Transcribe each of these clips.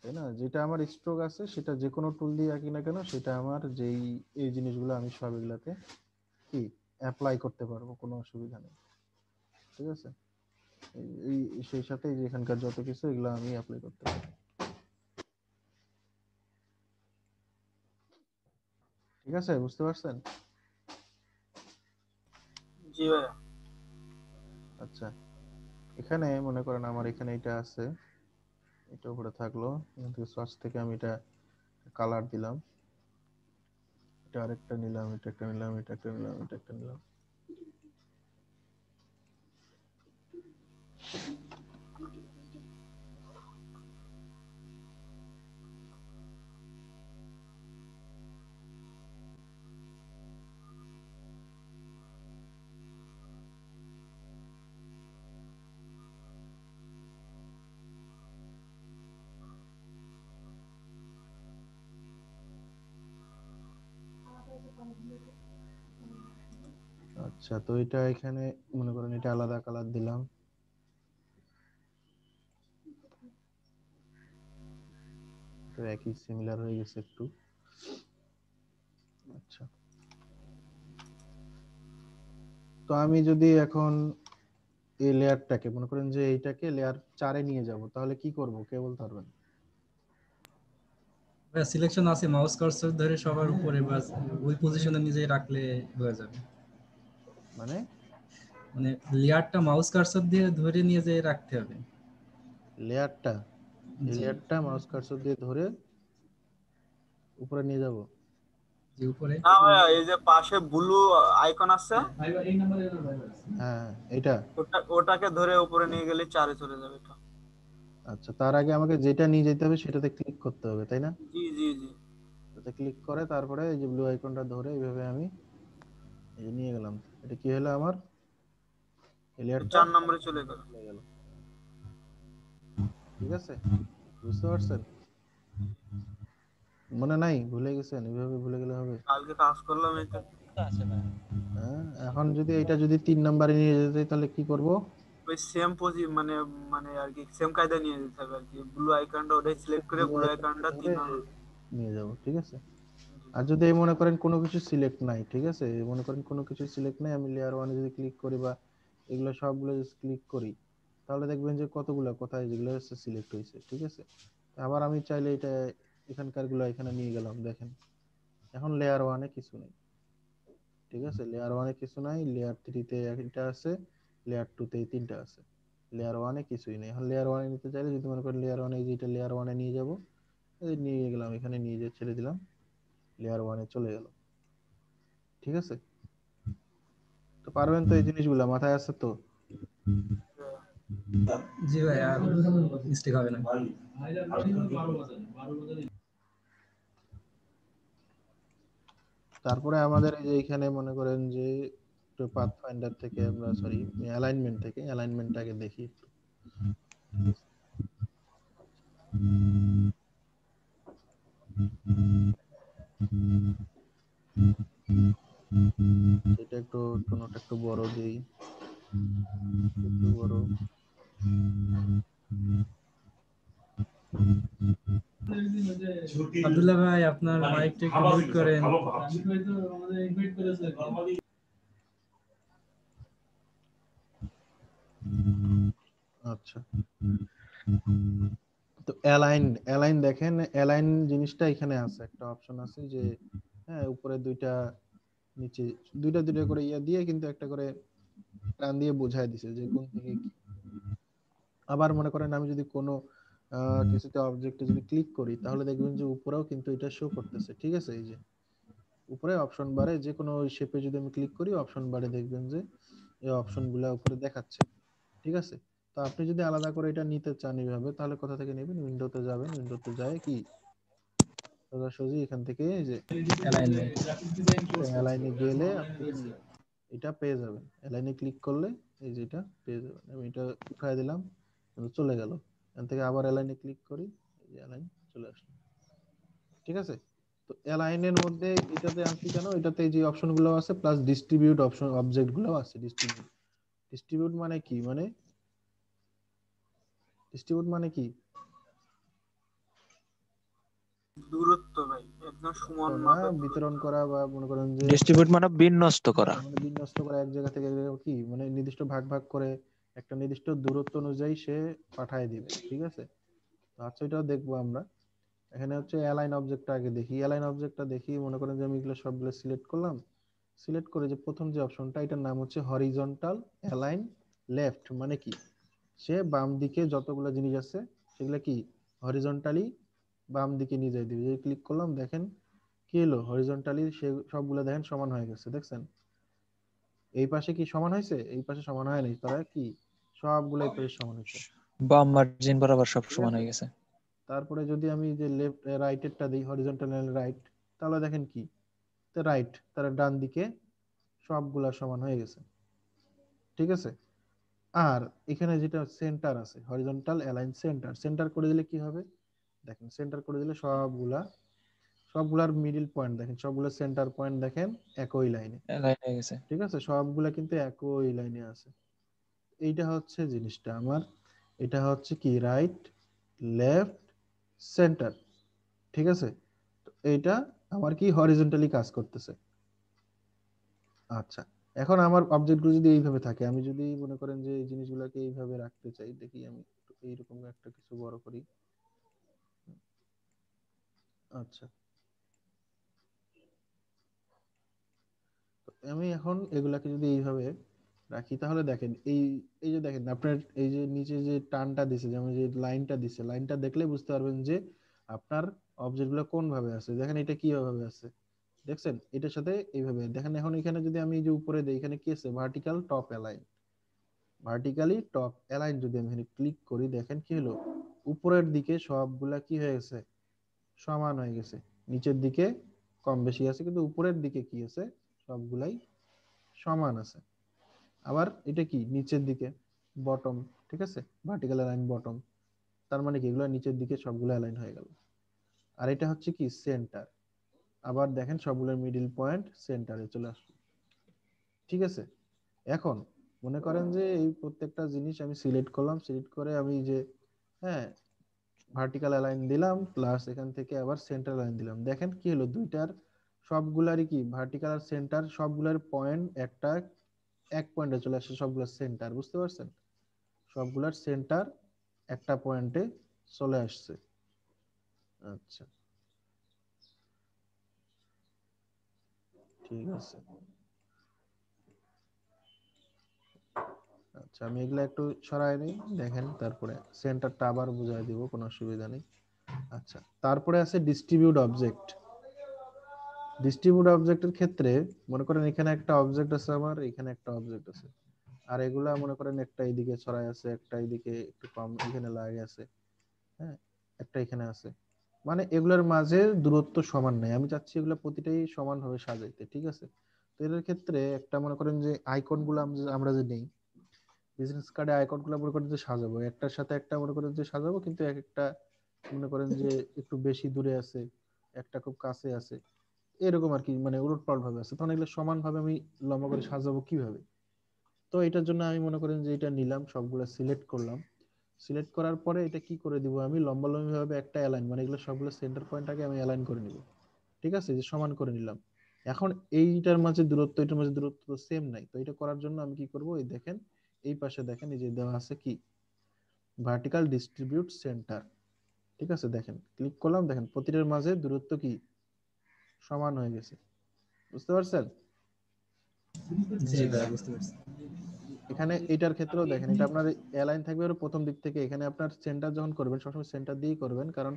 তাই না? যেটা আমার স্ট্রোক আছে সেটা যে কোনো টুল দিয়ে আঁকি না কেন, সেটা আমার যেই এই জিনিসগুলো আমি সব এগুলাতে কি অ্যাপ্লাই করতে পারবো, কোনো অসুবিধা নেই। ঠিক আছে, এই সেই সাথে এই যে এখানকার যত কিছু এগুলো আমি অ্যাপ্লাই করতে পারি। ঠিক আছে, বুঝতে পারছেন? জি ভাইয়া। আচ্ছা, এখানে মনে করেন আমার এখানে এটা আছে, এটা উপরে থাকলো, এখান থেকে সোর্স থেকে আমি এটা কালার দিলাম, এটা আরেকটা নিলাম, এটা একটা নিলাম, এটা একটা নিলাম, এটা একটা নিলাম। আচ্ছা, তো এটা এখানে মনে করেন এটা আলাদা কালার দিলাম, তো একই সিমিলার হয়ে গেছে একটু। আচ্ছা, তো আমি যদি এখন এই লেয়ারটাকে মনে করেন যে এইটাকে লেয়ার 4 এ নিয়ে যাব, তাহলে কি করব কে বলতে পারবেন? ভাইয়া সিলেকশন আছে, মাউস কার্সর ধরে সবার উপরে বাস ওই পজিশনে নিজে রাখলে হয়ে যাবে। মানে মানে লেয়ারটা মাউস কার্সর দিয়ে ধরে নিয়ে যেয়ে রাখতে হবে। লেয়ারটা, এই জি লেয়ারটা মাউস কার্সর দিয়ে ধরে উপরে নিয়ে যাব? জি উপরে। না ভাইয়া, এই যে পাশে ব্লু আইকন আছে, হ্যাঁ, এটা। ওটাকে ধরে উপরে নিয়ে গেলে 4-এ চলে যাবে এটা। আচ্ছা, তার আগে আমাকে যেটা নিয়ে যেতে হবে সেটাতে ক্লিক করতে হবে, তাই না? জি জি জি। এটাতে ক্লিক করে তারপরে এই যে ব্লু আইকনটা ধরে এইভাবে আমি এই যে নিয়ে গেলাম। এটা কি হলো আমার, এই লেয়ারটা 4 নম্বরে চলে গেল। চলে গেল। ঠিক আছে, বুঝতে পারছেন? মনে নাই, ভুলে গেছেন? এইভাবে ভুলে গেলে হবে? কালকে কাজ করলাম এটা। হ্যাঁ, এখন যদি এটা যদি 3 নম্বরে নিয়ে যেতে চাই, তাহলে কি করব? ওই সেম মানে মানে আর কি সেম কায়দায় নিয়ে যেতে হবে আর কি। ব্লু আইকনটা ওটাই সিলেক্ট করে ব্লু ব্লু আইকনটা আইকনটা ধরে 3 নম্বর। নিয়ে যাব, ঠিক আছে। আর যদি এই মনে করেন কোনো কিছু সিলেক্ট নাই, ঠিক আছে, এই মনে করেন কোনো কিছু সিলেক্ট নাই, আমি লেয়ার 1 এ যদি ক্লিক করি বা এগুলো সবগুলো যদি ক্লিক করি, তাহলে দেখবেন যে কতগুলো কোথায় যেগুলো হচ্ছে সিলেক্ট হয়েছে, ঠিক আছে। আবার আমি চাইলে এটা এখানকার গুলো এখানে নিয়ে গেলাম, দেখেন এখন লেয়ার 1 এ কিছু নেই। ঠিক আছে, লেয়ার 1 এ কিছু নাই, লেয়ার 3 তে একটা আছে, লেয়ার 2 তে তিনটা আছে, লেয়ার 1 এ কিছুই নেই। এখন লেয়ার 1 এ নিতে চাইলে যদি মনে করেন লেয়ার 1 এ যেটা লেয়ার 1 এ নিয়ে যাব, এই নিয়ে গেলাম, এখানে নিয়ে যে ছেড়ে দিলাম, লেয়ার 1 এ চলে গেল। ঠিক আছে, তো পারবেন তো? এই জিনিসগুলো মাথায় আছে তো? জি ভাই, আর মিস্টেক হবে না। তারপরে আমাদের এই যে এখানে মনে করেন যে একটু পাথ ফাইন্ডার থেকে আমরা সরি অ্যালাইনমেন্ট থেকে অ্যালাইনমেন্টটাকে দেখি একটু। এটা একটু কোনটা একটু বড় দেই, একটু বড়। আব্দুল্লাহ ভাই, আপনার মাইকটা একটু মিউট করেন। আচ্ছা, তো অ্যালাইন অ্যালাইন দেখেন, অ্যালাইন জিনিসটা এখানে আছে, একটা অপশন আছে যে হ্যাঁ উপরে দুইটা নিচে দুইটা দুইটা করে ইয়া দিয়ে কিন্তু একটা করে টান দিয়ে বোঝায় দিছে যে কোন দিকে কি। আবার মনে করেন আমি যদি কোনো কিছুতে অবজেক্টে যদি ক্লিক করি, তাহলে দেখবেন যে উপরেও কিন্তু এটা শো করতেছে, ঠিক আছে। এই যে উপরে অপশন বারে যে কোনো শেপে যদি আমি ক্লিক করি, অপশন বারে দেখবেন যে এই অপশনগুলো উপরে দেখাচ্ছে, ঠিক আছে। তো আপনি যদি আলাদা করে এটা নিতে চান এইভাবে, তাহলে কোথা থেকে নেবেন? উইন্ডোতে যাবেন, উইন্ডোতে যায় কি সোজাসুজি এখান থেকে এই যে অ্যালাইনমেন্ট। অ্যালাইনে গেলে আপনি কি এটা পেয়ে যাবেন। অ্যালাইনে ক্লিক করলে এই যে এটা পেয়ে যাবেন। আমি এটা উঠায় দিলাম, চলে গেল। এখান থেকে আবার অ্যালাইনে ক্লিক করি, এই যে অ্যালাইন চলে আসলো, ঠিক আছে। তো অ্যালাইনের মধ্যে এটাতে আনছি কেন, এটাতে যে অপশনগুলো আছে প্লাস ডিস্ট্রিবিউট অপশন অবজেক্ট গুলো আছে। ডিস্ট্রিবিউট ডিস্ট্রিবিউট মানে কি, মানে ডিস্ট্রিবিউট মানে কি? দূরত্ব ভাই একদম সমান না মাপের বিতরণ দূরত্ব। করা বা মনে করেন যে ডিস্ট্রিবিউট মানে বিন্যস্ত করা। মানে বিন্যস্ত করা এক জায়গা থেকে এক জায়গায় কি মানে নির্দিষ্ট ভাগ ভাগ করে একটা নির্দিষ্ট দূরত্ব অনুযায়ী সে পাঠায় দিবে, ঠিক আছে। তো আচ্ছা এটাও দেখবো আমরা। এখানে হচ্ছে অ্যালাইন অবজেক্টটা আগে দেখি। অ্যালাইন অবজেক্টটা দেখি, মনে করেন যে আমি এগুলো সবগুলো সিলেক্ট করলাম। সিলেক্ট করে যে প্রথম যে অপশনটা, এটার নাম হচ্ছে হরিজন্টাল অ্যালাইন লেফট। মানে কি সে বাম দিকে যতগুলো জিনিস আছে সেগুলো কি হরিজন্টালি বাম দিকে নিয়ে যাই দিবে। যে ক্লিক করলাম দেখেন কি হলো, হরিজন্টালি সে সবগুলো দেখেন সমান হয়ে গেছে। দেখছেন এই পাশে কি সমান হয়েছে, এই পাশে সমান হয় নাই, তারা কি সবগুলো এই পাশে সমান হয়েছে, বাম মার্জিন বরাবর সব ঠিক সমান আছে। হয়ে গেছে। তারপরে যদি আমি যে লেফট রাইটেরটা দিই হরিজন্টাল রাইট, তাহলে দেখেন কি রাইট তার ডান দিকে সবগুলা সমান হয়ে গেছে, ঠিক আছে। আর এখানে যেটা সেন্টার আছে হরিজন্টাল অ্যালাইন সেন্টার, সেন্টার করে দিলে কি হবে দেখেন, সেন্টার করে দিলে সবগুলার মিডিল পয়েন্ট দেখেন, সবগুলা সেন্টার পয়েন্ট দেখেন একই লাইনে, লাইন হয়ে গেছে। ঠিক আছে। সবগুলা কিন্তু একই লাইনে আছে। এইটা হচ্ছে জিনিসটা আমার, এটা হচ্ছে কি রাইট লেফট সেন্টার, ঠিক আছে। তো এইটা আমার কি হরিজন্টালি কাজ করতেছে। আচ্ছা এখন আমার অবজেক্টগুলো যদি এইভাবে থাকে, আমি যদি মনে করেন যে এই জিনিসগুলোকে এইভাবে রাখতে চাই, দেখি আমি একটু এইরকম একটা কিছু বড় করি। আচ্ছা তো আমি এখন এগুলাকে যদি এইভাবে রাখি, তাহলে দেখেন এই এই যে দেখেন আপনার এই যে নিচে যে টানটা দিছে, যেমন যে লাইনটা দিছে, লাইনটা দেখলে বুঝতে পারবেন যে আপনার অবজেক্টগুলো কোন ভাবে আছে। দেখেন এটা কি ভাবে আছে, দেখছেন এটার সাথে এইভাবে দেখেন। এখন এখানে যদি আমি এই যে উপরে দেই, এখানে কি আছে vertical top align, vertically top align যদি আমি এখানে ক্লিক করি, দেখেন কি হলো উপরের দিকে সবগুলা কি হয়ে গেছে সমান হয়ে গেছে, নিচের দিকে কম বেশি আছে কিন্তু উপরের দিকে কি আছে সবগুলাই সমান আছে। আবার এটা কি নিচের দিকে বটম, ঠিক আছে, ভার্টিক্যাল অ্যালাইন বটম, তার মানে কি এগুলো নিচের দিকে সবগুলো অ্যালাইন হয়ে গেল। আর এটা হচ্ছে কি সেন্টার, আবার দেখেন সবগুলোর মিডিল পয়েন্ট সেন্টারে চলে আসলো, ঠিক আছে। এখন মনে করেন যে এই প্রত্যেকটা জিনিস আমি সিলেক্ট করলাম, সিলেক্ট করে আমি যে হ্যাঁ ভার্টিক্যাল অ্যালাইন দিলাম প্লাস এখান থেকে আবার সেন্টার লাইন দিলাম, দেখেন কি হলো দুইটার সবগুলারই কি ভার্টিক্যাল আর সেন্টার সবগুলার পয়েন্ট একটা এক পয়েন্টে চলে আসছে, সবগুলোর সেন্টার, বুঝতে পারছেন সবগুলার সেন্টার একটা পয়েন্টে চলে আসছে। আচ্ছা ঠিক আছে। আচ্ছা আমি এগুলা একটু সরাই নিই, দেখেন তারপরে সেন্টারটা আবার বুঝাই দিব, কোনো অসুবিধা নেই। আচ্ছা তারপরে আছে ডিস্ট্রিবিউট অবজেক্ট। ডিস্ট্রিবিউট অবজেক্টের ক্ষেত্রে মনে করেন এখানে একটা অবজেক্ট আছে, আমার এখানে একটা অবজেক্ট আছে, আর এগুলা মনে করেন একটা এইদিকে ছড়াই আছে, একটা এইদিকে একটু কম এখানে লাগে আছে, হ্যাঁ একটা এখানে আছে, মানে এগুলোর মাঝে দূরত্ব সমান নাই, আমি চাচ্ছি এগুলো প্রতিটাই সমান ভাবে সাজাইতে, ঠিক আছে। তো এর ক্ষেত্রে একটা মনে করেন যে আইকন গুলো আমরা যে নেই বিজনেস কার্ডে আইকন গুলো মনে করেন যে সাজাবো একটার সাথে একটা মনে করেন যে সাজাবো, কিন্তু এক একটা মনে করেন যে একটু বেশি দূরে আছে, একটা খুব কাছে আছে, এরকম আর কি, মানে উলটপালট ভাবে আছে, তখন এগুলো সমান ভাবে আমি লম্বা করে সাজাবো কিভাবে। তো এটার জন্য আমি মনে করেন যে এটা নিলাম, সবগুলো সিলেক্ট করলাম, সিলেক্ট করার পরে এটা কি করে দিব আমি লম্বালম্বি ভাবে একটা অ্যালাইন, মানে এগুলো সবগুলো সেন্টার পয়েন্ট আগে আমি অ্যালাইন করে নিব, ঠিক আছে, যে সমান করে নিলাম। এখন এইটার মাঝে দূরত্ব এটার মাঝে দূরত্ব তো সেম নাই, তো এটা করার জন্য আমি কি করব, এই দেখেন এই পাশে দেখেন এই যে দেওয়া আছে কি ভার্টিক্যাল ডিস্ট্রিবিউট সেন্টার, ঠিক আছে। দেখেন ক্লিক করলাম, দেখেন প্রতিটার মাঝে দূরত্ব কি সমান হয়ে গেছে, বুঝতে পারছেন। জি ভাই বুঝতে পারছি। এখানে এটার ক্ষেত্রেও দেখেন এটা আপনার অ্যালাইন থাকবে ওর প্রথম দিক থেকে, এখানে আপনার সেন্টার যখন করবেন সবসময় সেন্টার দিয়েই করবেন, কারণ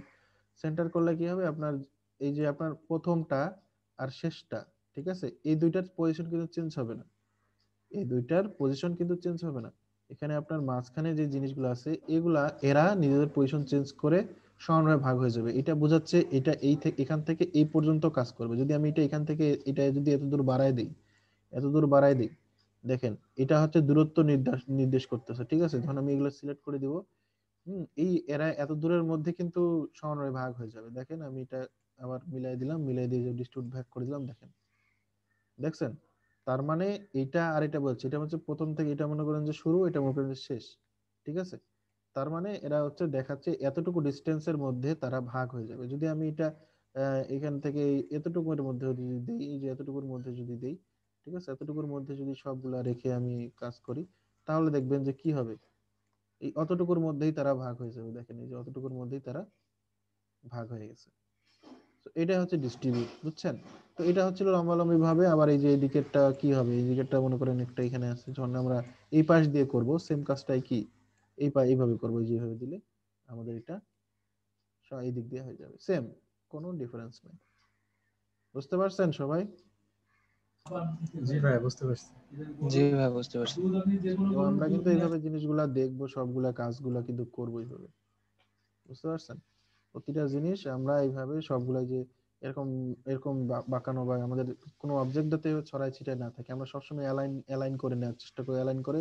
সেন্টার করলে কি হবে আপনার এই যে আপনার প্রথমটা আর শেষটা, ঠিক আছে, এই দুইটার পজিশন কিন্তু চেঞ্জ হবে না, এই দুইটার পজিশন কিন্তু চেঞ্জ হবে না। এখানে আপনার মাঝখানে যে জিনিসগুলো আছে এগুলা এরা নিজেদের পজিশন চেঞ্জ করে সমানভাবে ভাগ হয়ে যাবে, এটা বোঝাচ্ছে এটা এই থেকে এখান থেকে এই পর্যন্ত কাজ করবে। যদি আমি এটা এখান থেকে এটা যদি এত দূর বাড়ায় দিই, এত দূর বাড়ায় দিই, দেখেন এটা হচ্ছে দূরত্ব নির্দেশ নির্দেশ করতেছে, ঠিক আছে। যখন আমি এগুলো সিলেক্ট করে দিব, এই এরা এত দূরের মধ্যে কিন্তু সমানভাবে ভাগ হয়ে যাবে। দেখেন আমি এটা আবার মিলাই দিলাম, মিলাই দিয়ে ডিস্ট্রিবিউট ভাগ করে দিলাম, দেখেন দেখছেন। তার মানে এটা আর এটা বলছে, এটা হচ্ছে প্রথম থেকে এটা মনে করেন যে শুরু, এটা মনে করেন যে শেষ, ঠিক আছে। তার মানে এরা হচ্ছে দেখাচ্ছে এতটুকু ডিস্টেন্সের মধ্যে তারা ভাগ হয়ে যাবে। যদি আমি এটা এখান থেকে এতটুকুর মধ্যে যদি দেই, এই যে এতটুকুর মধ্যে যদি দেই, ঠিক আছে, এতটুকুর মধ্যে যদি সবগুলা রেখে আমি কাজ করি, তাহলে দেখবেন যে কি হবে, এই অতটুকুর মধ্যেই তারা ভাগ হয়ে যাবে। দেখেন এই যে অতটুকুর মধ্যেই তারা ভাগ হয়ে গেছে। তো এটা হচ্ছে ডিস্ট্রিবিউট, বুঝছেন? তো এটা হচ্ছিল লম্বালম্বি ভাবে। আবার এই যে এই দিকেরটা কি হবে, এই দিকেরটা মনে করেন একটা এখানে আছে, যখন আমরা এই পাশ দিয়ে করব সেম কাজটাই কি এইভাবে করবো, যেভাবে দিলে আমাদের এটা এই দিক দিয়ে হয়ে যাবে, সেম, কোনো ডিফারেন্স নেই। বুঝতে পারছেন সবাই? জি ভাই, বুঝতে পারছি। জি ভাই, বুঝতে পারছি। তো আমরা কিন্তু এইভাবে জিনিসগুলা দেখবো, সবগুলা কাজগুলা কিন্তু করবো এইভাবে। বুঝতে পারছেন? প্রতিটা জিনিস আমরা এইভাবে সবগুলাই যে এরকম এরকম বাঁকানো, বা আমাদের কোনো অবজেক্ট যাতে ছড়াই ছিটায় না থাকে, আমরা সবসময় অ্যালাইন অ্যালাইন করে নেওয়ার চেষ্টা করি, অ্যালাইন করে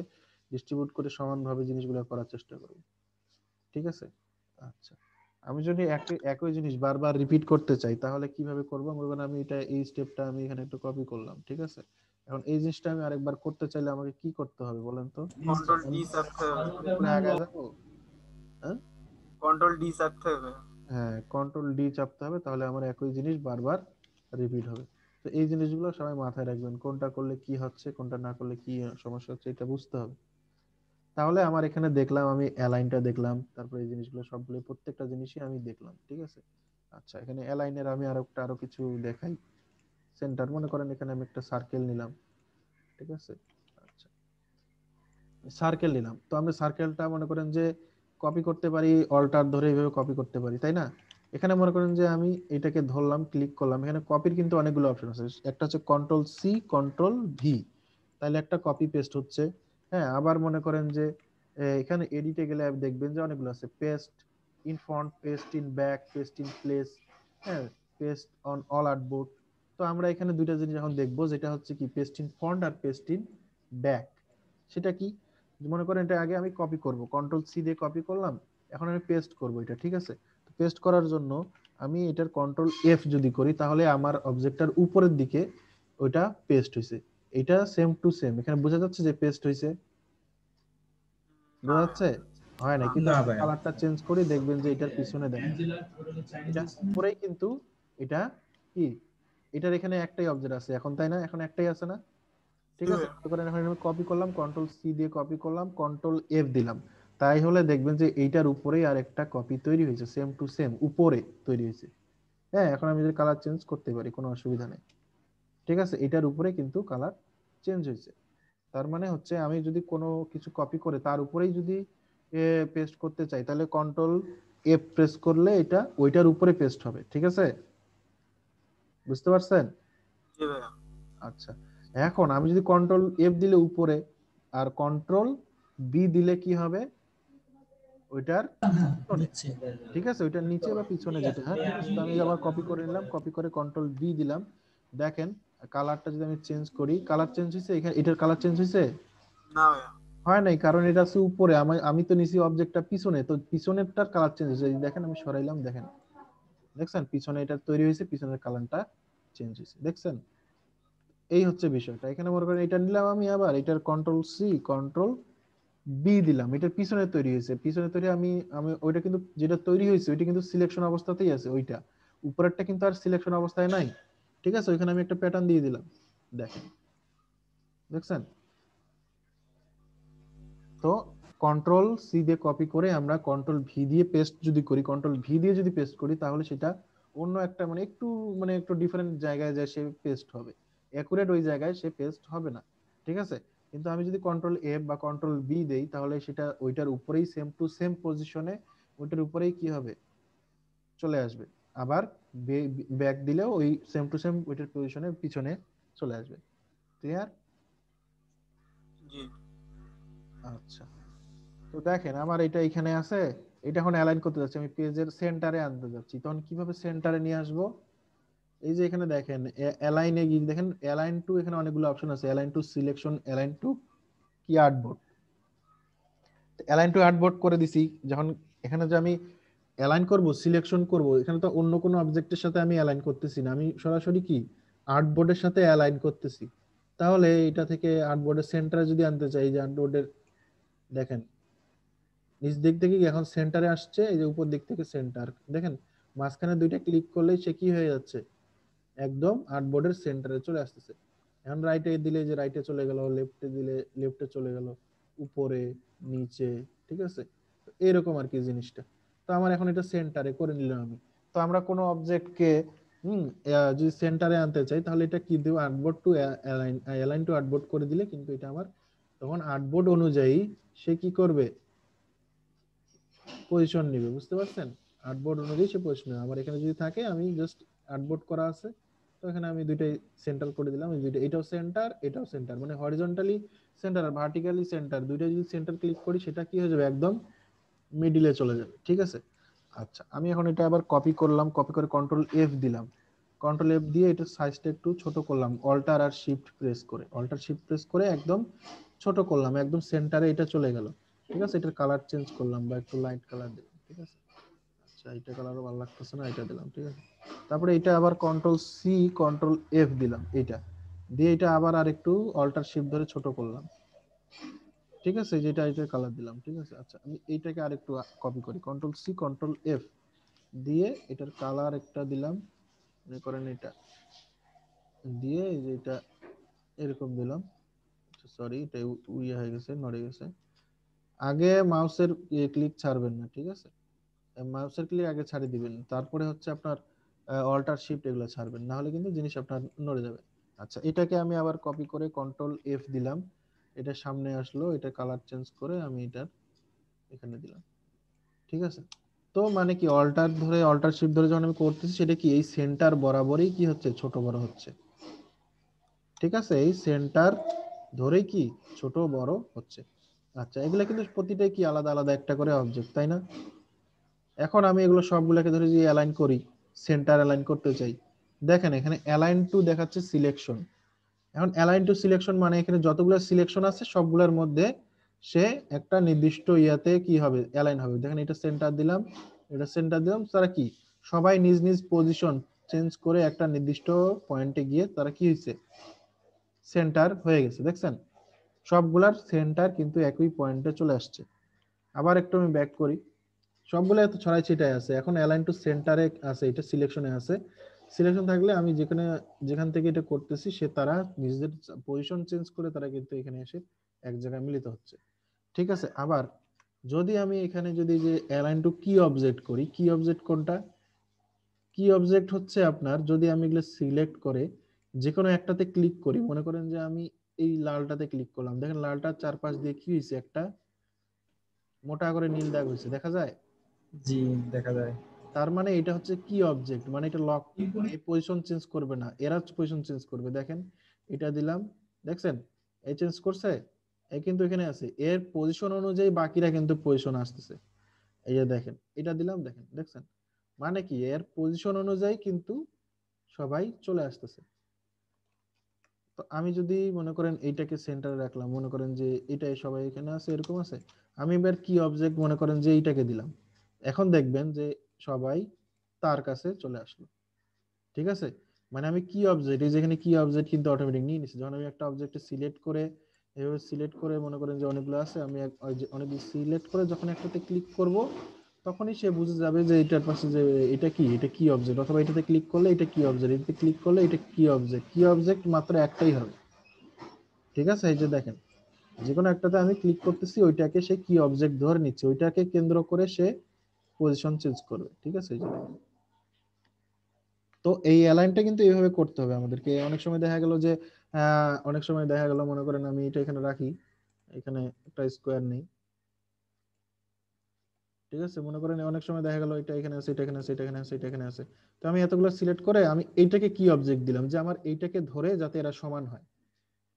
ডিস্ট্রিবিউট করে সমানভাবে জিনিসগুলো করার চেষ্টা করি। ঠিক আছে? আচ্ছা, আমি যদি একই একই জিনিস বারবার রিপিট করতে চাই তাহলে কিভাবে করবো? মনে করেন আমি এটা এই স্টেপটা আমি এখানে একটু কপি করলাম, ঠিক আছে? এখন এই জিনিসটা আমি আরেকবার করতে চাইলে আমাকে কি করতে হবে বলেন তো? কন্ট্রোল ডি চাপতে হবে। উপরে আগায় যাবো? হ্যাঁ, কন্ট্রোল ডি চাপতে হবে। হ্যাঁ, কন্ট্রোল ডি চাপতে হবে, তাহলে আমার একই জিনিস বারবার রিপিট হবে। তো এই জিনিসগুলো সবাই মাথায় রাখবেন, কোনটা করলে কি হচ্ছে, কোনটা না করলে কি সমস্যা হচ্ছে, এটা বুঝতে হবে। তাহলে আমার এখানে দেখলাম, আমি অ্যালাইনটা দেখলাম, তারপরে এই জিনিসগুলো সবগুলো প্রত্যেকটা জিনিসই আমি দেখলাম, ঠিক আছে? আচ্ছা, এখানে অ্যালাইনের আমি আরো কিছু দেখাই। সেন্টার, মনে করেন এখানে আমি একটা সার্কেল নিলাম, ঠিক আছে? আচ্ছা, সার্কেল নিলাম, তো আমি সার্কেলটা মনে করেন যে কপি করতে পারি, অল্টার ধরে এইভাবে কপি করতে পারি, তাই না? এখানে মনে করেন যে আমি এটাকে ধরলাম, ক্লিক করলাম, এখানে কপির কিন্তু অনেকগুলো অপশন আছে, একটা হচ্ছে কন্ট্রোল সি, কন্ট্রোল ভি, তাহলে একটা কপি পেস্ট হচ্ছে। হ্যাঁ, আবার মনে করেন যে এখানে এডিটে গেলে দেখবেন যে অনেকগুলো আছে, paste in front, paste in back, paste in place, হ্যাঁ, পেস্ট অন অল আর্টবোর্ড। তো আমরা এখানে দুইটা জিনিস এখন দেখবো, যেটা হচ্ছে কি পেস্ট ইন ফন্ট আর পেস্ট ইন ব্যাক। সেটা কি? মনে করেন এটা আগে আমি কপি করব, কন্ট্রোল সি দিয়ে কপি করলাম, এখন আমি পেস্ট করব এটা, ঠিক আছে? তো পেস্ট করার জন্য আমি এটার কন্ট্রোল এফ যদি করি, তাহলে আমার অবজেক্টটার উপরের দিকে ওইটা পেস্ট হয়েছে। এটা সেম টু সেম, এখানে বোঝা যাচ্ছে যে পেস্ট হয়েছে, বোঝা যাচ্ছে? হয় না, কিন্তু না আপনি ভাই, কালারটা চেঞ্জ করে দেখবেন যে এটার পিছনে দেখেন, এটা উপরেই কিন্তু এটা কি, এটার এখানে একটাই অবজেক্ট আছে এখন, তাই না? এখন একটাই আছে না? ঠিক আছে, মনে করেন এখন আমি কপি করলাম, কন্ট্রোল সি দিয়ে কপি করলাম, কন্ট্রোল এফ দিলাম, তাই হলে দেখবেন যে এইটার উপরেই আর একটা কপি তৈরি হয়েছে, সেম টু সেম উপরে তৈরি হয়েছে। হ্যাঁ, এখন আমি যদি কালার চেঞ্জ করতে পারি, কোনো অসুবিধা নেই, ঠিক আছে? এটার উপরে কিন্তু কালার চেঞ্জ হয়েছে। তার মানে হচ্ছে আমি যদি কোনো কিছু কপি করে তার উপরেই যদি পেস্ট করতে চাই, তাহলে কন্ট্রোল এফ প্রেস করলে এটা ওইটার উপরে পেস্ট হবে, ঠিক আছে? বুঝতে পারছেন? জি ভাইয়া। আচ্ছা, এখন আমি যদি কন্ট্রোল এফ দিলে উপরে, আর কন্ট্রোল বি দিলে কি হবে, ওইটার পিছনে, নিচ্ছে। ঠিক আছে? ওইটার নিচে বা পিছনে যেটা, হ্যাঁ, ঠিক আছে। তো আমি আবার কপি করে নিলাম, কপি করে কন্ট্রোল বি দিলাম, দেখেন কালারটা যদি আমি চেঞ্জ করি, কালার চেঞ্জ হয়েছে, এখানে এটার কালার চেঞ্জ হয়েছে? না ভাইয়া। হয় নাই, কারণ এটা আছে উপরে, আমি তো নিছি অবজেক্টটা পিছনে, তো পিছনেরটার কালার চেঞ্জ হয়েছে। এই দেখেন আমি সরাইলাম, দেখেন, দেখছেন পিছনে এটা তৈরি হয়েছে, পিছনের কালারটা চেঞ্জ হয়েছে, দেখছেন? এই হচ্ছে বিষয়টা। এখানে মনে করেন এটা নিলাম আমি, আবার এটার কন্ট্রোল সি, কন্ট্রোল বি দিলাম, এটার পিছনে তৈরি হয়েছে, পিছনে তৈরি, আমি আমি ওইটা কিন্তু যেটা তৈরি হয়েছে ওইটা কিন্তু সিলেকশন অবস্থাতেই আছে, ওইটা উপরেরটা কিন্তু আর সিলেকশন অবস্থায় নাই, ঠিক আছে? ওইখানে আমি একটা প্যাটার্ন দিয়ে দিলাম, দেখেন, দেখছেন? তো কন্ট্রোল সি দিয়ে কপি করে আমরা কন্ট্রোল ভি দিয়ে পেস্ট যদি করি, কন্ট্রোল ভি দিয়ে যদি পেস্ট করি, তাহলে সেটা অন্য একটা মানে একটু ডিফারেন্ট জায়গায় যায় সে পেস্ট হবে, অ্যাকুরেট ওই জায়গায় সে পেস্ট হবে না, ঠিক আছে? কিন্তু আমি যদি কন্ট্রোল এফ বা কন্ট্রোল বি দেই, তাহলে সেটা ওইটার উপরেই সেম টু সেম পজিশনে, ওইটার উপরেই কি হবে, চলে আসবে। আবার ব্যাক দিলেও ওই সেম টু সেম ওইটার পজিশনে পিছনে চলে আসবে। ক্লিয়ার? জি। আচ্ছা, তো দেখেন আমার এটা এখানে আছে, এটা এখন অ্যালাইন করতে যাচ্ছি, আমি পেজের সেন্টারে আনতে যাচ্ছি, তখন কিভাবে সেন্টারে নিয়ে আসবো? এই যে এখানে দেখেন অ্যালাইনে গিয়ে দেখেন অ্যালাইন টু, এখানে অনেকগুলো অপশন আছে, align two selection, align two কি আর্টবোর্ড, অ্যালাইন টু আর্টবোর্ড করে দিছি। যখন এখানে যে আমি অ্যালাইন করব, সিলেকশন করব, এখানে তো অন্য কোনো অবজেক্টের সাথে আমি অ্যালাইন করতেছি না, আমি সরাসরি কি আর্টবোর্ডের সাথে অ্যালাইন করতেছি। তাহলে এটা থেকে আর্টবোর্ডের সেন্টারে যদি আনতে চাই, যে আর্টবোর্ডের দেখেন নিচ দিক থেকে এখন সেন্টারে আসছে, এই যে উপর দিক থেকে সেন্টার, দেখেন মাঝখানে দুইটা ক্লিক করলেই সে কি হয়ে যাচ্ছে, একদম আর্টবোর্ডের সেন্টারে চলে আসতেছে। এখন রাইটে দিলে যে রাইটে চলে গেল, লেফটে দিলে লেফটে চলে গেল, উপরে নিচে, ঠিক আছে। তো এরকম আর কি জিনিসটা। তো আমার এখন এটা সেন্টারে করে নিলাম আমি। তো আমরা কোনো অবজেক্টকে যদি সেন্টারে আনতে চাই তাহলে এটা কি দেব, artboard to align to artboard করে দিলে কিন্তু এটা আমার তখন আর্টবোর্ড অনুযায়ী সে কি করবে, পজিশন নিবে, বুঝতে পারছেন? আর্টবোর্ড অনুযায়ী সে পজিশন নেবে। আমার এখানে যদি থাকে, আমি জাস্ট আর্টবোর্ড করা আছে, তো এখানে আমি দুইটাই সেন্টার করে দিলাম। এই দুইটা, এটাও সেন্টার এটাও সেন্টার, মানে হরিজন্টালি সেন্টার আর ভার্টিক্যালি সেন্টার, দুইটা যদি সেন্টার ক্লিক করি সেটা কি হয়ে যাবে, একদম মিডিলে চলে যাবে, ঠিক আছে। আচ্ছা, আমি এখন এটা আবার কপি করলাম, কপি করে কন্ট্রোল এফ দিলাম, কন্ট্রোল এফ দিয়ে এটা সাইজটা একটু ছোট করলাম, অল্টার আর শিফট প্রেস করে, অল্টার শিফট প্রেস করে একদম ছোট করলাম, একদম সেন্টারে এটা চলে গেল, ঠিক আছে। এটার কালার চেঞ্জ করলাম বা একটু লাইট কালার দিলাম, ঠিক আছে। আচ্ছা, এটা কালারও ভালো লাগতেছে না, এটা দিলাম, ঠিক আছে। তারপরে এটা আবার কন্ট্রোল সি কন্ট্রোল এফ দিলাম, এটা দিয়ে এটা আবার আর একটু অল্টার শিফট ধরে ছোট করলাম, ঠিক আছে। যেটা এটার কালার দিলাম, ঠিক আছে। আচ্ছা, আমি এইটাকে আরেকটু কপি করি, কন্ট্রোল সি কন্ট্রোল এফ দিয়ে এটার কালার একটা দিলাম, মনে করেন এটা দিয়ে, এই যে এটা এরকম দিলাম। সরি, এটা উইয়ে হয়ে গেছে, নড়ে গেছে। আগে মাউসের ক্লিক ছাড়বেন না, ঠিক আছে। মাউসের ক্লিক আগে ছাড়িয়ে দিবেন, তারপরে হচ্ছে আপনার অল্টার শিফট এগুলো ছাড়বেন, না হলে কিন্তু জিনিস আপনার নড়ে যাবে। আচ্ছা, এটাকে আমি আবার কপি করে কন্ট্রোল এফ দিলাম, এটা সামনে আসলো, এটা কালার চেঞ্জ করে আমি এটার এখানে দিলাম, ঠিক আছে। তো মানে কি, অল্টার ধরে অল্টার শিফট ধরে যখন আমি করতেছি, সেটা কি এই সেন্টার বরাবরই কি হচ্ছে, ছোট বড় হচ্ছে, ঠিক আছে। এই সেন্টার ধরেই কি ছোট বড় হচ্ছে। আচ্ছা, এগুলা কিন্তু প্রতিটাই কি আলাদা আলাদা একটা করে অবজেক্ট, তাই না? এখন আমি এগুলো সবগুলোকে ধরে যদি অ্যালাইন করি, সেন্টার অ্যালাইন করতে চাই, দেখেন এখানে অ্যালাইন টু দেখাচ্ছে সিলেকশন। এখন অ্যালাইন টু সিলেকশন মানে এখানে যতগুলো সিলেকশন আছে সবগুলোর মধ্যে সে একটা নির্দিষ্ট ইয়াতে কি হবে, অ্যালাইন হবে। দেখেন এটা সেন্টার দিলাম, এটা সেন্টার দিলাম, তারা কি সবাই নিজ নিজ পজিশন চেঞ্জ করে একটা নির্দিষ্ট পয়েন্টে গিয়ে তারা কি হয়েছে, সেন্টার হয়ে গেছে। দেখছেন, সবগুলার সেন্টার কিন্তু একই পয়েন্টে চলে আসছে। আবার একটু আমি ব্যাক করি, সবগুলো এত ছড়াই ছিটাই আছে, এখন অ্যালাইন টু সেন্টারে আছে, এটা সিলেকশনে আছে। সিলেকশন থাকলে আমি যেখানে যেখান থেকে এটা করতেছি সে তারা নিজেদের পজিশন চেঞ্জ করে তারা কিন্তু এখানে এসে এক জায়গায় মিলিত হচ্ছে, ঠিক আছে। আবার যদি আমি এখানে যদি যে অ্যালাইন টু কি অবজেক্ট করি, কি অবজেক্ট কোনটা, কি অবজেক্ট হচ্ছে আপনার, যদি আমি এগুলো সিলেক্ট করে যে কোনো একটাতে ক্লিক করি, মনে করেন যে আমি এই লালটাতে ক্লিক করলাম, দেখেন লালটার চারপাশ দিয়ে কি হয়েছে, একটা মোটা করে নীল দাগ হয়েছে, দেখা যায়। জি, দেখা যায়। তার মানে এটা হচ্ছে কি অবজেক্ট, মানে এটা লক, এই পজিশন চেঞ্জ করবে না, এরা পজিশন চেঞ্জ করবে। দেখেন এটা দিলাম, দেখছেন এই চেঞ্জ করছে, এই কিন্তু এখানে আছে, এর পজিশন অনুযায়ী বাকিরা কিন্তু পজিশন আসতেছে। এই যে দেখেন এটা দিলাম, দেখেন দেখছেন, মানে কি এর পজিশন অনুযায়ী কিন্তু সবাই চলে আসতেছে। তো আমি যদি মনে করেন এইটাকে সেন্টারে রাখলাম, মনে করেন যে এটাই সবাই এখানে আছে, এরকম আছে, আমি এবার কি অবজেক্ট মনে করেন যে এইটাকে দিলাম, এখন দেখবেন যে সবাই তার কাছে চলে আসলো, ঠিক আছে। মানে আমি কি অবজেক্ট, এই যেখানে কি অবজেক্ট কিন্তু অটোমেটিক নিয়ে নিছি, যখন আমি একটা অবজেক্ট সিলেক্ট করে এভাবে সিলেক্ট করে, মনে করেন যে অনেকগুলো আছে, আমি অনেকগুলো সিলেক্ট করে যখন একটাতে ক্লিক করব, তখনই সে বুঝে যাবে যে এটার পাশে যে এটা কি, এটা কি অবজেক্ট, অথবা এটাতে ক্লিক করলে এটা কি অবজেক্ট, এটাতে ক্লিক করলে এটা কি অবজেক্ট, কি অবজেক্ট মাত্র একটাই হবে, ঠিক আছে। এই যে দেখেন, যে কোনো একটাতে আমি ক্লিক করতেছি, ওইটাকে সে কি অবজেক্ট ধরে নিচ্ছে, ওইটাকে কেন্দ্র করে সে পজিশন চেঞ্জ করবে, ঠিক আছে। এই যে দেখেন, তো এই অ্যালাইনটা কিন্তু এইভাবে করতে হবে আমাদেরকে। অনেক সময় দেখা গেল যে অনেক সময় দেখা গেল, মনে করেন আমি এটা এখানে রাখি, এখানে একটা স্কোয়ার নেই, ঠিক আছে। মনে করেন অনেক সময় দেখা গেল এটা এখানে আছে, এটা এখানে আছে, এটা এখানে আছে, এটা এখানে আছে, তো আমি এতগুলো সিলেক্ট করে আমি এইটাকে কি অবজেক্ট দিলাম, যে আমার এইটাকে ধরে যাতে এরা সমান হয়,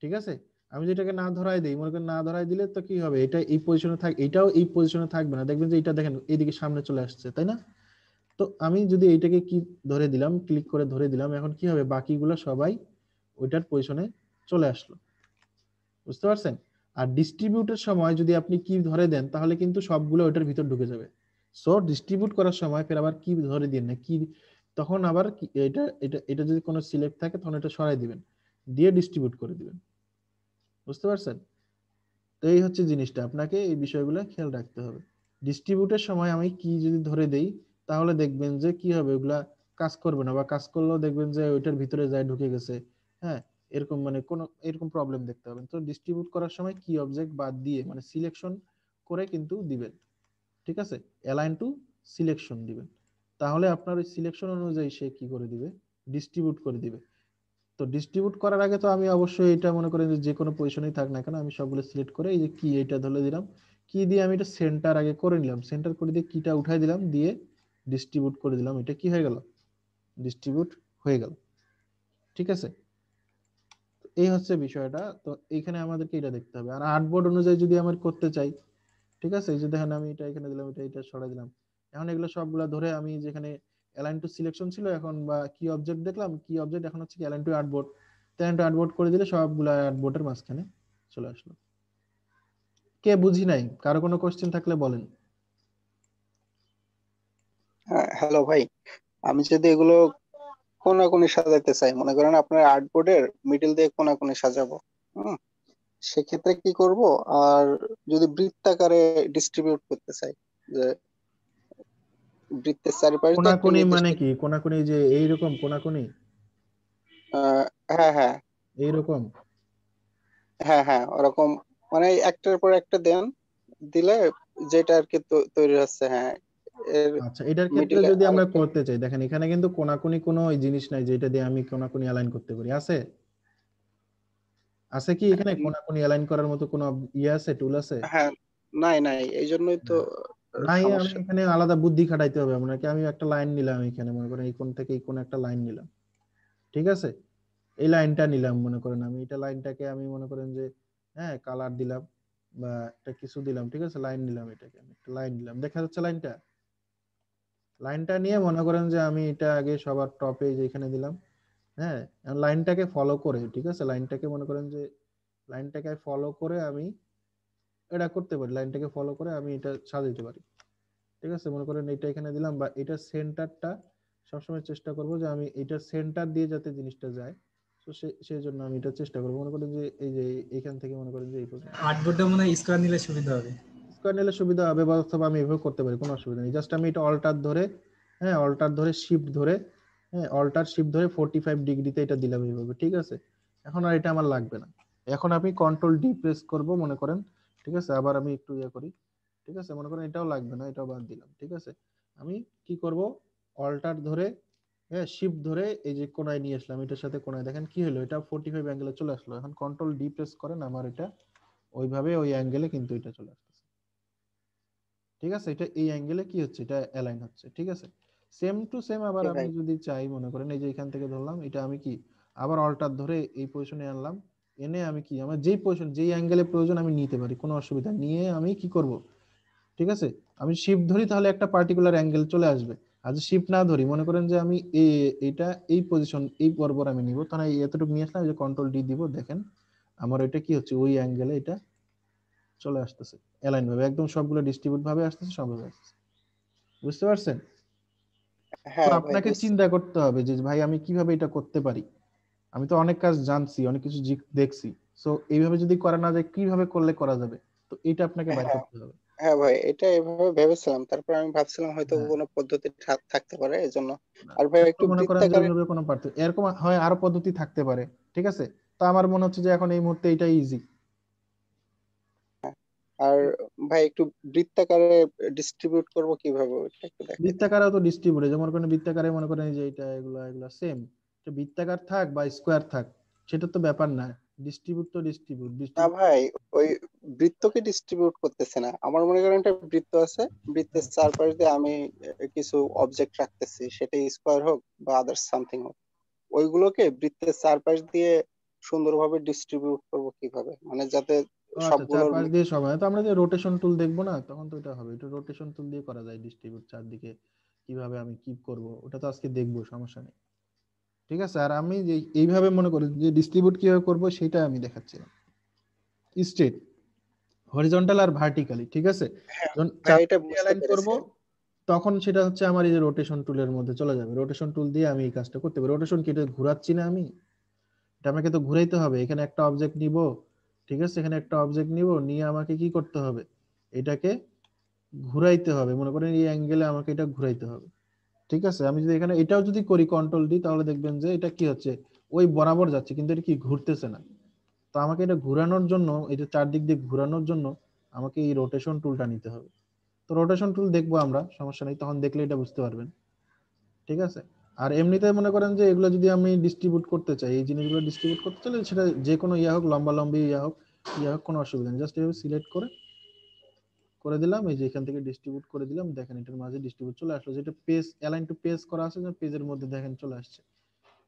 ঠিক আছে। আমি যেটাকে না ধরাই দিই, মনে করেন না ধরাই দিলে তো কি হবে, এটা এই পজিশনে থাক, এটাও এই পজিশনে থাকবে না, দেখবেন যে এটা দেখেন এইদিকে সামনে চলে আসছে, তাই না? তো আমি যদি এইটাকে কি ধরে দিলাম, ক্লিক করে ধরে দিলাম, এখন কি হবে, বাকিগুলো সবাই ওইটার পজিশনে চলে আসলো, বুঝতে পারছেন? আর ডিস্ট্রিবিউটের সময় যদি আপনি কি ধরে দেন, তাহলে কিন্তু সবগুলো ওইটার ভিতর ঢুকে যাবে। সো ডিস্ট্রিবিউট করার সময় ফের আবার কি ধরে দিন না কি, তখন আবার এটা এটা এটা যদি কোনো সিলেক্ট থাকে তখন এটা সরাই দিবেন, দিয়ে ডিস্ট্রিবিউট করে দিবেন, বুঝতে পারছেন? তো এই হচ্ছে জিনিসটা, আপনাকে এই বিষয়গুলো খেয়াল রাখতে হবে। ডিস্ট্রিবিউটের সময় আমি কি যদি ধরে দেই, তাহলে দেখবেন যে কি হবে, ওগুলা কাজ করবে না, বা কাজ করলেও দেখবেন যে ওইটার ভিতরে যায় ঢুকে গেছে। হ্যাঁ, এরকম মানে কোনো এরকম প্রবলেম দেখতে পাবেন। তো ডিস্ট্রিবিউট করার সময় কি অবজেক্ট বাদ দিয়ে মানে সিলেকশন করে কিন্তু দিবেন, ঠিক আছে, অ্যালাইন টু সিলেকশন দিবেন। তাহলে আপনার ওই সিলেকশন অনুযায়ী সে কি করে দিবে, ডিস্ট্রিবিউট করে দিবে। তো ডিস্ট্রিবিউট করার আগে তো আমি অবশ্যই এটা মনে করেন যে কোনো পজিশনেই থাক না কেন, আমি সবগুলো সিলেক্ট করে এই যে কি এটা ধরে দিলাম, কি দিয়ে আমি এটা সেন্টার আগে করে নিলাম, সেন্টার করে দিয়ে কিটা উঠাই দিলাম, দিয়ে ডিস্ট্রিবিউট করে দিলাম, এটা কি হয়ে গেল, ডিস্ট্রিবিউট হয়ে গেল। ঠিক আছে, এই হচ্ছে বিষয়টা। তো এইখানে আমাদেরকে এটা দেখতে হবে। আর আর্টবোর্ড অনুযায়ী যদি আমার করতে চাই, ঠিক আছে, এই যে দেখেন আমি এটা এখানে দিলাম, এটা সরাই দিলাম। এখন এগুলো সবগুলা ধরে আমি যেখানে অ্যালাইন টু সিলেকশন ছিল এখন, বা কি অবজেক্ট দেখলাম, কি অবজেক্ট এখন হচ্ছে কি align to artboard, align to artboard করে দিলে সবগুলা আর্টবোর্ডের মাঝখানে চলে আসলো। কে বুঝি নাই, কারো কোনো কোশ্চেন থাকলে বলেন। হ্যাঁ, হ্যালো ভাই, আমি যদি এগুলো কোনাকুনি সাজাতে চাই, মনে করেন আপনার আর্টবোর্ডের মিডল দিয়ে কোনাকুনি সাজাবো, হুম, সেক্ষেত্রে কি করব? আর যদি বৃত্তাকারে ডিস্ট্রিবিউট করতে চাই, যে বৃত্তের চারিপাশ দিয়ে একটা কোনাকুনি নির্দিষ্ট মানে কি, কোনাকুনি যে এইরকম কোনাকুনি, হ্যাঁ হ্যাঁ এইরকম? হ্যাঁ হ্যাঁ ওরকম, মানে একটার পর একটা দেন, দিলে যেটা আর কি তৈরি হচ্ছে, হ্যাঁ, এর আচ্ছা, এটার ক্ষেত্রে মিডিলে যদি আমরা আরেকটা। করতে চাই, দেখেন এখানে কিন্তু কোনাকুনি কোনো ওই জিনিস নাই যেটা দিয়ে আমি কোনাকুনি অ্যালাইন করতে পারি, আছে? আছে কি এখানে কোনাকুনি অ্যালাইন করার মতো কোনো ইয়ে আছে, টুল আছে? হ্যাঁ, নাই নাই, এই জন্যই তো নাই, আমি সমস্যা। এখানে আলাদা বুদ্ধি খাটাইতে হবে আপনাকে। আমি একটা লাইন নিলাম এখানে, মনে করেন এই কোণ থেকে এই কোণ একটা লাইন নিলাম, ঠিক আছে, এই লাইনটা নিলাম, মনে করেন আমি এটা লাইনটাকে আমি মনে করেন যে হ্যাঁ কালার দিলাম বা একটা কিছু দিলাম, ঠিক আছে, লাইন নিলাম, এটাকে আমি একটা লাইন দিলাম, দেখা যাচ্ছে লাইনটা। লাইনটা নিয়ে মনে করেন যে আমি এটা আগে সবার টপে যেখানে দিলাম, হ্যাঁ, লাইনটাকে ফলো করে, ঠিক আছে, লাইনটাকে মনে করেন যে লাইনটাকে ফলো করে আমি এটা করতে পারি, লাইনটাকে ফলো করে আমি এটা সাজাইতে পারি, ঠিক আছে। মনে করেন এটা এখানে দিলাম, বা এটা সেন্টারটা সবসময় চেষ্টা করব যে আমি এটা সেন্টার দিয়ে যাতে জিনিসটা যায়, তো সেই জন্য আমি এটা চেষ্টা করবো। মনে করেন যে এই যে এখান থেকে মনে করেন যে এই পর্যন্ত আর্টবোর্ডটা মনে হয় স্কোয়ার নিলে সুবিধা হবে। স্কোয়ার নিলে সুবিধা হবে, বা অথবা আমি এভাবে করতে পারি, কোনো অসুবিধা নেই। জাস্ট আমি এটা অল্টার ধরে, হ্যাঁ অল্টার ধরে শিফট ধরে, হ্যাঁ অল্টার শিফট ধরে 45 ডিগ্রিতে এটা দিলাম এইভাবে, ঠিক আছে। এখন আর এটা আমার লাগবে না। এখন আমি কন্ট্রোল ডি প্রেস করব মনে করেন, ঠিক আছে, আবার আমি একটু ইয়ে করি, ঠিক আছে, মনে করেন এটাও লাগবে না, এটাও বাদ দিলাম, ঠিক আছে। আমি কি করব, অল্টার ধরে, হ্যাঁ শিফট ধরে এই যে কোণায় নিয়ে আসলাম, এটার সাথে কোণায়, দেখেন কি হলো, এটা 45 অ্যাঙ্গেলে চলে আসলো। এখন কন্ট্রোল ডি প্রেস করেন, আমার এটা ওইভাবে ওই অ্যাঙ্গেলে কিন্তু এটা চলে আসতেছে, ঠিক আছে। এটা এই অ্যাঙ্গেলে কি হচ্ছে, এটা অ্যালাইন হচ্ছে, ঠিক আছে। সেম টু সেম আবার ওকে আমি ভাই। যদি চাই, মনে করেন এই যে এখান থেকে ধরলাম, এটা আমি কি আবার অল্টার ধরে এই পজিশনে আনলাম, এনে আমি কি আমার যেই পজিশন যেই অ্যাঙ্গেলে প্রয়োজন আমি নিতে পারি, কোনো অসুবিধা নিয়ে আমি কি করব, ঠিক আছে। আমি শিফট ধরি তাহলে একটা পার্টিকুলার অ্যাঙ্গেল চলে আসবে। আর যদি শিফট না ধরি, মনে করেন যে আমি এইটা এই পজিশন এই বরাবর আমি নিব, তাহলে এতটুকু নিয়ে আসলাম, যে কন্ট্রোল ডি দিব, দেখেন আমার এটা কি হচ্ছে, ওই অ্যাঙ্গেলে এটা চলে আসতেছে, অ্যালাইন ভাবে একদম সবগুলো ডিস্ট্রিবিউট ভাবে আসতেছে, সবভাবে আসতেছে। বুঝতে পারছেন? তো হ্যাঁ ভাই, আপনাকে বুঝছি। চিন্তা করতে হবে যে ভাই আমি কিভাবে এটা করতে পারি। আমি তো অনেক কাজ জানছি, অনেক কিছু দেখছি, সো এইভাবে যদি করা না যায় কিভাবে করলে করা যাবে, তো এটা আপনাকে বাইর হ্যাঁ করতে হবে। হ্যাঁ ভাই, এটা এভাবে ভেবেছিলাম, তারপর আমি ভাবছিলাম হয়তো হ্যাঁ, কোনো পদ্ধতি থাকতে পারে, এজন্য। আর ভাই এরকম একটু মনে করেন যে বৃত্তাকারে। ওইভাবে কোনো পার্থক্য, এরকম হয় আরো পদ্ধতি থাকতে পারে, ঠিক আছে। তো আমার মনে হচ্ছে যে এখন এই মুহূর্তে এটাই ইজি। আর ভাই একটু বৃত্তাকারে ডিস্ট্রিবিউট করব কিভাবে, ওইটা একটু দেখাই দেন। বৃত্তাকারে তো ডিস্ট্রিবিউট, যেমন করেন বৃত্তাকারে মনে করেন যে এটা এগুলা এগুলা সেম, বৃত্তাকার থাক বা স্কোয়ার থাক, সেটা তো ব্যাপার না। ডিস্ট্রিবিউট তো ডিস্ট্রিবিউট না ডিস্ট্রিবিউট ভাই, ওই বৃত্তকে ডিস্ট্রিবিউট করতেছে না, আমার মনে করেন একটা বৃত্ত আছে, বৃত্তের চারপাশ দিয়ে আমি কিছু অবজেক্ট রাখতেছি, সেটা স্কোয়ার হোক বা আদার্স সামথিং হোক, ওইগুলোকে বৃত্তের চারপাশ দিয়ে সুন্দরভাবে ডিস্ট্রিবিউট করব কিভাবে, মানে যাতে ও আচ্ছা, সবগুলোর চারপাশ দিয়ে সবাই, তো আমরা যে রোটেশন টুল দেখবো না, তখন তো এটা হবে, এটা রোটেশন টুল দিয়ে করা যায় ডিস্ট্রিবিউট চারদিকে, কিভাবে আমি কি করব ওটা তো আজকে দেখবো, সমস্যা নেই, ঠিক আছে। আর আমি যে এইভাবে মনে করি যে ডিস্ট্রিবিউট কিভাবে করব সেটা আমি দেখাচ্ছি, স্ট্রেট, হরিজন্টাল আর ভার্টিক্যালি, ঠিক আছে। হ্যাঁ যখন ভাই, এটা চারদিকে বুঝতে অ্যালাইন করব, পেরেছি। তখন সেটা হচ্ছে আমার এই যে রোটেশন টুলের মধ্যে চলে যাবে, রোটেশন টুল দিয়ে আমি এই কাজটা করতে পারি। রোটেশন কি, এটা ঘোরাচ্ছি না আমি, এটা আমাকে তো ঘুরাইতে হবে। এখানে একটা অবজেক্ট নিব, ঠিক আছে, এখানে একটা অবজেক্ট নিব, নিয়ে আমাকে কি করতে হবে, এটাকে ঘুরাইতে হবে, মনে করেন এই অ্যাঙ্গেলে আমাকে এটা ঘুরাইতে হবে, ঠিক আছে, আমি যদি এখানে এটাও যদি করি কন্ট্রোল ডি, তাহলে দেখবেন যে এটা কি হচ্ছে, ওই বরাবর যাচ্ছে, কিন্তু এটা কি ঘুরতেছে না। তো আমাকে এটা ঘোরানোর জন্য, এটা চারদিক দিয়ে ঘোরানোর জন্য আমাকে এই রোটেশন টুলটা নিতে হবে। তো রোটেশন টুল দেখবো আমরা, সমস্যা নেই, তখন দেখলে এটা বুঝতে পারবেন। ঠিক আছে। আর এমনিতে মনে করেন যে এগুলো যদি আমি ডিস্ট্রিবিউট করতে চাই, এই জিনিসগুলো ডিস্ট্রিবিউট করতে চাইলে সেটা যে কোনো ইয়া হোক, লম্বা লম্বি ইয়া হোক কোনো অসুবিধা নেই। জাস্ট এভাবে সিলেক্ট করে দিলাম, এই যে এখান থেকে ডিস্ট্রিবিউট করে দিলাম, দেখেন এটার মাঝে ডিস্ট্রিবিউট চলে আসলো, যেটা পেজ অ্যালাইন টু পেজ করা আছে, যে পেজের মধ্যে দেখেন চলে আসছে।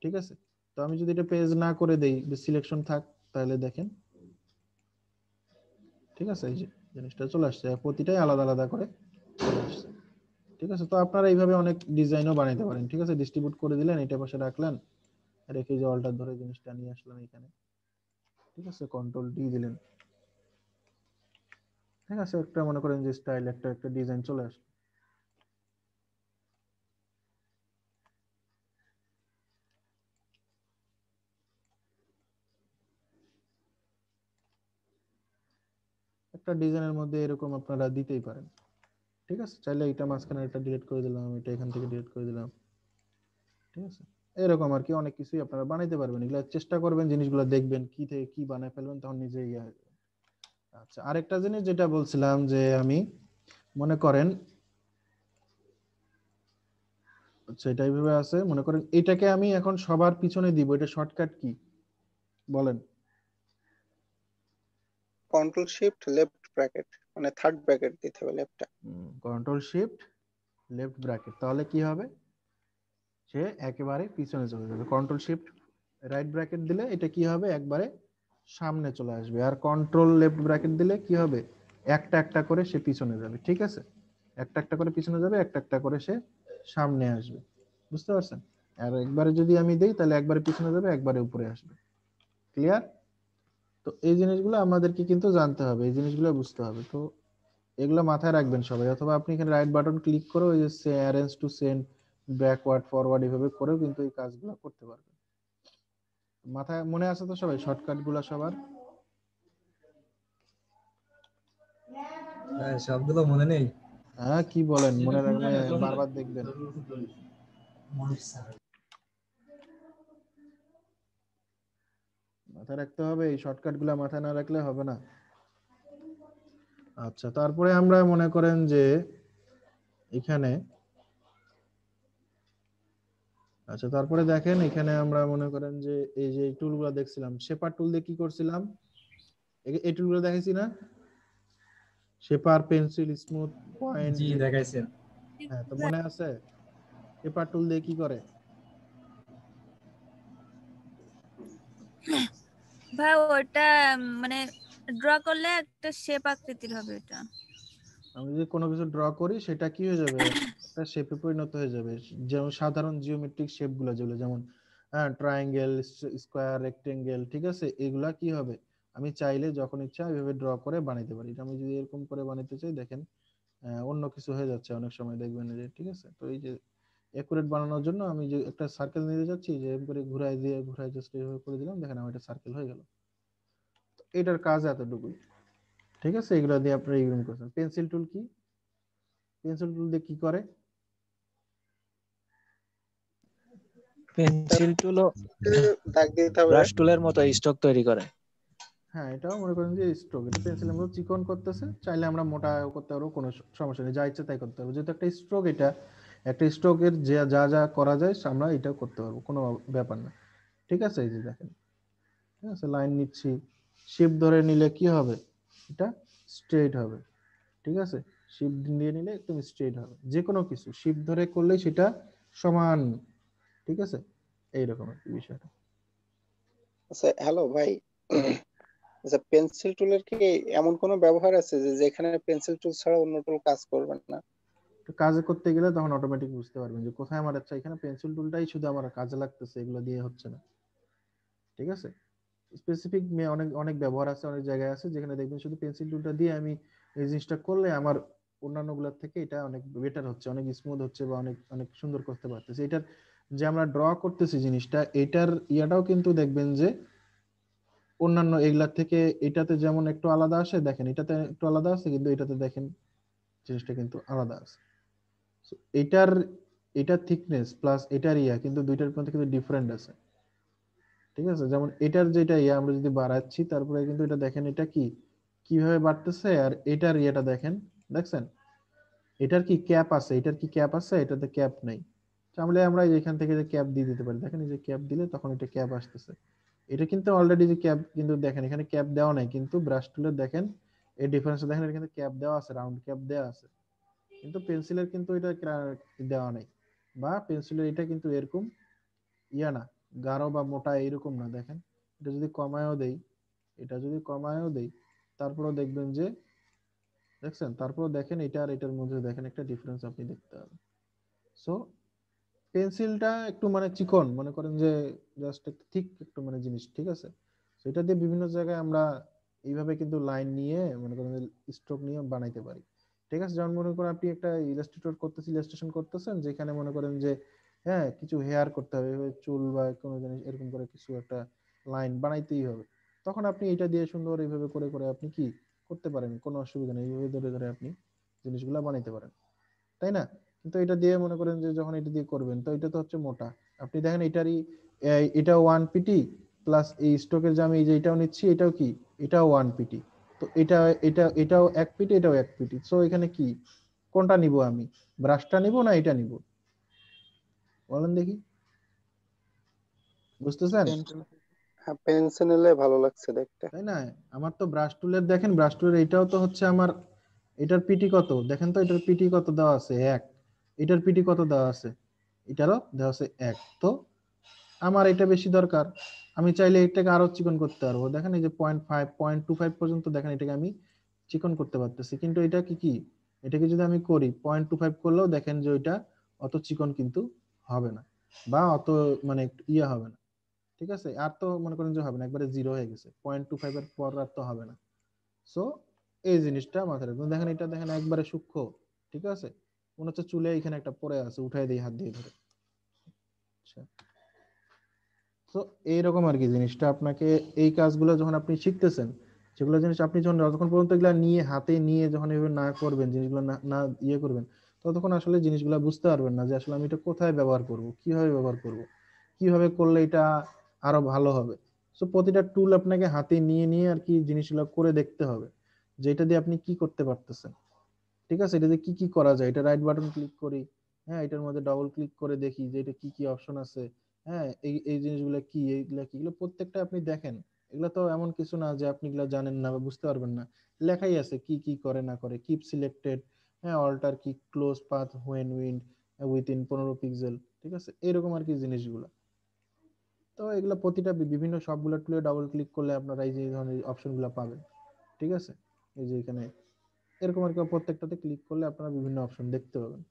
ঠিক আছে। তো আমি যদি এটা পেজ না করে দেই, সিলেকশন থাক, তাহলে দেখেন, ঠিক আছে, এই যে জিনিসটা চলে আসছে, প্রতিটাই আলাদা আলাদা করে চলে আসছে। ঠিক আছে। তো আপনারা এইভাবে অনেক ডিজাইনও বানাইতে পারেন। ঠিক আছে, ডিস্ট্রিবিউট করে দিলেন, এটা পাশে রাখলেন, রেখে যে অল্টার ধরে জিনিসটা নিয়ে আসলাম এখানে। ঠিক আছে, কন্ট্রোল ডি দিলেন। ঠিক আছে, একটা মনে করেন যে স্টাইল একটা একটা ডিজাইন চলে আসলো। একটা ডিজাইনের মধ্যে এরকম আপনারা দিতেই পারেন। ঠিক আছে, চাইলে এটা মাঝখানে এটা ডিলিট করে দিলাম, এটা এখান থেকে ডিলিট করে দিলাম। ঠিক আছে, এরকম আর কি অনেক কিছুই আপনারা বানাইতে পারবেন। এগুলো চেষ্টা করবেন, জিনিসগুলো দেখবেন, কি থেকে কি বানায় ফেলবেন, তখন নিজেই ইয়ে হয়ে যাবে। আচ্ছা, আরেকটা জিনিস যেটা বলছিলাম, যে আমি মনে করেন, আচ্ছা এটা এইভাবে আছে, মনে করেন এটাকে আমি এখন সবার পিছনে দিব, এটা শর্টকাট কি বলেন? কন্ট্রোল শিফট লেফট ব্র্যাকেট, মানে থার্ড ব্র্যাকেট দিতে হবে লেফটটা। কন্ট্রোল শিফট লেফট ব্র্যাকেট, তাহলে কি হবে, সে একেবারে পিছনে চলে যাবে। কন্ট্রোল শিফট রাইট ব্র্যাকেট দিলে এটা কি হবে, একবারে সামনে চলে আসবে। আর কন্ট্রোল লেফট ব্র্যাকেট দিলে কি হবে, একটা একটা করে সে পিছনে যাবে। ঠিক আছে, একটা একটা করে পিছনে যাবে, একটা একটা করে সে সামনে আসবে। বুঝতে পারছেন? আর একবারে যদি আমি দেই, তাহলে একবারে পিছনে যাবে, একবারে উপরে আসবে। ক্লিয়ার? তো এই জিনিসগুলো আমাদেরকে কিন্তু জানতে হবে, এই জিনিসগুলো বুঝতে হবে। তো এগুলো মাথায় রাখবেন সবাই। অথবা আপনি এখানে রাইট বাটন ক্লিক করে ওই যে arrange to send backward forward এভাবে করেও কিন্তু এই কাজগুলো করতে পারবেন। মাথায় মনে আছে তো সবাই শর্টকাট গুলা সবার? হ্যাঁ, সবগুলো মনে নেই। হ্যাঁ, কি বলেন, মনে রাখবে, বারবার দেখবেন। মাথায় রাখতে হবে, এই শর্টকাট গুলা মাথায় না রাখলে হবে না। আচ্ছা, তারপরে আমরা মনে করেন যে এখানে, আচ্ছা তারপরে দেখেন এখানে আমরা মনে করেন যে এই যে টুলগুলো দেখছিলাম, শেপার টুল দিয়ে কি করছিলাম, এই টুলগুলো দেখেছি না, শেপার, পেন্সিল, স্মুথ, পয়েন্ট। জি, দেখাইছেন। হ্যাঁ, তো মনে আছে শেপার টুল দিয়ে কি করে? ভাই ওটা মানে ড্র করলে একটা শেপ আকৃতির হবে এটা। আমি যদি কোনো কিছু ড্র করি, সেটা কি হয়ে যাবে, একটা শেপে পরিণত হয়ে যাবে। যেমন সাধারণ জিওমেট্রিক শেপ গুলো যেগুলো, যেমন ট্রায়াঙ্গেল, স্কোয়ার, রেক্টেঙ্গেল, ঠিক আছে, এগুলা কি হবে, আমি চাইলে যখন ইচ্ছা এইভাবে ড্র করে বানাইতে পারি। এটা আমি যদি এরকম করে বানাইতে চাই, দেখেন অন্য কিছু হয়ে যাচ্ছে অনেক সময়, দেখবেন যে, ঠিক আছে। তো এই যে একুরেট বানানোর জন্য আমি যে একটা সার্কেল নিতে যাচ্ছি, যে এরকম করে ঘুরাই জাস্ট এইভাবে করে দিলাম, দেখেন আমার এটা সার্কেল হয়ে গেল। এটার কাজ এতটুকুই। ঠিক আছে, এগুলো দিয়ে আপনারা ইউজ করছেন। পেন্সিল টুল কি, পেন্সিল টুল দিয়ে কি করে? পেন্সিল টুলও দাগ দিতে হবে। ব্রাশ টুলের মতো স্ট্রোক তৈরি করে। হ্যাঁ, এটাও মনে করেন যে স্ট্রোক, এটা পেন্সিলের মতো চিকন করতেছে, চাইলে আমরা মোটা করতে পারবো, কোনো সমস্যা নেই, যা ইচ্ছে তাই করতে পারবো। যেহেতু একটা স্ট্রোক, এটা একটা স্ট্রোকের যে যা যা করা যায় আমরা এটা করতে পারবো, কোনো ব্যাপার না। ঠিক আছে, এই যে দেখেন, ঠিক আছে, লাইন নিচ্ছি, শিপ ধরে নিলে কি হবে, এটা স্ট্রেট হবে। ঠিক আছে, শিপ দিয়ে নিলে একদম স্ট্রেট হবে। যে কোনো কিছু শিপ ধরে করলে সেটা সমান। ঠিক আছে, এইরকম আর কি বিষয়টা। আচ্ছা হ্যালো ভাই, আচ্ছা পেন্সিল টুলের কি এমন কোনো ব্যবহার আছে যে যেখানে পেন্সিল টুল ছাড়া অন্য টুল কাজ করবে না? তো কাজে করতে গেলে তখন অটোমেটিক বুঝতে পারবেন যে কোথায় আমার, আচ্ছা এখানে পেন্সিল টুলটাই শুধু আমার কাজে লাগতেছে, এগুলো দিয়ে হচ্ছে না। ঠিক আছে, স্পেসিফিক অনেক অনেক ব্যবহার আছে, অনেক জায়গায় আছে যেখানে দেখবেন শুধু পেন্সিল টুলটা দিয়ে আমি এই জিনিসটা করলে আমার অন্যান্য গুলোর থেকে এটা অনেক বেটার হচ্ছে, অনেক স্মুথ হচ্ছে, বা অনেক অনেক সুন্দর করতে পারতেছি। এটার যে আমরা ড্র করতেছি জিনিসটা, এটার ইয়াটাও কিন্তু দেখবেন যে অন্যান্য এগুলার থেকে এটাতে যেমন একটু আলাদা আসে, দেখেন এটাতে একটু আলাদা আছে, কিন্তু এটাতে দেখেন জিনিসটা কিন্তু আলাদা আছে। So, এটার এটা থিকনেস প্লাস এটার ইয়া কিন্তু দুইটার মধ্যে কিন্তু ডিফারেন্ট আছে, ঠিক আছে? যেমন এটার যেটা ইয়া আমরা যদি বাড়াচ্ছি তারপরে কিন্তু এটা দেখেন এটা কি কিভাবে বাড়তেছে, আর এটার ইয়েটা দেখেন, দেখছেন এটার কি ক্যাপ আছে, এটার কি ক্যাপ আছে, এটাতে ক্যাপ নেই। তাহলে আমরা এখান থেকে যে ক্যাপ দিয়ে দিতে পারি, দেখেন এই যে ক্যাপ দিলে তখন এটা ক্যাপ আসতেছে। এটা কিন্তু অলরেডি যে ক্যাপ কিন্তু দেখেন এখানে ক্যাপ দেওয়া নাই, কিন্তু ব্রাশ টুলের দেখেন এই ডিফারেন্স দেখেন, এখানে ক্যাপ দেওয়া আছে, রাউন্ড ক্যাপ দেওয়া আছে, কিন্তু পেন্সিলের কিন্তু এটা দেওয়া নাই, বা পেন্সিলের এটা কিন্তু এরকম ইয়া না, গাঢ় বা মোটা এইরকম না। দেখেন এটা যদি কমায়ও দেই, এটা যদি কমায়ও দেই তারপরেও দেখবেন যে, দেখছেন তারপরেও দেখেন এটা আর এটার মধ্যে দেখেন একটা ডিফারেন্স আপনি দেখতে পাবেন। সো পেন্সিলটা একটু মানে চিকন, মনে করেন যে জাস্ট একটু থিক একটু মানে জিনিস, ঠিক আছে? তো এটা দিয়ে বিভিন্ন জায়গায় আমরা এইভাবে কিন্তু লাইন নিয়ে মনে করেন স্ট্রোক নিয়ে বানাইতে পারি, ঠিক আছে? যেমন মনে করেন আপনি একটা ইলাস্ট্রেশন করতেছেন, যেখানে মনে করেন যে হ্যাঁ কিছু হেয়ার করতে হবে, এভাবে চুল বা কোনো জিনিস এরকম করে কিছু একটা লাইন বানাইতেই হবে, তখন আপনি এটা দিয়ে সুন্দর এইভাবে করে করে আপনি কি করতে পারেন, কোনো অসুবিধা নেই, এইভাবে ধরে ধরে আপনি জিনিসগুলো বানাইতে পারেন, তাই না? কিন্তু এটা দিয়ে মনে করেন যে যখন এটা দিয়ে করবেন তো এটা তো হচ্ছে মোটা, আপনি দেখেন এটারই এটা 1 পিটি প্লাস এই স্ট্রোকের যে আমি এই যে এটাও নিচ্ছি, এটাও কি, এটাও 1 পিটি, তো এটাও 1 পিটি, এটাও 1 পিটি। সো এখানে কি কোনটা নিব আমি, ব্রাশটা নিব না এটা নিব, বলেন দেখি, বুঝতেছেন? হ্যাঁ, পেন্সিল নিলে ভালো লাগছে দেখতে। তাই না? আমার তো ব্রাশ টুলের দেখেন, ব্রাশ টুলের এটাও তো হচ্ছে আমার, এটার পিটি কত দেখেন তো, এটার পিটি কত দেওয়া আছে 1, এটার পিটি কত দেওয়া আছে, এটারও দেওয়া আছে 1। তো আমার এটা বেশি দরকার, আমি চাইলে এটাকে আরো চিকন করতে পারবো, দেখেন এই যে 0.5 0.25 পর্যন্ত দেখেন এটাকে আমি চিকন করতে পারতেছি, কিন্তু এটা কি কি এটাকে যদি আমি করি 0.25 করলেও দেখেন যে ওইটা অত চিকন কিন্তু হবে না, বা অত মানে ইয়ে হবে না, ঠিক আছে? আর তো মনে করেন যে হবে না, একবারে জিরো হয়ে গেছে, 0.25 এর পর আর তো হবে না। সো এই জিনিসটা মাথায় রাখবেন, দেখেন এটা দেখেন একবারে সূক্ষ্ম, ঠিক আছে? মনে হচ্ছে চুলে এখানে একটা পড়ে আছে, উঠাই দিই হাত দিয়ে ধরে। আচ্ছা, তো এইরকম আর কি জিনিসটা, আপনাকে এই কাজগুলো যখন আপনি শিখতেছেন, সেগুলো জিনিস আপনি যতক্ষণ পর্যন্ত এগুলা নিয়ে হাতে নিয়ে যখন এভাবে না করবেন, জিনিসগুলো না না ইয়ে করবেন, ততক্ষণ আসলে জিনিসগুলো বুঝতে পারবেন না যে আসলে আমি এটা কোথায় ব্যবহার করব, কিভাবে ব্যবহার করব, কিভাবে করলে এটা আরো ভালো হবে। সো প্রতিটা টুল আপনাকে হাতে নিয়ে নিয়ে আর কি জিনিসগুলো করে দেখতে হবে, যে এটা দিয়ে আপনি কি করতে পারতেছেন, ঠিক আছে? এটা দিয়ে কি কি করা যায়, এটা রাইট বাটন ক্লিক করি, হ্যাঁ এটার মধ্যে ডবল ক্লিক করে দেখি যে এটা কি কি অপশন আছে, হ্যাঁ এই এই জিনিসগুলো কি, এইগুলা কি, এগুলো প্রত্যেকটা আপনি দেখেন, এগুলো তো এমন কিছু না যে আপনি এগুলো জানেন না বা বুঝতে পারবেন না, লেখাই আছে কি কি করে না করে, কিপ সিলেক্টেড, হ্যাঁ অল্টার কি, close path when wind within 15 pixel, ঠিক আছে? এরকম আর কি জিনিসগুলো। তো এগুলো প্রতিটা বিভিন্ন সবগুলো টুলে ডাবল ক্লিক করলে আপনারা এই যে ধরনের অপশনগুলো পাবেন, ঠিক আছে? এই যে এখানে এরকম আর কি প্রত্যেকটাতে ক্লিক করলে আপনারা বিভিন্ন অপশন দেখতে পাবেন।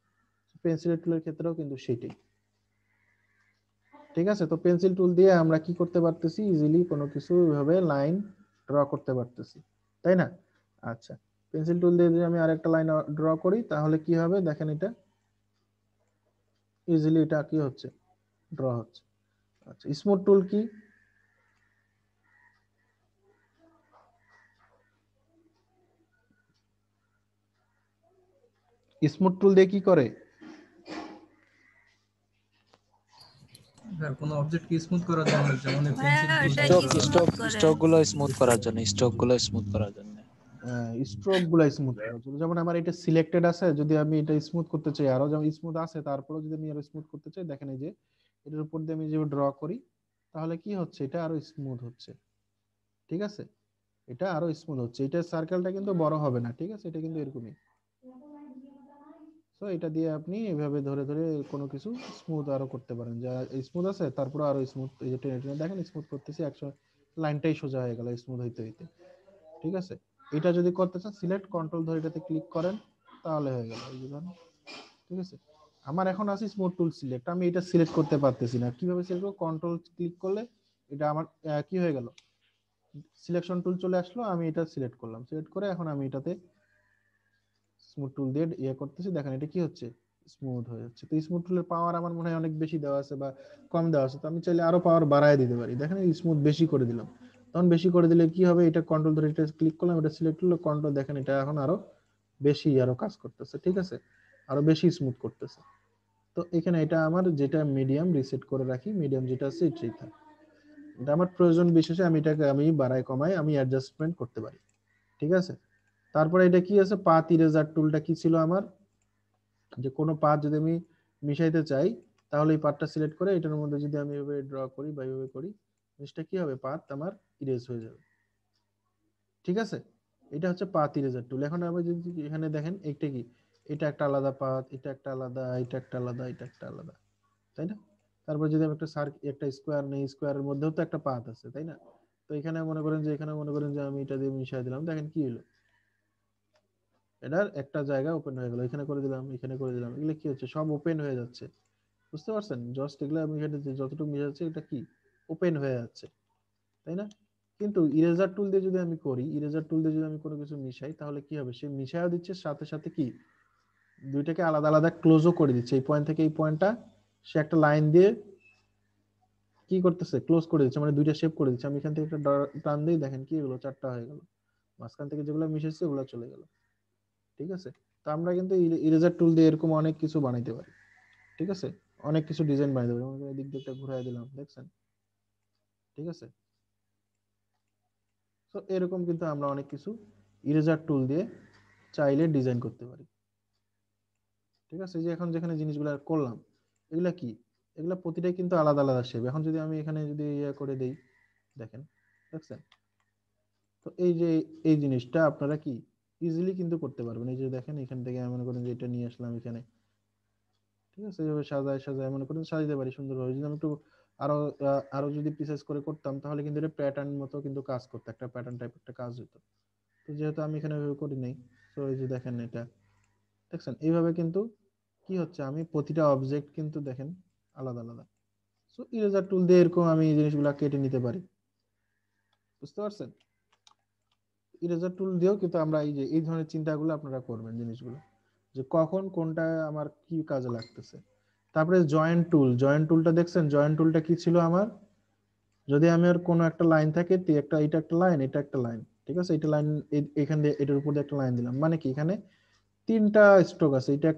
পেন্সিল টুলের ক্ষেত্রেও কিন্তু সেটাই, ঠিক আছে? তো পেন্সিল টুল দিয়ে আমরা কি করতে পারতেছি, ইজিলি কোনো কিছু ভাবে লাইন ড্র করতে পারতেছি, তাই না? আচ্ছা, পেন্সিল টুল দিয়ে যদি আমি আরেকটা লাইন ড্র করি তাহলে কি হবে, দেখেন এটা ইজিলি এটা কি হচ্ছে, ড্র হচ্ছে। আচ্ছা, স্মুথ টুল কি, স্মুথ টুল দিয়ে কি করে? কোনো অবজেক্টকে স্মুথ করার জন্য, যেমন হ্যাঁ পেন্সিল ওটা টুল স্ট্রোক স্মুথ করে। স্ট্রোক গুলো স্মুথ করার জন্য, স্ট্রোক গুলো স্মুথ করার জন্য। স্ট্রোক গুলা স্মুথ করার জন্য, যেমন আমার এটা সিলেক্টেড আছে, যদি আমি এটা স্মুথ করতে চাই, আরো যেমন স্মুথ আছে তারপরে যদি আমি আরো স্মুথ করতে চাই, দেখেন এই যে এটার উপর দিয়ে আমি যে ড্র করি তাহলে কি হচ্ছে, এটা আরো স্মুথ হচ্ছে, ঠিক আছে? এটা আরো স্মুথ হচ্ছে, এটা সার্কেলটা কিন্তু বড় হবে না, ঠিক আছে? এটা কিন্তু এরকমই। তো এটা দিয়ে আপনি এভাবে ধরে ধরে কোনো কিছু স্মুথ আরো করতে পারেন, যা স্মুথ আছে তারপরে আরো স্মুথ, এই যে টেনে টেনে দেখেন স্মুথ করতেছি, একশো লাইনটাই সোজা হয়ে গেল স্মুথ হইতে হইতে, ঠিক আছে? এটা যদি করতে চান সিলেক্ট কন্ট্রোল ধরে এটাতে ক্লিক করেন তাহলে হয়ে গেল, এই যে ধরেন, ঠিক আছে? আমার এখন আছে স্মুথ টুল সিলেক্ট, আমি এটা সিলেক্ট করতে পারতেছি না, কিভাবে সিলেক্ট করব, কন্ট্রোল ক্লিক করলে এটা আমার কি হয়ে গেল, সিলেকশন টুল চলে আসলো, আমি এটা সিলেক্ট করলাম, সিলেক্ট করে এখন আমি এটাতে স্মুথ টুল দিয়ে ইয়ে করতেছি, দেখেন এটা কি হচ্ছে, স্মুথ হয়ে যাচ্ছে। তো স্মুথ টুলের পাওয়ার আমার মনে হয় অনেক বেশি দেওয়া আছে বা কম দেওয়া আছে, তো আমি চাইলে আরো পাওয়ার বাড়ায় দিতে পারি, দেখেন স্মুথ বেশি করে দিলাম, তখন বেশি করে দিলে কি হবে, এটা কন্ট্রোল ধরে এটা ক্লিক করলাম, এটা সিলেক্ট করলে কন্ট্রোল, দেখেন এটা এখন আরো বেশি আরো কাজ করতেছে, ঠিক আছে? আরো বেশি স্মুথ করতেছে। তো তো এখানে এটা আমার যেটা মিডিয়াম রিসেট করে রাখি, মিডিয়াম যেটা আছে এটাই থাকে। এটা আমার প্রয়োজন বিশেষে আমি এটাকে আমি বাড়াই কমাই আমি অ্যাডজাস্টমেন্ট করতে পারি, ঠিক আছে। তারপরে এটা কি আছে, পাথ ইরেজার টুলটা কি ছিল আমার, যে কোনো পাথ যদি আমি মিশাইতে চাই তাহলে এই পাথটা সিলেক্ট করে এটার মধ্যে যদি আমি এভাবে ড্র করি বা এভাবে করি, জিনিসটা কি হবে, পাথ আমার ইরেজ হয়ে যাবে, ঠিক আছে। এটা হচ্ছে পাথ ইরেজার টুল। এখন আবার যদি এখানে দেখেন একটা কি, এটা একটা আলাদা পাথ, এটা একটা আলাদা, এটা একটা আলাদা, এটা একটা আলাদা, তাই না। তারপর যদি আমি একটা একটা স্কোয়ার নেই, স্কোয়ারের মধ্যেও তো একটা পাথ আছে, তাই না। তো এখানে মনে করেন যে আমি এটা দিয়ে মিশিয়ে দিলাম, দেখেন কি হলো, এটার একটা জায়গা ওপেন হয়ে গেল, এখানে করে দিলাম, এখানে করে দিলাম, এগুলো কি হচ্ছে, সব ওপেন হয়ে যাচ্ছে, বুঝতে পারছেন। জাস্ট এগুলো আমি এখানে যতটুকু মিশাচ্ছি এটা কি ওপেন হয়ে যাচ্ছে, তাই না। কিন্তু ইরেজার টুল দিয়ে যদি আমি করি, ইরেজার টুল দিয়ে যদি আমি কোনো কিছু মিশাই তাহলে কি হবে, সে মিশাইও দিচ্ছে সাথে সাথে কি দুইটাকে আলাদা আলাদা ক্লোজও করে দিচ্ছে। এই পয়েন্ট থেকে এই পয়েন্টটা সে একটা লাইন দিয়ে কি করতেছে, ক্লোজ করে দিচ্ছে, মানে দুইটা শেপ করে দিচ্ছে। আমি এখান থেকে একটা টান দিই, দেখেন কি হলো, চারটা হয়ে গেল, মাঝখান থেকে যেগুলো মিশেছে ওগুলো চলে গেল, ঠিক আছে। তো আমরা কিন্তু ইরেজার টুল দিয়ে এরকম অনেক কিছু বানাইতে পারি, ঠিক আছে, অনেক কিছু ডিজাইন বানাইতে পারি। আমরা এদিক দিয়ে একটা ঘুরাই দিলাম, দেখছেন, ঠিক আছে। তো এরকম কিন্তু আমরা অনেক কিছু ইরেজার টুল দিয়ে চাইলে ডিজাইন করতে পারি, ঠিক আছে। যে এখন যেখানে জিনিসগুলো করলাম এগুলা কি, এগুলা প্রতিটাই কিন্তু আলাদা আলাদা শেপ। এখন যদি আমি এখানে যদি ইয়ে করে দেই, দেখেন, দেখছেন। তো এই যে এই জিনিসটা আপনারা কি ইজিলি কিন্তু করতে পারবেন। এই যে দেখেন এখান থেকে মনে করেন যে এটা নিয়ে আসলাম এখানে, ঠিক আছে, এইভাবে সাজায় সাজায় মনে করেন সাজাতে পারি সুন্দরভাবে। যদি আমি একটু আরো আরো যদি পিসেস করে করতাম তাহলে কিন্তু এটা প্যাটার্ন মতো কিন্তু কাজ করতো, একটা প্যাটার্ন টাইপ একটা কাজ হতো। তো যেহেতু আমি এখানে ওইভাবে করি নাই, তো এই যে দেখেন এটা, দেখছেন এইভাবে কিন্তু কি হচ্ছে, আমি প্রতিটা অবজেক্ট কিন্তু দেখেন আলাদা আলাদা। সো ইরেজার টুল দিয়ে এরকম আমি এই জিনিসগুলো কেটে নিতে পারি, বুঝতে পারছেন। ইরেজার টুল দিয়েও কিন্তু আমরা এই যে এই ধরনের চিন্তাগুলো আপনারা করবেন, জিনিসগুলো যে কখন কোনটা আমার কি কাজে লাগতেছে। তারপরে জয়েন্ট টুল, জয়েন্ট টুলটা দেখছেন, জয়েন্ট টুলটা কি ছিল আমার, যদি আমি আর কোনো একটা লাইন থাকে, একটা এটা একটা লাইন, এটা একটা লাইন, ঠিক আছে, এটা লাইন এখান দিয়ে এটার উপর দিয়ে একটা লাইন দিলাম, মানে কি এখানে তিনটা স্ট্রোক আছে, এটা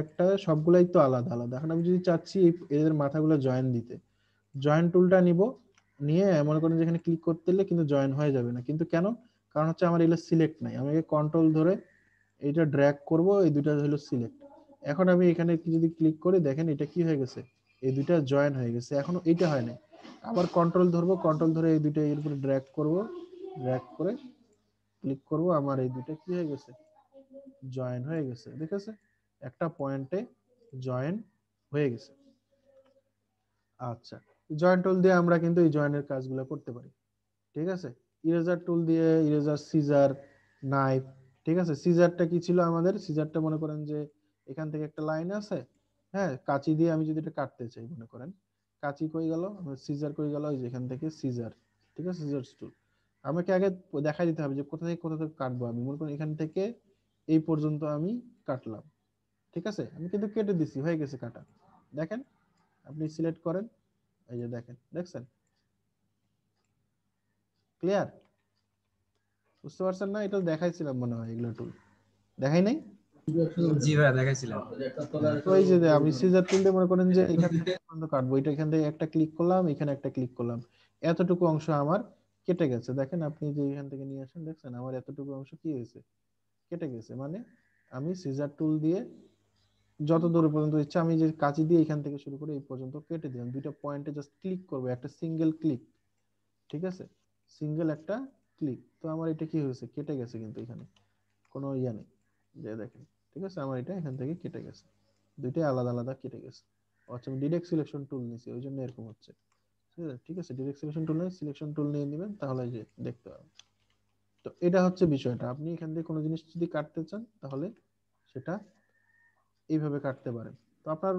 একটা সবগুলাই তো আলাদা আলাদা। এখন আমি যদি চাচ্ছি এদের মাথাগুলো জয়েন দিতে, জয়েন টুলটা নিব, নিয়ে মনে করেন যেখানে ক্লিক করতে গেলে কিন্তু জয়েন হয়ে যাবে না, কিন্তু কেন, কারণ হচ্ছে আমার এগুলো সিলেক্ট নাই। আমি কন্ট্রোল ধরে এটা ড্র্যাগ করব, এই দুইটা হলো সিলেক্ট। এখন আমি এখানে যদি ক্লিক করি, দেখেন এটা কি হয়ে গেছে, এই দুইটা জয়েন হয়ে গেছে, এখনো এইটা হয় না। আবার কন্ট্রোল ধরবো, কন্ট্রোল ধরে এই দুইটা এর উপরে ড্র্যাগ করব, ড্র্যাগ করে ক্লিক করব, আমার এই দুইটা কি হয়ে গেছে, জয়েন হয়ে গেছে, দেখেছে, একটা পয়েন্টে জয়েন হয়ে গেছে। আচ্ছা, জয়েন টুল দিয়ে আমরা কিন্তু এই জয়েনের কাজগুলো করতে পারি, ঠিক আছে। ইরেজার টুল দিয়ে ইরেজার, সিজার, নাইফ, ঠিক আছে। সিজারটা কি ছিল আমাদের, সিজারটা মনে করেন যে এখান থেকে একটা লাইন আছে, হ্যাঁ, কাঁচি দিয়ে আমি যদি এটা কাটতে চাই, মনে করেন কাঁচি কই গেল, সিজার কই গেল, ওই যে এখান থেকে সিজার, ঠিক আছে, সিজার টুল। আমাকে আগে দেখাই দিতে হবে যে কোথা থেকে কাটবো। আমি মনে করেন এখান থেকে এই পর্যন্ত আমি কাটলাম, ঠিক আছে, আমি কিন্তু কেটে দিছি, হয়ে গেছে কাটা, দেখেন। আপনি সিলেক্ট করেন, এই যে দেখেন, দেখছেন, ক্লিয়ার, বুঝতে পারছেন না, এটা দেখাইছিলাম মনে হয়, এগুলো টুল দেখাই নাই। জি ভাইয়া দেখাইছিলাম। তো এই যে আমি সিজার টুল দিয়ে মনে করেন যে এখান থেকে পর্যন্ত কাটবো, এটা এখান থেকে একটা ক্লিক করলাম, এখানে একটা ক্লিক করলাম, এতটুকু অংশ আমার কেটে গেছে। দেখেন আপনি যে এখান থেকে নিয়ে আসেন, দেখছেন আমার এতটুকু অংশ কি হয়েছে, কেটে গেছে। মানে আমি সিজার টুল দিয়ে যত দূর পর্যন্ত ইচ্ছা আমি যে কাঁচি দিয়ে এখান থেকে শুরু করে এই পর্যন্ত কেটে দিলাম, দুইটা পয়েন্টে জাস্ট ক্লিক করবো, একটা সিঙ্গেল ক্লিক, ঠিক আছে, সিঙ্গেল একটা ক্লিক। তো আমার এটা কি হয়েছে, কেটে গেছে, কিন্তু এখানে কোনো ইয়া নেই, যে দেখেন, ঠিক আছে, আমার এটা এখান থেকে কেটে গেছে, দুইটাই আলাদা আলাদা কেটে গেছে। আচ্ছা, আমি ডিরেক্ট সিলেকশন টুল নিয়েছি, ওই জন্য এরকম হচ্ছে, ঠিক আছে। ডিরেক্ট সিলেকশন টুল নিয়ে সিলেকশন টুল নিয়ে নেবেন, তাহলে যে দেখতে পাবেন। তো এটা হচ্ছে বিষয়টা, আপনি এখান থেকে কোনো জিনিস যদি কাটতে চান তাহলে সেটা এইভাবে কাটতে পারেন। তো আপনার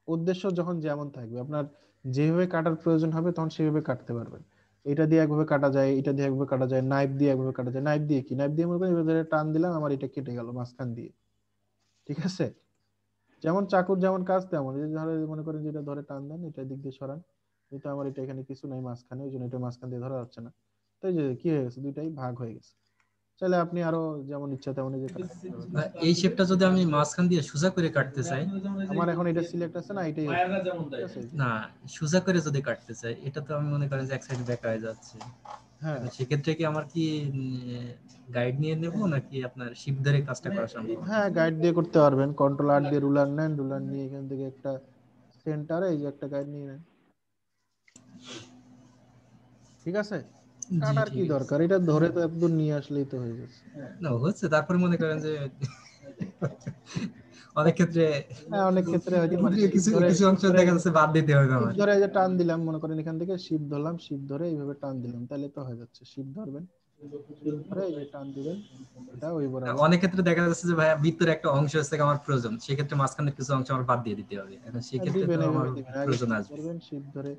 উদ্দেশ্য যখন যেমন থাকবে, আপনার যেভাবে কাটার প্রয়োজন হবে তখন সেভাবে কাটতে পারবেন। এটা দিয়ে একভাবে কাটা যায়, এটা দিয়ে একভাবে কাটা যায়, নাইফ দিয়ে একভাবে কাটা যায়। নাইফ দিয়ে কি, নাইফ দিয়ে মনে করেন এভাবে টান দিলাম, আমার এটা কেটে গেল মাঝখান দিয়ে, ঠিক আছে। যেমন চাকুর যেমন কাজ তেমন, এই যে ধরে মনে করেন যেটা ধরে টান দেন, এটা দিক দিয়ে সরান, কিন্তু আমার এটা এখানে কিছু নাই মাঝখানে, ওই জন্য এটা মাঝখান দিয়ে ধরা যাচ্ছে না। তো এই যে কি হয়ে গেছে, দুইটাই ভাগ হয়ে গেছে, চাইলে আপনি আরো যেমন ইচ্ছা তেমন এই যে কাটতে পারবেন। এই শেপটা যদি আমি মাঝখান দিয়ে সোজা করে কাটতে চাই, আমার এখন এটা সিলেক্ট আছে না, এটাই আছে, ঠিক আছে? এই যে, না সোজা করে যদি কাটতে চাই, এটা তো আমি মনে করেন যে এক সাইড ব্যাক হয়ে যাচ্ছে। হ্যাঁ সেক্ষেত্রে কি আমার কি গাইড নিয়ে নেব নাকি আপনার শিপ ধরে কাজটা করা সম্ভব? হ্যাঁ গাইড দিয়ে করতে পারবেন, কন্ট্রোল আর দিয়ে রুলার নেন, রুলার নিয়ে এখান থেকে একটা সেন্টারে এই যে একটা গাইড নিয়ে নেন, ঠিক আছে? জি কাটার কি ঠিক আছে। দরকার, এটা ধরে তো একদম নিয়ে আসলেই তো হয়ে যাচ্ছে। না হচ্ছে, তারপরে মনে করেন যে অনেক ক্ষেত্রে হ্যাঁ অনেক ক্ষেত্রে হয়তো পারে কিছু ধরে কিছু অংশ দেখা যাচ্ছে বাদ দিতে হবে আমার। ধরে এই যে টান দিলাম, মনে করেন এখান থেকে শিপ ধরলাম, শিপ ধরে এইভাবে টান দিলাম, তাহলে তো হয়ে যাচ্ছে। শিপ ধরবেন, শিপ ধরে এই যে টান দিবেন, এটা ওই বরাবর অনেক ক্ষেত্রে দেখা যাচ্ছে যে ভাইয়া বৃত্তের একটা অংশ আছে আমার প্রয়োজন, সেক্ষেত্রে মাঝখানে কিছু অংশ আমার বাদ দিয়ে দিতে হবে, এখন সেক্ষেত্রে তো দিবেন, আমার এইভাবে দিবেন। আগে প্রয়োজন শিপ আসবে। ধরবেন, শিপ ধরে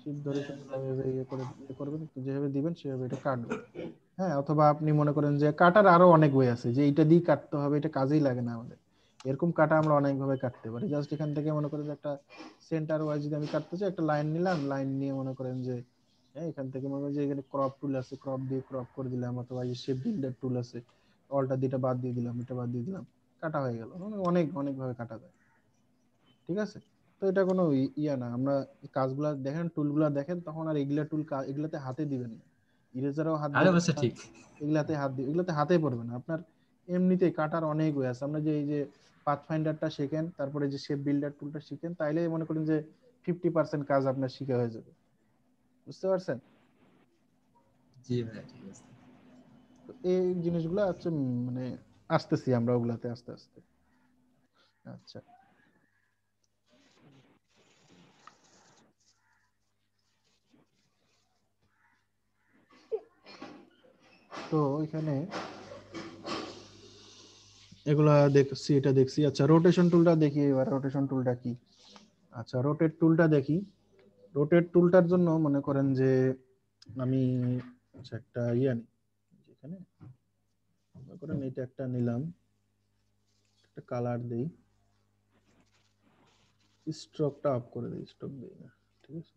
সুন্দরভাবে ইয়ে করবেন, যেভাবে দিবেন সেভাবে এটা কাটবেন। হ্যাঁ অথবা আপনি মনে করেন যে কাটার আরো অনেক ওয়ে আছে, যে এইটা দিয়ে কাটতে হবে, এটা কাজেই লাগে না আমাদের। এরকম কাটা আমরা অনেক ভাবে কাটতে পারি। জাস্ট এখান থেকে মনে করেন যে একটা সেন্টার ওয়াইজ যদি আমি কাটতে চাই, একটা লাইন নিলাম, লাইন নিয়ে মনে করেন যে হ্যাঁ এখান থেকে মনে করেন যে এখানে ক্রপ টুল আছে, ক্রপ দিয়ে ক্রপ করে দিলাম, অথবা এই শেপ বিল্ডার টুল আছে, অলটা দুইটা বাদ দিয়ে দিলাম, এটা বাদ দিয়ে দিলাম, কাটা হয়ে গেল। মানে অনেক অনেক ভাবে কাটা যায়, ঠিক আছে? তো এটা কোনো ইয়া না, আমরা কাজগুলা দেখেন, টুলগুলা দেখেন, তখন আর এগুলা টুল এগুলাতে হাতে দিবেন না, ইরেজারও হাত আরে দিবেন অবশ্য না, ঠিক। এগুলাতে হাতে পড়বে না আপনার। এমনিতেই কাটার অনেক ওয়ে আছে। আমরা যে এই যে পাথ ফাইন্ডারটা শিখেন, তারপরে যে শেপ বিল্ডার টুলটা শিখেন, তাইলে মনে করেন যে 50% কাজ আপনার শিখা হয়ে যাবে। বুঝতে পারছেন? জি ভাই ঠিক আছে। তো এই জিনিসগুলো হচ্ছে মানে আসতেছি আমরা ওগুলাতে আস্তে আস্তে। আচ্ছা তো এখানে এগুলা দেখছি, এটা দেখছি। আচ্ছা রোটেশন টুলটা দেখি এবার, রোটেশন টুলটা কি? আচ্ছা রোটেট টুলটা দেখি। রোটেট টুলটার জন্য মনে করেন যে আমি আচ্ছা একটা ইয়ে নিই, এখানে মনে করেন এটা একটা নিলাম, একটা কালার দেই, স্ট্রোকটা অফ করে দিই, স্ট্রোক দিই না, ঠিক আছে?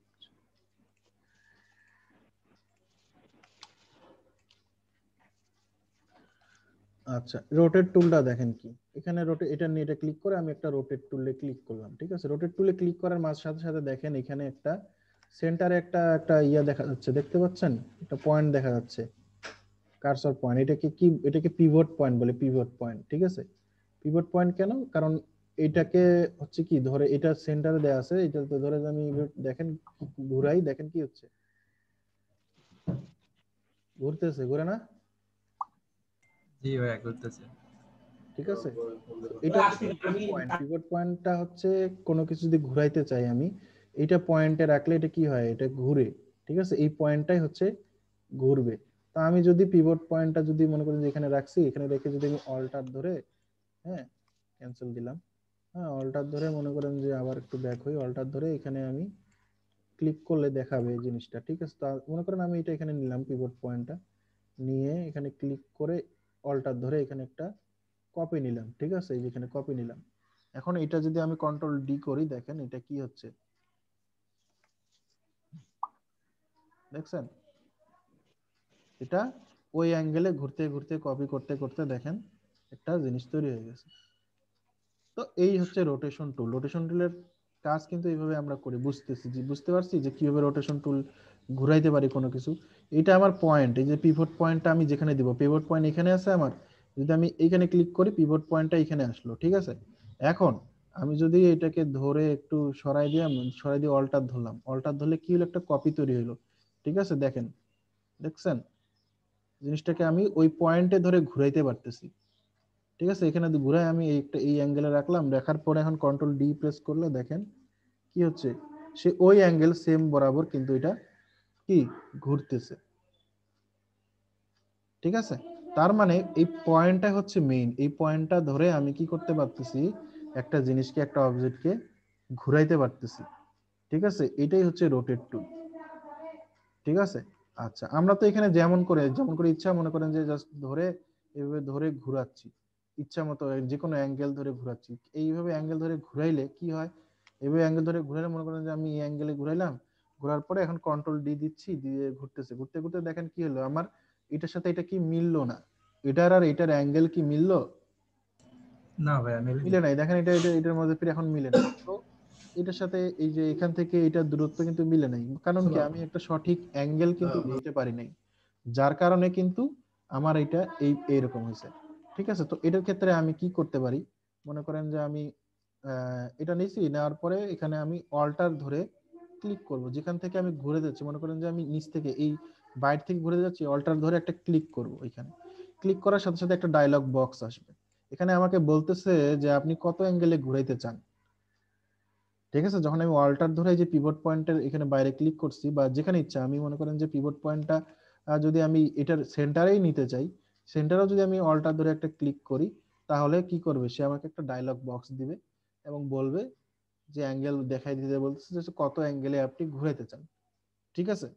আচ্ছা রোটেট টুলটা দেখেন কি, এখানে রোটেট, এটা নিয়ে এটা ক্লিক করে আমি একটা রোটেট টুলে ক্লিক করলাম, ঠিক আছে? রোটেট টুলে ক্লিক করার সাথে সাথে দেখেন এখানে একটা সেন্টারে একটা একটা ইয়া দেখা যাচ্ছে, দেখতে পাচ্ছেন? একটা পয়েন্ট দেখা যাচ্ছে, কার্সর পয়েন্ট। এটাকে পিভট পয়েন্ট বলে, পিভট পয়েন্ট, ঠিক আছে? পিভট পয়েন্ট কেন? কারণ এটাকে হচ্ছে কি ধরে, এটা সেন্টারে দেয়া আছে, এটা তো ধরে আমি দেখেন ঘুরাই, দেখেন কি হচ্ছে, ঘুরতেছে, ঘুরে না? জি ভাইয়া করতেছে। ঠিক আছে, এটা হচ্ছে পিভট পয়েন্ট। পিভট পয়েন্টটা হচ্ছে কোনো কিছু যদি ঘুরাইতে চাই আমি, এটা পয়েন্টে রাখলে এটা কি হয়, এটা ঘুরে, ঠিক আছে? এই পয়েন্টটাই হচ্ছে ঘুরবে। তো আমি যদি পিভট পয়েন্টটা যদি মনে করেন যে এখানে রাখছি, এখানে রেখে যদি আমি অল্টার ধরে, হ্যাঁ ক্যান্সেল দিলাম, হ্যাঁ অল্টার ধরে মনে করেন যে আবার একটু ব্যাক হই, অল্টার ধরে এখানে আমি ক্লিক করলে দেখাবে এই জিনিসটা, ঠিক আছে? তা মনে করেন আমি এটা এখানে নিলাম, পিভট পয়েন্টটা নিয়ে এখানে ক্লিক করে অল্টার ধরে এখানে একটা কপি নিলাম, ঠিক আছে? এই যে এখানে কপি নিলাম। এখন এটা যদি আমি কন্ট্রোল ডি করি, দেখেন এটা কি হচ্ছে, দেখছেন? এটা ওই অ্যাঙ্গেলে ঘুরতে ঘুরতে কপি করতে করতে দেখেন একটা জিনিস তৈরি হয়ে গেছে। তো এই হচ্ছে রোটেশন টুল। রোটেশন টুলের কাজ কিন্তু এইভাবে আমরা করি, বুঝতে পারছি যে কিভাবে রোটেশন টুল ঘুরাইতে পারি কোনো কিছু। এটা আমার পয়েন্ট, এই যে পিভট পয়েন্টটা আমি যেখানে দিব, পিভট পয়েন্ট এখানে আছে আমার, যদি আমি এইখানে ক্লিক করি পিভট পয়েন্টটা এখানে আসলো, ঠিক আছে? এখন আমি যদি এটাকে ধরে একটু সরাই দিয়ে অল্টার ধরলাম, অল্টার ধরলে কি হলো, একটা কপি তৈরি হলো, ঠিক আছে? দেখেন, দেখছেন জিনিসটাকে আমি ওই পয়েন্টে ধরে ঘুরাইতে পারতেছি, ঠিক আছে? এখানে ঘুরাই আমি এই অ্যাঙ্গেলে রাখলাম, রাখার পরে এখন কন্ট্রোল ডি প্রেস করলে দেখেন কি হচ্ছে, সে ওই অ্যাঙ্গেল সেম বরাবর কিন্তু এটা কি ঘুরতেছে, ঠিক আছে? তার মানে এই পয়েন্টটা হচ্ছে মেইন, এই পয়েন্টটা ধরে আমি কি করতে পারতেছি, একটা জিনিসকে, একটা অবজেক্টকে ঘুরাইতে পারতেছি, ঠিক আছে? এটাই হচ্ছে রোটেট টুল, ঠিক আছে? আচ্ছা আমরা তো এখানে যেমন করে ইচ্ছা মনে করেন যে জাস্ট ধরে এভাবে ধরে ঘুরাচ্ছি, ইচ্ছা মতো যে কোনো অ্যাঙ্গেল ধরে ঘুরাচ্ছি। এইভাবে অ্যাঙ্গেল ধরে ঘুরাইলে কি হয়, এইভাবে অ্যাঙ্গেল ধরে ঘুরাইলে মনে করেন যে আমি এই অ্যাঙ্গেলে ঘুরাইলাম, ঘোরার পরে এখন কন্ট্রোল ডি দিচ্ছি, দিয়ে ঘুরতেছে, ঘুরতে ঘুরতে দেখেন কি হলো, আমার এটার সাথে এটা কি মিললো না, এটার আর এটার অ্যাঙ্গেল কি মিললো? না ভাইয়া মিলে মিলে নাই। দেখেন এটার মধ্যে ফিরে এখন মিলে নাই। তো এটার সাথে এই যে এখান থেকে এটার দূরত্ব কিন্তু মিলে নাই, কারণ কি আমি একটা সঠিক অ্যাঙ্গেল কিন্তু দিতে পারি নাই, যার কারণে কিন্তু আমার এটা এইরকম হয়েছে। ঠিক আছে, তো এটার ক্ষেত্রে আমি কি করতে পারি, মনে করেন যে আমি এটা নিয়েছি, নেওয়ার পরে এখানে আমি অল্টার ধরে ক্লিক করব, যেখান থেকে আমি ঘুরে যাচ্ছি, মনে করেন যে আমি নিচ থেকে এই বাইট থেকে ঘুরে যাচ্ছি, অল্টার ধরে একটা ক্লিক করব। এখানে ক্লিক করার সাথে সাথে একটা ডায়লগ বক্স আসবে, এখানে আমাকে বলতেছে যে আপনি কত অ্যাঙ্গেলে ঘুরাইতে চান। ঠিক আছে, যখন আমি অল্টার ধরে যে পিভট পয়েন্টের এখানে বাইরে ক্লিক করছি বা যেখানে ইচ্ছা, আমি মনে করেন যে পিভট পয়েন্টটা যদি আমি এটার সেন্টারেই নিতে চাই, সেন্টারেও যদি আমি অল্টার ধরে একটা ক্লিক করি, তাহলে কি করবে, সে আমাকে একটা ডায়লগ বক্স দিবে এবং বলবে যে অ্যাঙ্গেল দেখাই দিতে বলতেছে যে কত অ্যাঙ্গেলে আপনি ঘুরাইতে চান। ঠিক আছে,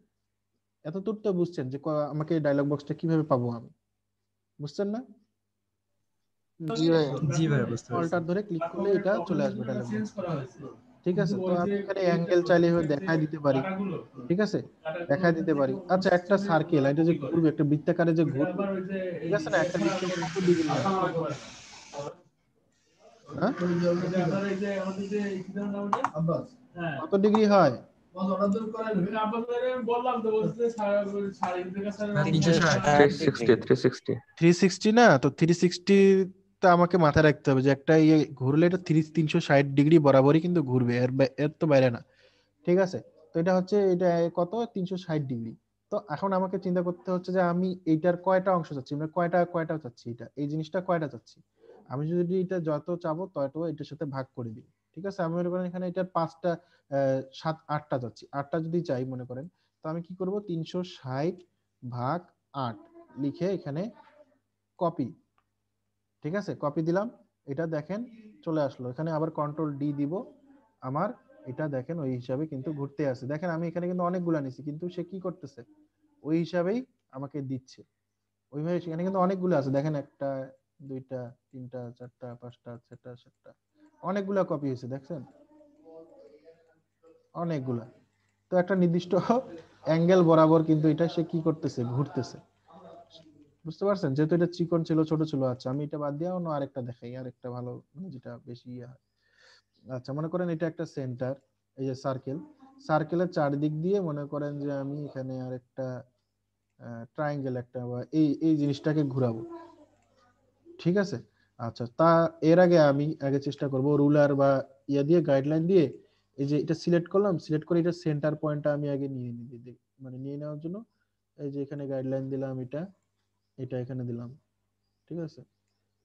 এতদূর তো বুঝছেন যে আমাকে ডায়লগ বক্সটা কিভাবে পাবো আমি, বুঝছেন না? জি ভাইয়া। জি ভাইয়া বুঝতে পারছি। অল্টার ধরে ক্লিক করলে এটা চলে আসবে ডায়লগ বক্স। ঠিক আছে, তো আমি এখানে অ্যাঙ্গেল চাইলে দেখাই দিতে পারি। ঠিক আছে, দেখাই দিতে পারি। আচ্ছা, একটা সার্কেল এটা যে ঘুরবে, একটা বৃত্তাকারে যে ঘুরবে, ঠিক আছে না, একটা বৃত্ত কত ডিগ্রি হয়? হ্যাঁ, কত ডিগ্রি হয়? ভাইয়া 360 360 না, তো 360 টা আমাকে মাথায় রাখতে হবে যে একটা ইয়ে ঘুরলে এটা 360 ডিগ্রি বরাবরই কিন্তু ঘুরবে, এর তো বাইরে না। ঠিক আছে, তো এটা হচ্ছে এটা কত 360 ডিগ্রি। তো এখন আমাকে চিন্তা করতে হচ্ছে যে আমি এইটার কয়টা অংশ চাচ্ছি, মানে কয়টা চাচ্ছি, এটা এই জিনিসটা কয়টা চাচ্ছি। আমি যদি এটা যত চাবো তত এটার সাথে ভাগ করে দিই। ঠিক আছে, আমি মনে করেন এখানে এটার 5টা 7 8টা চাচ্ছি, 8টা যদি চাই মনে করেন, তো আমি কি করব, 360 ভাগ 8 লিখে এখানে কপি। ঠিক আছে, কপি দিলাম, এটা দেখেন চলে আসলো। এখানে আবার কন্ট্রোল ডি দিব, আমার এটা দেখেন ওই হিসাবে কিন্তু ঘুরতে আছে। দেখেন আমি এখানে কিন্তু অনেকগুলা নিছি, কিন্তু সে কি করতেছে, ওই হিসাবেই আমাকে দিচ্ছে। ওইভাবে সেখানে কিন্তু অনেকগুলো আছে, দেখেন 1টা 2টা 3টা 4টা 5টা 6টা 7টা, অনেকগুলা কপি হয়েছে, দেখছেন অনেকগুলা। তো একটা নির্দিষ্ট অ্যাঙ্গেল বরাবর কিন্তু এটা সে কি করতেছে, ঘুরতেছে। বুঝতে পারছেন, যেহেতু এটা চিকন ছিল ছোট ছিল। আচ্ছা, আমি এটা বাদ দিয়ে অন্য আরেকটা দেখাই, আরেকটা ভালো, মানে যেটা বেশি ইয়ে হয়। আচ্ছা, মনে করেন এটা একটা সেন্টার, এই যে সার্কেল, সার্কেলের চারদিক দিয়ে মনে করেন যে আমি এখানে আরেকটা ট্রায়াঙ্গেল একটা বা এই জিনিসটাকে ঘোরাবো। ঠিক আছে, আচ্ছা, তা এর আগে আমি চেষ্টা করব রুলার বা ইয়া দিয়ে, গাইডলাইন দিয়ে এই যে এটা সিলেক্ট করলাম, সিলেক্ট করে এটা সেন্টার পয়েন্টটা আমি আগে নিয়ে নিই, মানে নিয়ে নেওয়ার জন্য এই যে এখানে গাইডলাইন দিলাম, এটা এটা এখানে দিলাম। ঠিক আছে,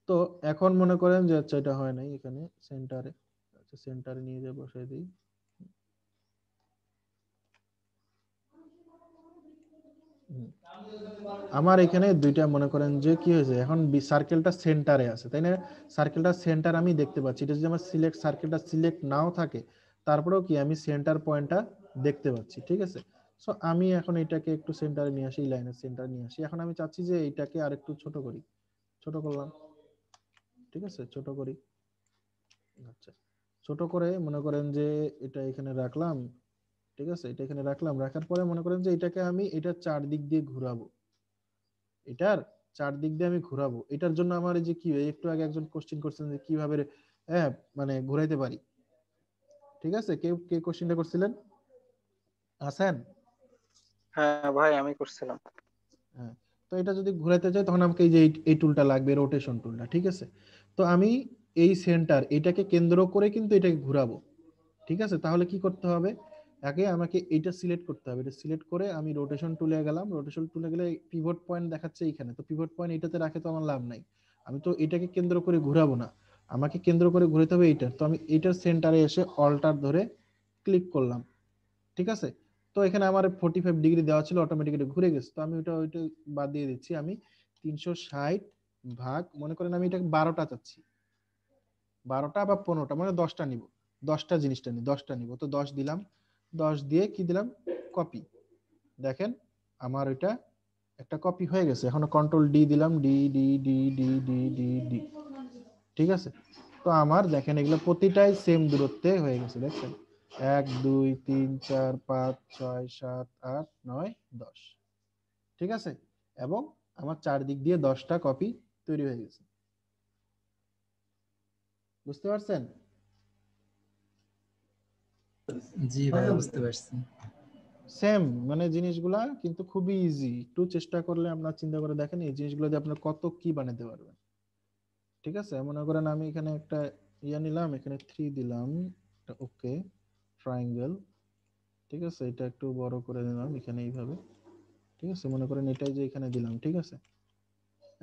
তো এখন মনে করেন যে আচ্ছা এটা হয় নাই, এখানে সেন্টারে, আচ্ছা সেন্টারে নিয়ে যাবো, বসাই দিই। আমার এখানে দুইটা মনে করেন যে কি হয়েছে, এখন সার্কেলটা সেন্টারে আছে, তাই না? সার্কেলটা সেন্টার আমি দেখতে পাচ্ছি, এটা যদি আমার সার্কেলটা সিলেক্ট নাও থাকে, তারপরেও কি আমি সেন্টার পয়েন্টটা দেখতে পাচ্ছি। ঠিক আছে, সো আমি এখন এটাকে একটু সেন্টারে নিয়ে আসি, লাইনের সেন্টারে নিয়ে আসি। এখন আমি চাচ্ছি যে এইটাকে আরেকটু ছোট করি, ছোট করলাম। ঠিক আছে, ছোট করি। আচ্ছা, ছোট করে মনে করেন যে এটা এখানে রাখলাম। ঠিক আছে, এটা এখানে রাখলাম, রাখার পরে মনে করেন যে এটাকে আমি এটার চারদিক দিয়ে ঘোরাবো, এটার চারদিক দিয়ে আমি ঘোরাবো। এটার জন্য আমার এই যে কি একটু আগে একজন কোশ্চেন করছিলেন যে কিভাবে মানে ঘোরাইতে পারি। ঠিক আছে, কে কে কোশ্চেনটা করছিলেন, আছেন? হ্যাঁ ভাই, আমি করছিলাম। হ্যাঁ, তো এটা যদি ঘোরাতে চাই তখন আমাকে এই যে এই টুলটা লাগবে, রোটেশন টুলটা। ঠিক আছে, তো আমি এই সেন্টার এটাকে কেন্দ্র করে কিন্তু এটাকে ঘোরাবো। ঠিক আছে, তাহলে কি করতে হবে, আগে আমাকে এটা সিলেক্ট করতে হবে, এটা সিলেক্ট করে আমি রোটেশন টুলে গেলাম। রোটেশন টুলে গেলে পিভট পয়েন্ট দেখাচ্ছে এইখানে, তো পিভট পয়েন্ট এটাতে রাখে তো আমার লাভ নাই, আমি তো এটাকে কেন্দ্র করে ঘোরাবো না, আমাকে কেন্দ্র করে ঘুরাতে হবে এইটা। তো আমি এটার সেন্টারে এসে অল্টার ধরে ক্লিক করলাম। ঠিক আছে, তো এখানে আমার 45 ডিগ্রি দেওয়া ছিল, অটোমেটিক্যালি ঘুরে গেছে। তো আমি ওইটা বাদ দিয়ে দিচ্ছি, আমি 360 ভাগ, মনে করেন আমি এটাকে 12টা চাচ্ছি, 12টা বা 15টা, মানে 10টা নিব, 10টা জিনিসটা নিই, 10টা নিব, তো 10 দিলাম। 10 দিয়ে কি দিলাম, কপি। দেখেন আমার ওইটা একটা কপি হয়ে গেছে। এখন কন্ট্রোল ডি দিলাম, D D D D D D D. ঠিক আছে, তো আমার দেখেন এগুলো প্রতিটাই সেম দূরত্বে হয়ে গেছে, দেখছেন 1 2 3 4 5 6 7 8 9 10। ঠিক আছে, এবং আমার চারদিক দিয়ে 10টা কপি তৈরি হয়ে গেছে। বুঝতে পারছেন? জি ভাই বুঝতে পারছি। সেম মানে জিনিসগুলা কিন্তু খুবই ইজি, একটু চেষ্টা করলে আপনার চিন্তা করে দেখেন এই জিনিসগুলো দিয়ে আপনার কত কি বানাতে পারবেন। ঠিক আছে, মনে করেন আমি এখানে একটা নিলাম, এখানে 3 দিলাম, ওকে ট্রায়াঙ্গেল, ঠিক আছে, এটা একটু বড় করে দিলাম এখানে এইভাবে, ঠিক আছে, মনে করেন এটাই যে এখানে দিলাম, ঠিক আছে।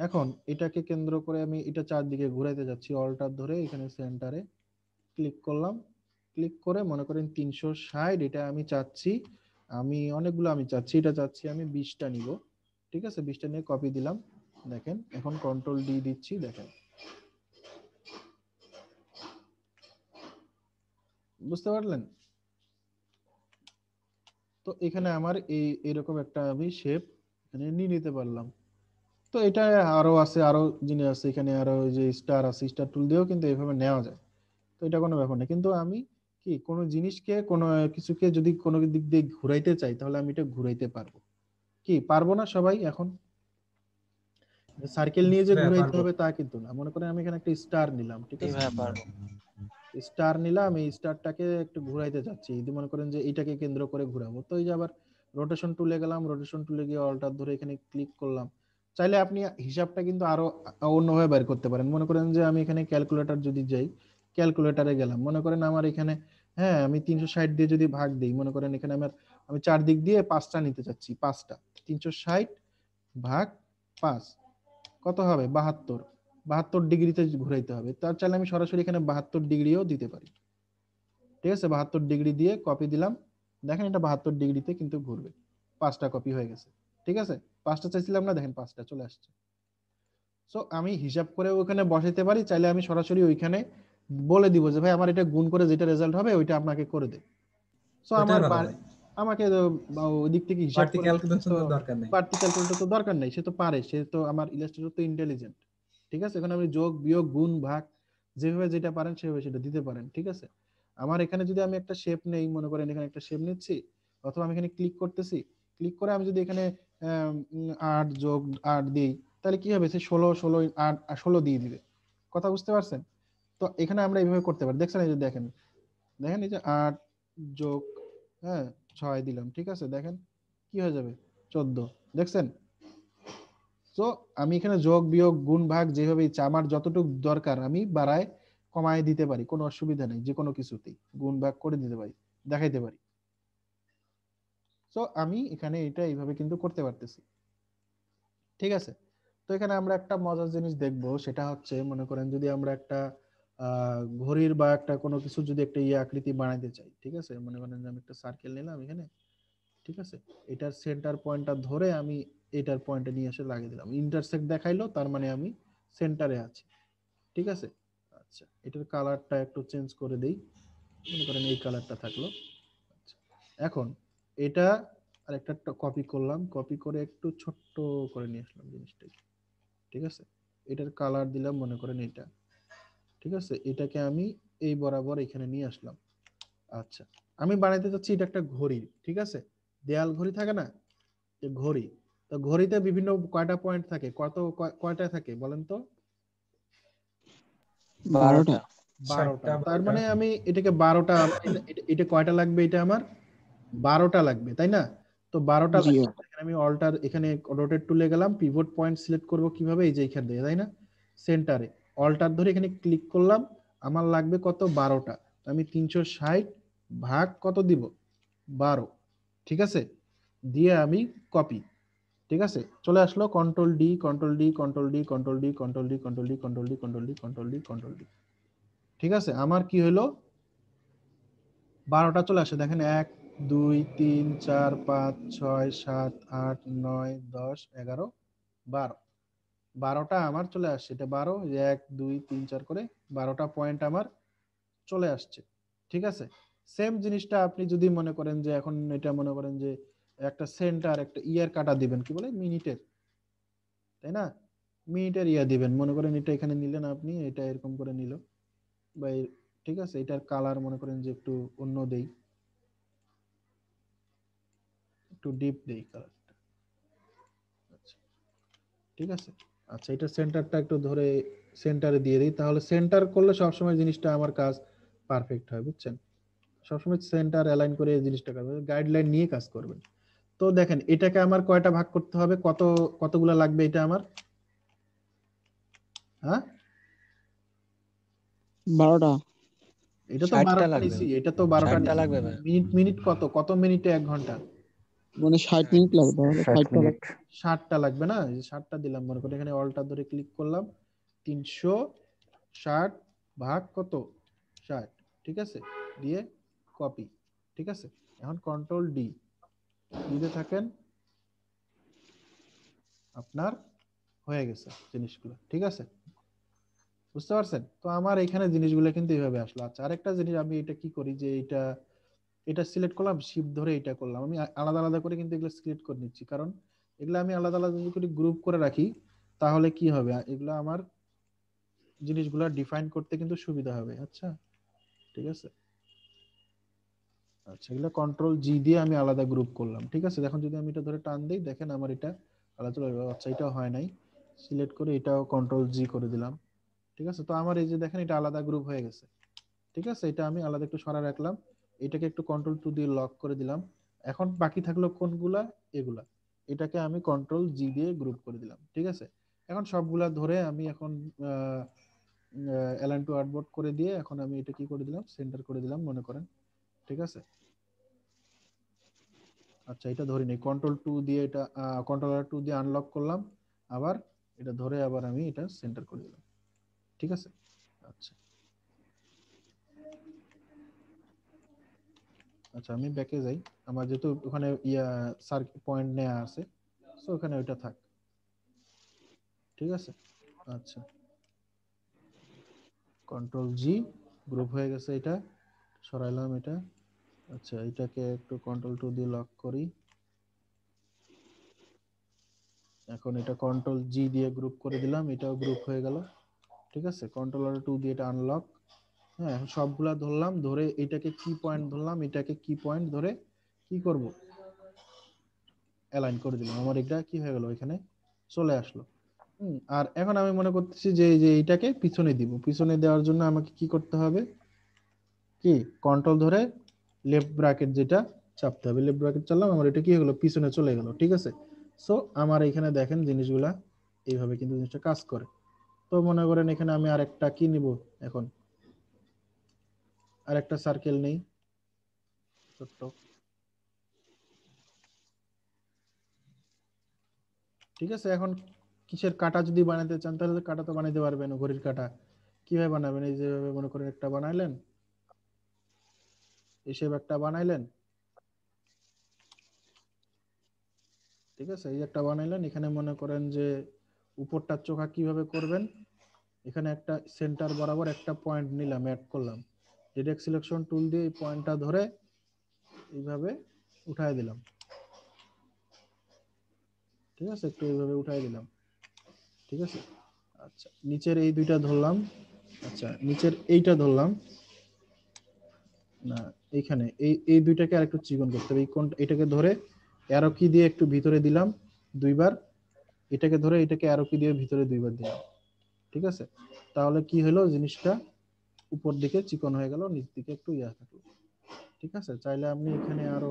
এখন এটাকে কেন্দ্র করে আমি এটা চারদিকে ঘুরাইতে যাচ্ছি, অল্টার ধরে এখানে সেন্টারে ক্লিক করলাম, ক্লিক করে মনে করেন 360, এটা আমি চাচ্ছি, আমি অনেকগুলো আমি চাচ্ছি, এটা চাচ্ছি আমি 20টা নিব, ঠিক আছে, 20টা নিয়ে কপি দিলাম, দেখেন এখন কন্ট্রোল ডি দিচ্ছি, দেখেন বুঝতে পারলেন? তো এখানে আমার এরকম একটা আমি শেপ এখানে নিয়ে নিতে পারলাম। তো এটা আরো আছে, আরো জিনিস আছে এখানে, আরো ওই যে স্টার আছে, স্টার টুল দিয়েও কিন্তু এইভাবে নেওয়া যায়। তো এটা কোনো ব্যাপার না, কিন্তু আমি কি কোনো জিনিসকে কোনো কিছুকে যদি কোনো দিক দিয়ে ঘুরাইতে চাই তাহলে আমি এটা ঘুরাইতে পারবো, কি পারবো না সবাই? এখন সার্কেল নিয়ে যে ভাইয়া ঘুরাইতে পারবো। হবে তা কিন্তু না, মনে করেন আমি এখানে একটা স্টার নিলাম, ঠিক জি আছে, ভাইয়া পারবো। স্টার নিলাম, এই স্টারটাকে একটু ঘুরাইতে চাচ্ছি, যদি মনে করেন যে এইটাকে কেন্দ্র করে ঘুরাবো, তো এই যে আবার রোটেশন টুলে গেলাম, রোটেশন টুলে গিয়ে অল্টার ধরে এখানে ক্লিক করলাম। চাইলে আপনি হিসাবটা কিন্তু আরো অন্যভাবে বের করতে পারেন, মনে করেন যে আমি এখানে ক্যালকুলেটর যদি যাই, ক্যালকুলেটরে গেলাম, মনে করেন আমার এখানে, হ্যাঁ আমি 360 দিয়ে যদি ভাগ দিই, মনে করেন এখানে আমি চারদিক দিয়ে 5টা নিতে চাচ্ছি, 5টা 360 ভাগ 5 কত হবে? 72, 72 ডিগ্রিতে ঘুরাইতে হবে, তার চাইলে আমি সরাসরি এখানে 72 ডিগ্রিও দিতে পারি, ঠিক আছে, 72 ডিগ্রি দিয়ে কপি দিলাম, দেখেন এটা 72 ডিগ্রিতে কিন্তু ঘুরবে, 5টা কপি হয়ে গেছে, ঠিক আছে, 5টা চাইছিলাম না, দেখেন 5টা চলে আসছে। সো আমি হিসাব করে ওখানে বসাইতে পারি, চাইলে আমি সরাসরি ওইখানে বলে দিব যে ভাই আমার এটা গুণ করে যেটা রেজাল্ট হবে ওইটা আপনাকে করে দে। সো ওইটাই আমার ভালো ভাই, আমাকে ওই দিক থেকে হিসাব বাড়তি করে ক্যালকুলেশন তো তো দরকার নেই। বাড়তি ক্যালকুলেটর তো দরকার নেই, সে তো পারে, সে তো আমার ইলাস্ট্রেটর তো ইন্টেলিজেন্ট, ঠিক আছে, এখন আপনি যোগ বিয়োগ গুণ ভাগ যেভাবে যেটা পারেন সেভাবে সেটা দিতে পারেন, ঠিক আছে। আমার এখানে যদি আমি একটা শেপ নেই, মনে করেন এখানে একটা শেপ নিচ্ছি, অথবা আমি এখানে ক্লিক করতেছি, ক্লিক করে আমি যদি এখানে 8 যোগ 8 দিই, তাহলে কি হবে? সে 16 16 8 16 দিয়ে দিবে, কথা বুঝতে পারছেন? তো এখানে আমরা এইভাবে করতে পারি, দেখছেন, এই যে দেখেন, দেখেন এই যে 8 যোগ, হ্যাঁ 6 দিলাম, ঠিক আছে, দেখেন কি হয়ে যাবে? 14, দেখছেন? তো আমি এখানে যোগ বিয়োগ গুণ ভাগ যেভাবে ইচ্ছা আমার যতটুকু দরকার আমি বাড়ায় কমায় দিতে পারি, কোনো অসুবিধা নেই, যে কোনো কিছুতেই গুণ ভাগ করে দিতে পারি, দেখাইতে পারি। তো আমি এখানে এটা এইভাবে কিন্তু করতে পারতেছি, ঠিক আছে। তো এখানে আমরা একটা মজার জিনিস দেখব, সেটা হচ্ছে মনে করেন যদি আমরা একটা ঘড়ির বা একটা কোনো কিছু যদি একটা আকৃতি বানাইতে চাই, ঠিক আছে, মনে করেন যে আমি একটা সার্কেল নিলাম এখানে, ঠিক আছে, এটার সেন্টার পয়েন্টটা ধরে আমি এটার পয়েন্টে নিয়ে এসে লাগিয়ে দিলাম, ইন্টারসেক্ট দেখাইলো, তার মানে আমি সেন্টারে আছি, ঠিক আছে। আচ্ছা, এটার কালারটা একটু চেঞ্জ করে দেই, মনে করেন এই কালারটা থাকলো। আচ্ছা, এখন এটা আর একটা কপি করলাম, কপি করে একটু ছোট্ট করে নিয়ে আসলাম জিনিসটাকে, ঠিক আছে, এটার কালার দিলাম মনে করেন এটা, ঠিক আছে, এটাকে আমি এই বরাবর এখানে নিয়ে আসলাম। আচ্ছা, আমি বানাইতে চাচ্ছি এটা একটা ঘড়ি, ঠিক আছে, দেয়াল ঘড়ি থাকে না, যে ঘড়ি, তো ঘড়িতে বিভিন্ন কয়টা পয়েন্ট থাকে, কয়টা থাকে বলেন তো? 12টা। 12টা, 7টা তার 12টা। মানে আমি এটাকে 12টা, এটা কয়টা লাগবে, এটা আমার 12টা লাগবে, তাই না? তো 12টা জি লাগবে, এখানে আমি অল্টার এখানে রোটেট টুলে গেলাম, পিভট পয়েন্ট সিলেক্ট করব কিভাবে? এই যে এখান থেকে, তাই না, সেন্টারে অল্টার ধরে এখানে ক্লিক করলাম, আমার লাগবে কত? 12টা, আমি 360 ভাগ কত দিব? 12, ঠিক আছে, দিয়ে আমি কপি, ঠিক আছে, চলে আসলো, control D control D control D control D control D control D control D control D control D control D, ঠিক আছে, আমার কি হলো? 12টা চলে আসে, দেখেন 1 2 3 4 5 6 7 8 9 10 11 12, 12টা আমার চলে আসছে, এটা 12, 1 2 3 4 করে 12টা পয়েন্ট আমার চলে আসছে, ঠিক আছে। সেম জিনিসটা আপনি যদি মনে করেন যে এখন এটা মনে করেন যে একটা সেন্টার একটা ইয়ার কাটা দিবেন, কি বলে, মিনিটের, তাই না, মিনিটের ইয়া দিবেন, মনে করেন এটা এখানে নিলেন আপনি, এটা এরকম করে নিল, বা ঠিক আছে, এটার কালার মনে করেন যে একটু অন্য দেই, একটু ডিপ দেই কালারটা, আচ্ছা, ঠিক আছে। আচ্ছা এটা সেন্টারটা একটু ধরে সেন্টারে দিয়ে দিই, তাহলে সেন্টার করলে সবসময় জিনিসটা আমার কাজ পারফেক্ট হয়, বুঝছেন? সবসময় সেন্টার অ্যালাইন করে এই জিনিসটা করবেন, গাইডলাইন নিয়ে কাজ করবেন। তো দেখেন এটাকে আমার কয়টা ভাগ করতে হবে, কতগুলা লাগবে এটা আমার? হ্যাঁ 12টা। এটা তো 60টা 12টা লাগবে নিছি, ভাই। এটা তো 12টা 60টা নিছি। লাগবে ভাই। মিনিট কত মিনিটে 1 ঘন্টা? মানে 60 মিনিট লাগবে, তাহলে 60টা লাগবে। 60টা লাগবে না? এই যে 60টা দিলাম, মনে করি এখানে অলটা ধরে ক্লিক করলাম, 360 ভাগ কত 60, ঠিক আছে, দিয়ে কপি, ঠিক আছে। এখন কন্ট্রোল ডি দিতে থাকেন, আপনার হয়ে গেছে জিনিসগুলো, ঠিক আছে, বুঝতে পারছেন? তো আমার এখানে জিনিসগুলো কিন্তু এইভাবে আসলো। আচ্ছা আরেকটা জিনিস, আমি এটা কি করি যে এটা সিলেক্ট করলাম, শিফট ধরে এটা করলাম, আমি আলাদা আলাদা করে কিন্তু এগুলো সিলেক্ট করে নিচ্ছি, কারণ এগুলো আমি আলাদা আলাদা যদি করে গ্রুপ করে রাখি তাহলে কি হবে, এগুলো আমার জিনিসগুলো ডিফাইন করতে কিন্তু সুবিধা হবে। আচ্ছা ঠিক আছে। আচ্ছা এগুলো কন্ট্রোল জি দিয়ে আমি আলাদা গ্রুপ করলাম, ঠিক আছে। এখন যদি আমি এটা ধরে টান দিই, দেখেন আমার এটা আলাদা চলে যাবে। আচ্ছা এটা হয় নাই, সিলেক্ট করে এটাও কন্ট্রোল জি করে দিলাম, ঠিক আছে। তো আমার এই যে দেখেন এটা আলাদা গ্রুপ হয়ে গেছে, ঠিক আছে। এটা আমি আলাদা একটু সরা রাখলাম, এটাকে একটু কন্ট্রোল টু দিয়ে লক করে দিলাম। এখন বাকি থাকলো কোনগুলা, এগুলা, এটাকে আমি কন্ট্রোল জি দিয়ে গ্রুপ করে দিলাম, ঠিক আছে। এখন সবগুলা ধরে আমি এখন অ্যালাইন টু আর্টবোর্ড করে দিয়ে এখন আমি এটা কি করে দিলাম, সেন্টার করে দিলাম মনে করেন, ঠিক আছে। আচ্ছা এটা ধরে নেই, কন্ট্রোল টু দিয়ে এটা কন্ট্রোলার টু দিয়ে আনলক করলাম, আবার এটা ধরে আবার আমি এটা সেন্টার করে দিলাম, ঠিক আছে। আচ্ছা আচ্ছা আমি ব্যাকে যাই, আমার যেহেতু ওখানে সার্কিট পয়েন্ট নেওয়া আছে, সো ওখানে ওইটা থাক, ঠিক আছে। আচ্ছা কন্ট্রোল জি, গ্রুপ হয়ে গেছে, এটা সরাইলাম এটা। আচ্ছা এটাকে একটু কন্ট্রোল টু দিয়ে লক করি, এখন এটা কন্ট্রোল জি দিয়ে গ্রুপ করে দিলাম, এটাও গ্রুপ হয়ে গেল, ঠিক আছে। কন্ট্রোলার টু দিয়ে এটা আনলক, হ্যাঁ এখন সবগুলা ধরলাম, ধরে এটাকে কি পয়েন্ট ধরলাম, এটাকে কি পয়েন্ট ধরে কি করব, অ্যালাইন করে দিলাম, আমার এটা কি হয়ে গেল, এখানে চলে আসলো। আর এখন আমি মনে করতেছি যে এইটাকে পিছনে দিব, পিছনে দেওয়ার জন্য আমাকে কি করতে হবে, কি কন্ট্রোল ধরে লেফট ব্র্যাকেট যেটা চাপতে হবে, লেফট ব্র্যাকেট চাপলাম, আমার এটা কি হয়ে গেল, পিছনে চলে গেল, ঠিক আছে। সো আমার এখানে দেখেন জিনিসগুলা এইভাবে কিন্তু জিনিসটা কাজ করে। তো মনে করেন এখানে আমি আরেকটা কি নিব, এখন আরেকটা সার্কেল নেই ছোট্ট, ঠিক আছে। এখন কিসের কাটা যদি বানাতে চান তাহলে কাটা তো বানাইতে পারবেন, ঘড়ির কাটা কিভাবে বানাবেন, এই যেভাবে মনে করেন একটা বানাইলেন, এসব একটা বানাইলেন, ঠিক আছে, এই একটা বানাইলেন, এখানে মনে করেন যে উপরটা চোখা কিভাবে করবেন, এখানে একটা সেন্টার বরাবর একটা পয়েন্ট নিলাম, অ্যাড করলাম, ডিরেক্ট সিলেকশন টুল দিয়ে এই পয়েন্টটা ধরে এইভাবে উঠায় দিলাম, ঠিক আছে, একটু এইভাবে উঠায় দিলাম, ঠিক আছে। আচ্ছা নিচের এই দুইটা ধরলাম, আচ্ছা নিচের এইটা ধরলাম না, এইখানে এই দুইটাকে আরেকটু চিকন করতে হবে, এই কোন এটাকে ধরে অ্যারো কি দিয়ে একটু ভিতরে দিলাম দুইবার, এটাকে ধরে এটাকে অ্যারো কি দিয়ে ভিতরে দুইবার দিলাম, ঠিক আছে। তাহলে কি হলো, জিনিসটা উপর দিকে চিকন হয়ে গেল, নিচ দিকে একটু ইয়া থাকলো, ঠিক আছে। চাইলে আপনি এখানে আরো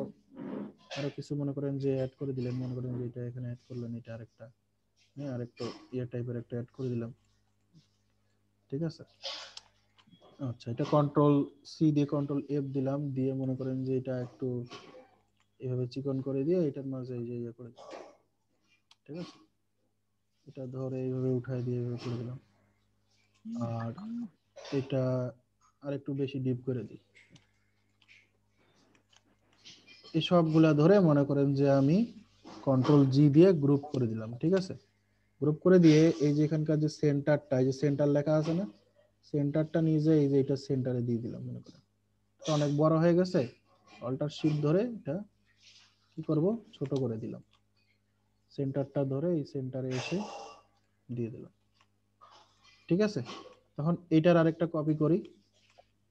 আরো কিছু মনে করেন যে অ্যাড করে দিলেন, মনে করেন যে এটা এখানে অ্যাড করলেন, এটা আরেকটা, হ্যাঁ আরেকটু ইয়া টাইপের একটা অ্যাড করে দিলাম, ঠিক আছে। আচ্ছা এটা কন্ট্রোল সি দিয়ে কন্ট্রোল এফ দিলাম, দিয়ে মনে করেন যে এটা একটু এভাবে চিকন করে দিয়ে এটার মাঝে এই যে ইয়ে করে দিলাম, ঠিক আছে। এটা ধরে এইভাবে উঠায় দিয়ে এইভাবে করে দিলাম, আর এটা আর একটু বেশি ডিপ করে দিই, এই সবগুলা ধরে মনে করেন যে আমি কন্ট্রোল জি দিয়ে গ্রুপ করে দিলাম, ঠিক আছে। গ্রুপ করে দিয়ে এই যে এখানকার যে সেন্টারটা, এই যে সেন্টার লেখা আছে না, সেন্টারটা নিয়ে যে এই যে এটা সেন্টারে দিয়ে দিলাম, মনে করেন তো অনেক বড় হয়ে গেছে, অল্টার শিফট ধরে এটা কি করব, ছোট করে দিলাম, সেন্টারটা ধরে এই সেন্টারে এসে দিয়ে দিলাম, ঠিক আছে। তখন এটার আরেকটা কপি করি,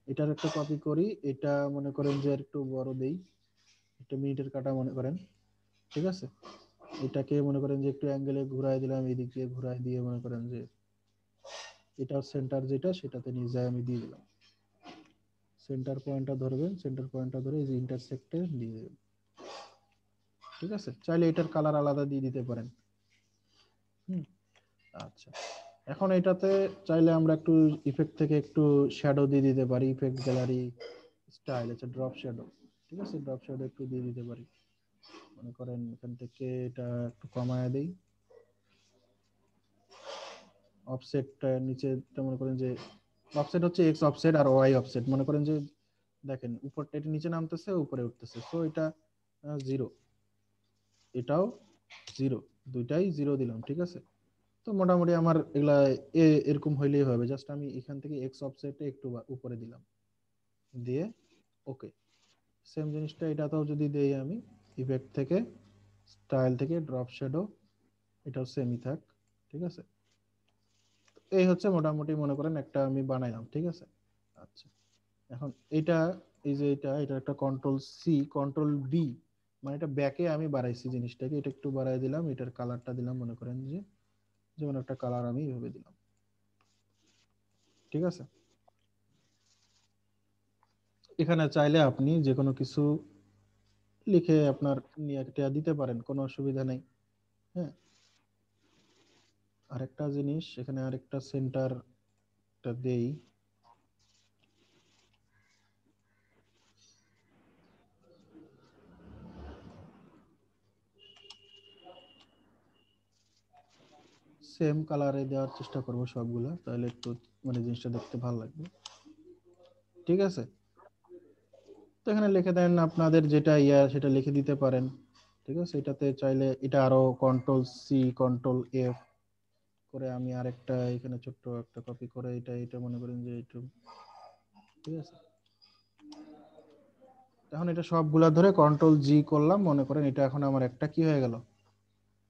এটার একটা কপি করি, এটা মনে করেন যে একটু বড় দেই, এটা মিনিটের কাটা মনে করেন, ঠিক আছে। এটাকে মনে করেন যে একটু অ্যাঙ্গেলে ঘুরায় দিলাম, এদিক দিয়ে ঘুরায় দিয়ে মনে করেন যে এটার সেন্টার যেটা সেটাতে নিয়ে যায় আমি দিয়ে দিলাম। সেন্টার পয়েন্টটা ধরবেন, সেন্টার পয়েন্টটা ধরে এই যে ইন্টারসেক্টে দিয়ে দেবেন। ঠিক আছে, চাইলে এটার কালার আলাদা দিয়ে দিতে পারেন। আচ্ছা, এখন এটাতে চাইলে আমরা একটু ইফেক্ট থেকে একটু শ্যাডো দিয়ে দিতে পারি। ইফেক্ট গ্যালারি স্টাইল আছে ড্রপ শ্যাডো, ঠিক আছে, ড্রপ শ্যাডো একটু দিয়ে দিতে পারি। মনে করেন এখান থেকে এটা একটু কমায় দেই, অফসেটটা নিচে মনে করেন যে অফসেট হচ্ছে এক্স অফসেট আর ওয়াই অফসেট। মনে করেন যে দেখেন উপরটা এটা নিচে নামতেছে উপরে উঠতেছে, সো এটা 0, এটাও 0, দুইটাই 0 দিলাম। ঠিক আছে, তো মোটামুটি আমার এগুলা এরকম হইলেই হবে। জাস্ট আমি এখান থেকে এক্স অফসেটে একটু উপরে দিলাম, দিয়ে ওকে। সেম জিনিসটা এটাতেও যদি দেই আমি, ইফেক্ট থেকে স্টাইল থেকে ড্রপ শ্যাডো, এটাও সেমই থাক। ঠিক আছে, এই হচ্ছে মোটামুটি মনে করেন একটা আমি বানাইলাম। ঠিক আছে, আচ্ছা, এখন এটা এই যে এটা একটা কন্ট্রোল সি কন্ট্রোল বি, মানে এটা ব্যাকে আমি বাড়াইছি জিনিসটাকে, এটা একটু বাড়াই দিলাম, এটার কালারটা দিলাম মনে করেন যে যেমন একটা কালার আমি এইভাবে দিলাম। ঠিক আছে, এখানে চাইলে আপনি যে কোনো কিছু লিখে আপনার নিয়ে একটা দিতে পারেন, কোনো অসুবিধা নেই। হ্যাঁ, আরেকটা জিনিস এখানে আরেকটা সেন্টারটা দেই। সেম কালারে দেওয়ার চেষ্টা করব সবগুলা, তাহলে একটু মানে জিনিসটা দেখতে ভালো লাগবে। ঠিক আছে, তো এখানে লিখে দেন আপনাদের যেটা সেটা লিখে দিতে পারেন। ঠিক আছে, এটাতে চাইলে এটা আরো কন্ট্রোল সি কন্ট্রোল এফ করে আমি আরেকটা এখানে ছোট্ট একটা কপি করে এটা মনে করেন যে একটু, ঠিক আছে, এখন এটা সবগুলা ধরে কন্ট্রোল জি করলাম। মনে করেন এটা এখন আমার একটা কি হয়ে গেল,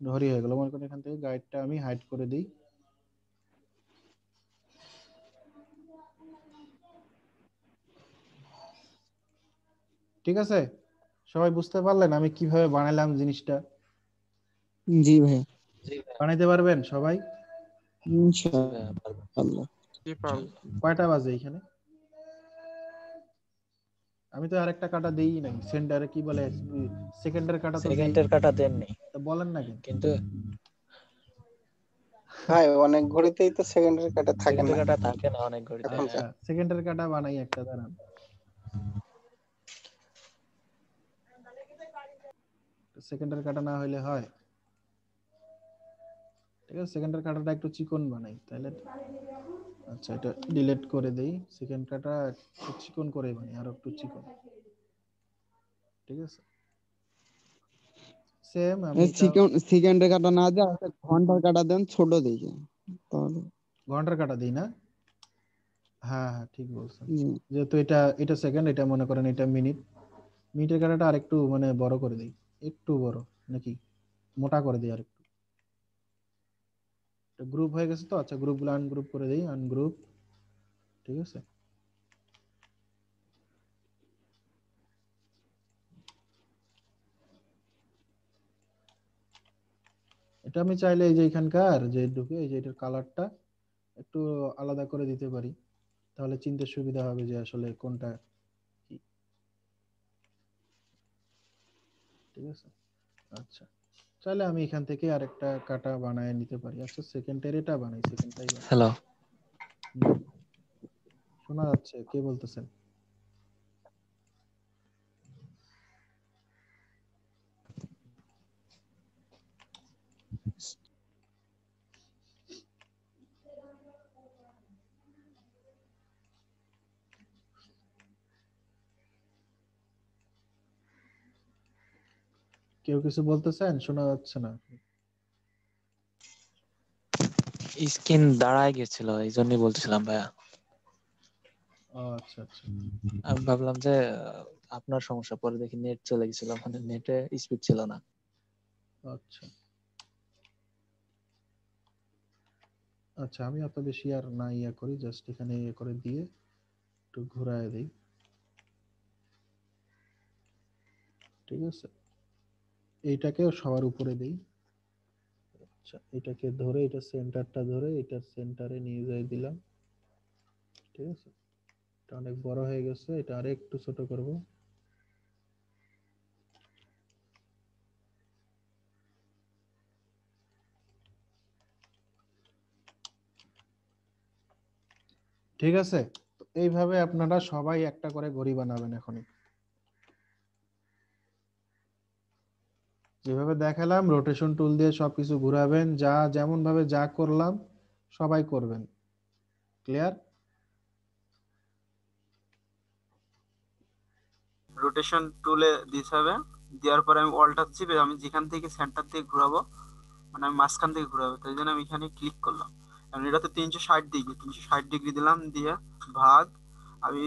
ধরি হয়ে গেল। মনে করেন এখান থেকে গাইডটা আমি হাইড করে দিই। ঠিক আছে, সবাই বুঝতে পারলেন আমি কিভাবে বানাইলাম জিনিসটা? জি ভাইয়া, জি ভাইয়া, বানাইতে পারবেন সবাই? জি ভাইয়া, পারবো। ইনশাআল্লাহ। কয়টা বাজে এখানে? আমি তো আরেকটা কাটা দেই নাই, সেন্টারে কি বলে সেকেন্ডের কাটা তো দেই। সেকেন্ডের কাটা দেননি, তা বলেন না কেন? কিন্তু ভাই অনেক ঘড়িতেই তো সেকেন্ডারি কাটা থাকে সেকেন্ডের না কাটা থাকে না অনেক ঘড়িতে। এখন। আচ্ছা, সেকেন্ডের কাটা বানাই একটা, দাঁড়ান। সেকেন্ডের কাটা না হইলে হয়? ঠিক আছে, সেকেন্ডের কাটাটা একটু চিকন বানাই তাহলে। আচ্ছা, এটা ডিলিট করে দেই, সেকেন্ড কাটা একটু চিকন করে বানাই, আর একটু চিকন। ঠিক আছে, সেম আমি এটা সেকেন্ডের কাটা না দেওয়া, ঘন্টার কাটা দেন ছোট দেখে, তাহলে ঘন্টার কাটা দিই না? হ্যাঁ হ্যাঁ, ঠিক বলছেন। জি। যেহেতু এটা এটা সেকেন্ড, এটা মনে করেন এটা মিনিট, মিনিটের কাটাটা আরেকটু মানে বড় করে দিই, একটু বড় নাকি মোটা করে দিই আরেকটু। গ্রুপ হয়ে গেছে তো, আচ্ছা গ্রুপগুলো আনগ্রুপ করে দিই, আনগ্রুপ। ঠিক আছে, এটা আমি চাইলে এই যে এখানকার যে ঢুকে এই যে এটার কালারটা একটু আলাদা করে দিতে পারি, তাহলে চিনতে সুবিধা হবে যে আসলে কোনটা কি। ঠিক আছে, আচ্ছা, চাইলে আমি এখান থেকে আরেকটা কাটা বানায় নিতে পারি। আচ্ছা, সেকেন্ডের এটা বানাই, সেকেন্ডটাই বানাই। হ্যালো, হুম, শোনা যাচ্ছে, কে বলতেছেন? কেউ কিছু বলতেছেন? শোনা যাচ্ছে না। স্ক্রিন দাঁড়ায় গেছিল এই জন্যই বলছিলাম ভাইয়া। ও আচ্ছা আচ্ছা, আমি ভাবলাম যে আপনার সমস্যা, পরে দেখি নেট চলে গেছিল, মানে নেটে স্পিড ছিল না। আচ্ছা আচ্ছা, আমি অত বেশি আর না ইয়া করি, জাস্ট এখানে ইয়ে করে দিয়ে একটু ঘুরায় দিই। ঠিক আছে, এইটাকেও সবার উপরে দিই। আচ্ছা, এটাকে ধরে এটা সেন্টারটা ধরে এটার সেন্টারে নিয়ে যাই দিলাম। ঠিক আছে, এটা অনেক বড় হয়ে গেছে, এটা আরে একটু ছোট করব। ঠিক আছে, তো এইভাবে আপনারা সবাই একটা করে ঘড়ি বানাবেন এখনই। যেভাবে দেখালাম রোটেশন টুল দিয়ে সবকিছু ঘোরাবেন, যা যেমন ভাবে যা করলাম সবাই করবেন। ক্লিয়ার? রোটেশন টুলে দিতে হবে, দেওয়ার পরে আমি অল্টার চিপে আমি যেখান থেকে সেন্টার থেকে ঘোরাবো, মানে আমি মাঝখান থেকে ঘোরাবো, তাই জন্য আমি এখানে ক্লিক করলাম। কারণ এটা তো 360 ডিগ্রি, 360 ডিগ্রি দিলাম, দিয়ে ভাগ আমি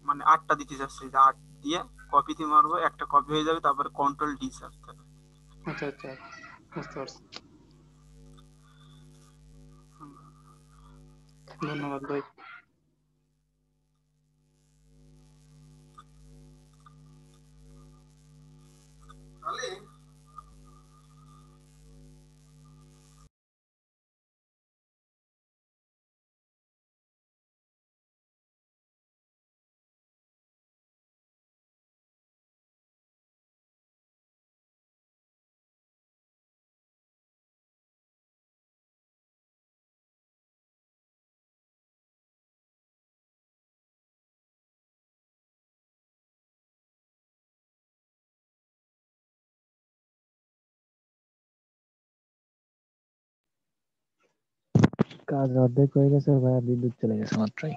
মানে 8টা দিতে চাচ্ছি, যে 8 দিয়ে কপিতে মারবো, একটা কপি হয়ে যাবে, তারপরে কন্ট্রোল ডি চাপতে হবে। আচ্ছা আচ্ছা, বুঝতে পারছি। ধন্যবাদ ভাই। কাজ অর্ধেক হয়ে গেছে ভাইয়া, বিদ্যুৎ চলে গেছে মাত্রই।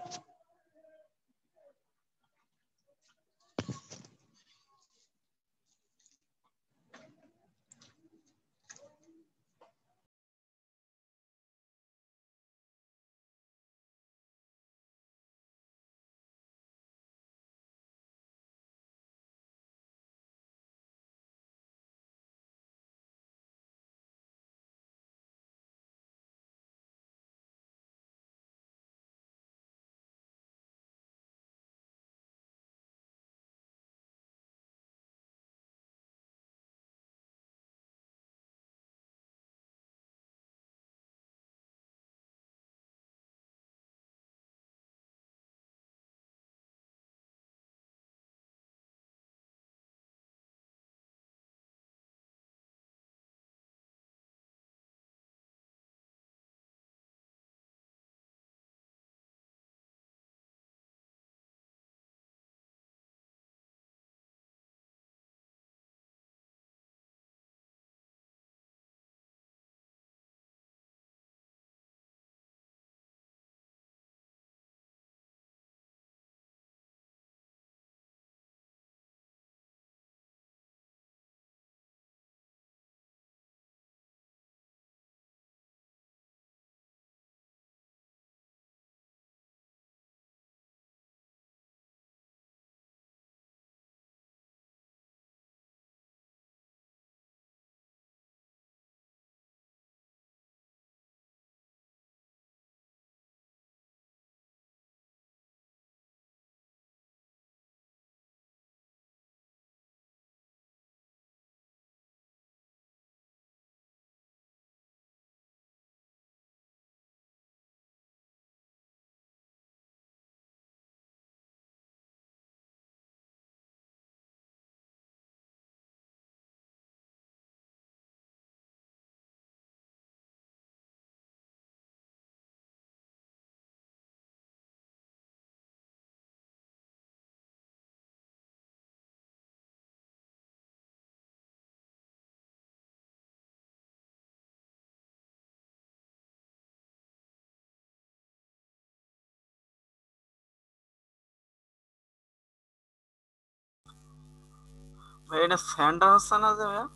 ভাই এটা সেন্টার হচ্ছে না যে ভাইয়া?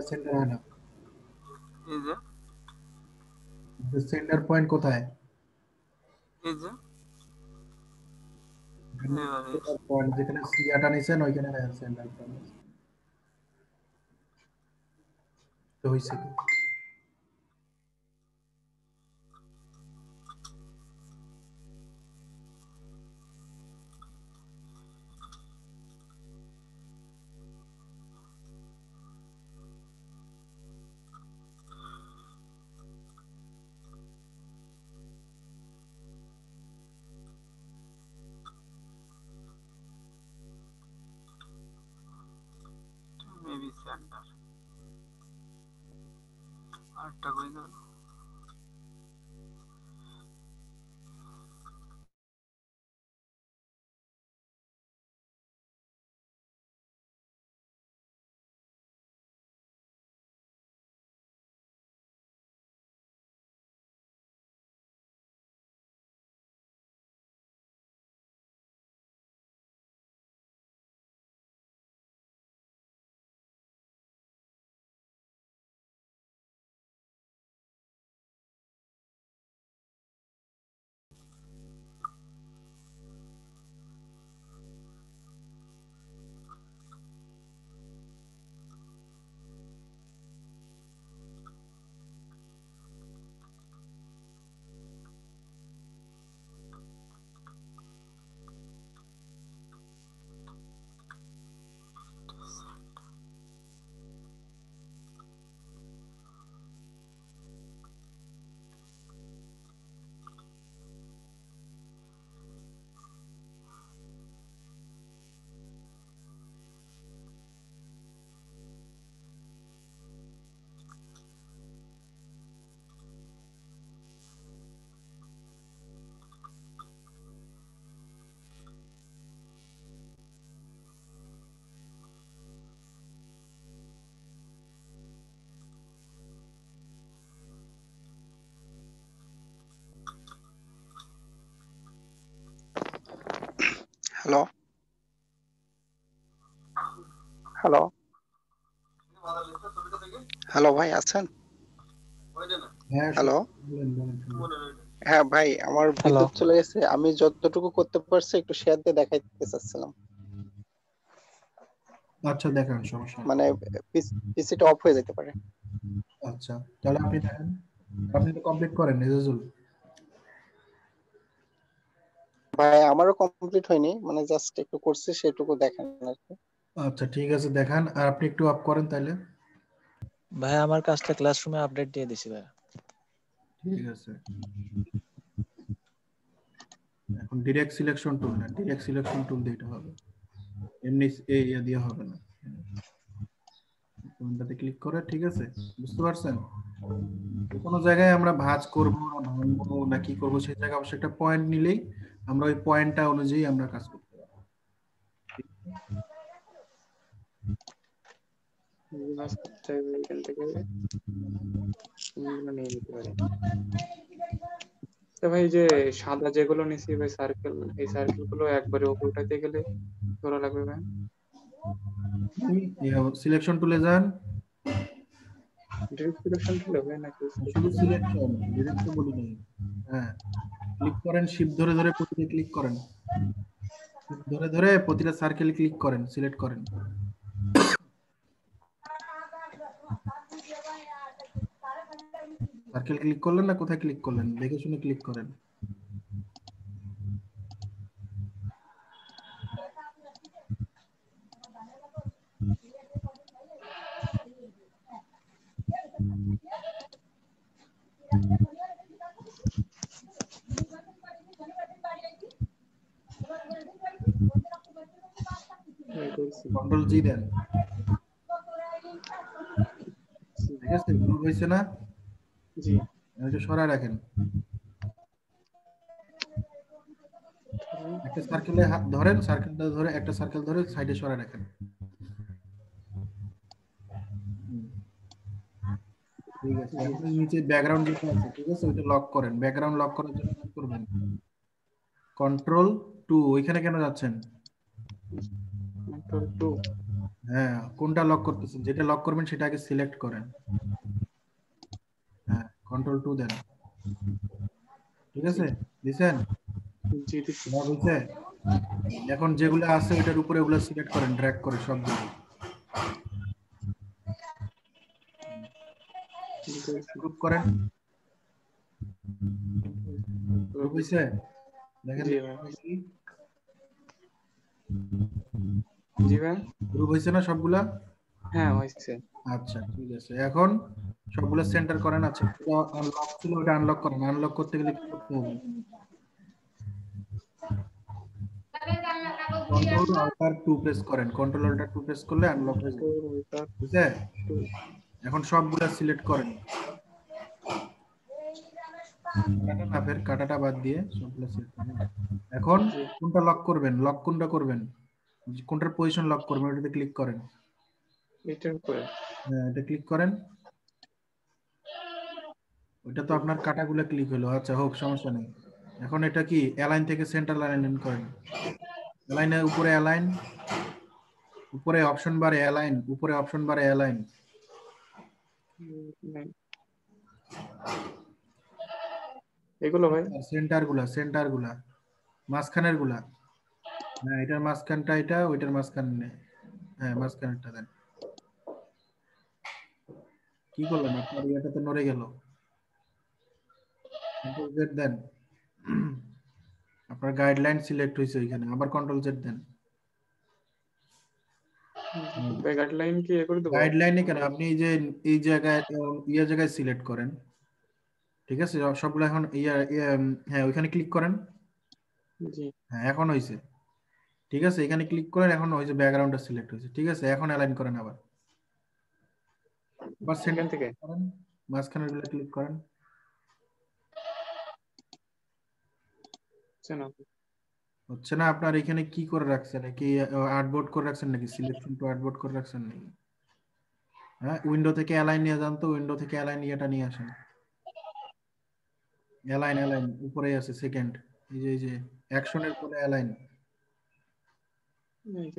সেন্টার হয় না। এই যে সেন্টার পয়েন্ট কোথায়? এই যে এবারে পয়েন্ট যেখানে সিয়াটা নিছেন ওইখানে সেন্টার পয়েন্ট তো হইছে কি? সেন্টার আরেকটা কই গেল? হ্যালো হ্যালো হ্যালো ভাই আছেন? হ্যাঁ হ্যালো বলেন বলেন শুনুন। হ্যাঁ ভাই, আমার হ্যালো। বিদ্যুৎ চলে গেছে, আমি যতটুকু করতে পারছি একটু শেয়ার দিয়ে দেখাইতে চাচ্ছিলাম। আচ্ছা দেখান, সমস্যা নেই। মানে পিসিটা অফ হয়ে যেতে পারে। আচ্ছা তাহলে আপনি দেখেন, আপনি তো কমপ্লিট করেন নিজাজুল। ভাই আমারও কমপ্লিট হয়নি, মানে জাস্ট একটু করছি, সেটুকু দেখেন আর কি। আচ্ছা ঠিক আছে দেখান, আর আপনি একটু অফ করেন তাহলে। ভাই আমার কাজটা ক্লাসরুমে আপডেট দিয়ে দিছি ভাই। ঠিক আছে, এখন ডিরেক্ট সিলেকশন টুল না, ডিরেক্ট সিলেকশন টুল দিতে হবে, এমনি এই দিয়ে হবে না। কোনটাতে ক্লিক করে, ঠিক আছে বুঝতে পারছেন? কোনো জায়গায় আমরা ভাঁজ করব না ভাঙবো না কি করব, সেই জায়গায় অবশ্যই একটা পয়েন্ট নিলেই আমরা ওই পয়েন্টটা অনুযায়ী আমরা কাজ করতে পারবো। এখান থেকে নিয়ে নিতে পারি। তো ভাই যে সাদা যেগুলো নিছি ভাই সার্কেল, এই সার্কেল গুলো একবারে উল্টাতে গেলে ধরা লাগবে ভাই? সিলেকশন টুলে যান, ডিরেক্ট সিলেকশন টুলে ভাই নাকি? শুধু সিলেকশন, ডিরেক্ট তো বলি নাই। হ্যাঁ ক্লিক করেন, শিফট ধরে ধরে প্রতিটা ক্লিক করেন, শিফট ধরে ধরে প্রতিটা সার্কেলে ক্লিক করেন, সিলেক্ট করেন। সার্কেল ক্লিক করলেন না, কোথায় ক্লিক করলেন দেখে শুনে ক্লিক করেন। কন্ট্রোল জি দেন, ঠিক আছে গ্রুপ হয়েছে না? জি এটা সরায় রাখেন, একটা সার্কেলে হাত ধরেন, সার্কেলটা ধরে একটা সার্কেল ধরে সাইডে সরায় রাখেন। ঠিক আছে, এখন নিচে ব্যাকগ্রাউন্ড যেটা আছে, ঠিক আছে ওইটা লক করেন। ব্যাকগ্রাউন্ড লক করার জন্য কি করবেন? Control two. ওইখানে কেন যাচ্ছেন? Control two. হ্যাঁ কোনটা লক করতেছেন, যেটা লক করবেন সেটা আগে সিলেক্ট করেন। হ্যাঁ কন্ট্রোল টু দেন, ঠিক আছে দিছেন? জি দিচ্ছি। বুঝছে? এখন যেগুলো আছে ওইটার উপরে ওগুলো সিলেক্ট করেন, ড্র্যাগ করে সবগুলো গ্রুপ করেন। গ্রুপ হইছে? দেখেন জি ভাই। জি ভাই। গ্রুপ হইছে না সবগুলা? হ্যাঁ হয়েছে। আচ্ছা ঠিক আছে, এখন সবগুলো সেন্টার করেন। আচ্ছা আনলক ছিল, ওটা আনলক করেন। আনলক করতে গেলে কি করতে হবে? কন্ট্রোল অল্টার 2 প্রেস করেন, কন্ট্রোল অল্টার 2 প্রেস করলে আনলক হয়ে যাবে, ঠিক আছে? এখন সবগুলা সিলেক্ট করেন, কাটা না, ফের কাটাটা বাদ দিয়ে সবগুলা সিলেক্ট করেন। এখন কোনটা লক করবেন, লক কোনটা করবেন, কোনটার পজিশন লক করবেন ওটাতে ক্লিক করেন। এটার উপরে হ্যাঁ, এটা ক্লিক করেন। ওইটা তো আপনার কাটাগুলো ক্লিক হলো, আচ্ছা হোক, সমস্যা নেই। এখন এটা কি অ্যালাইন থেকে সেন্টার অ্যালাইন করেন, অ্যালাইনের উপরে অ্যালাইন, উপরে অপশন বারে অ্যালাইন, উপরে অপশন বারে অ্যালাইন। এগুলো ভাই সেন্টার গুলা মাঝখানের গুলা, হ্যাঁ এটার মাঝখানটা এটা, ওইটার মাঝখান, হ্যাঁ মাঝখানেরটা দেন। কি করলেন, আপনার ইয়াটা তো নড়ে গেল, কন্ট্রোল জেড দেন, আপনার গাইডলাইন সিলেক্ট হয়েছে ওইখানে, আবার কন্ট্রোল জেড দেন। গাইডলাইন কি এ করে দেবো? গাইডলাইনে কেন, আপনি এই যে এই জায়গায় জায়গায় সিলেক্ট করেন, ঠিক আছে? সবগুলো এখন হ্যাঁ ওইখানে ক্লিক করেন, জি হ্যাঁ এখন হয়েছে, ঠিক আছে? এখানে ক্লিক করেন, এখন হয়েছে ব্যাকগ্রাউন্ডটা সিলেক্ট হয়েছে, ঠিক আছে? এখন অ্যালাইন করেন, আবার এখান থেকে করেন, মাঝখানের গুলো ক্লিক করেন। হচ্ছে না, আপনার এখানে কি করে রাখছেন, কি আর্টবোর্ড করে রাখছেন নাকি, সিলেকশন টু আর্টবোর্ড করে রাখছেন নাকি? হ্যাঁ, উইন্ডো থেকে অ্যালাইন নিয়ে যান তো, উইন্ডো থেকে অ্যালাইন ইয়েটা নিয়ে আসেন, অ্যালাইন উপরে আছে সেকেন্ড, এই যে অ্যাকশনের পরে অ্যালাইন,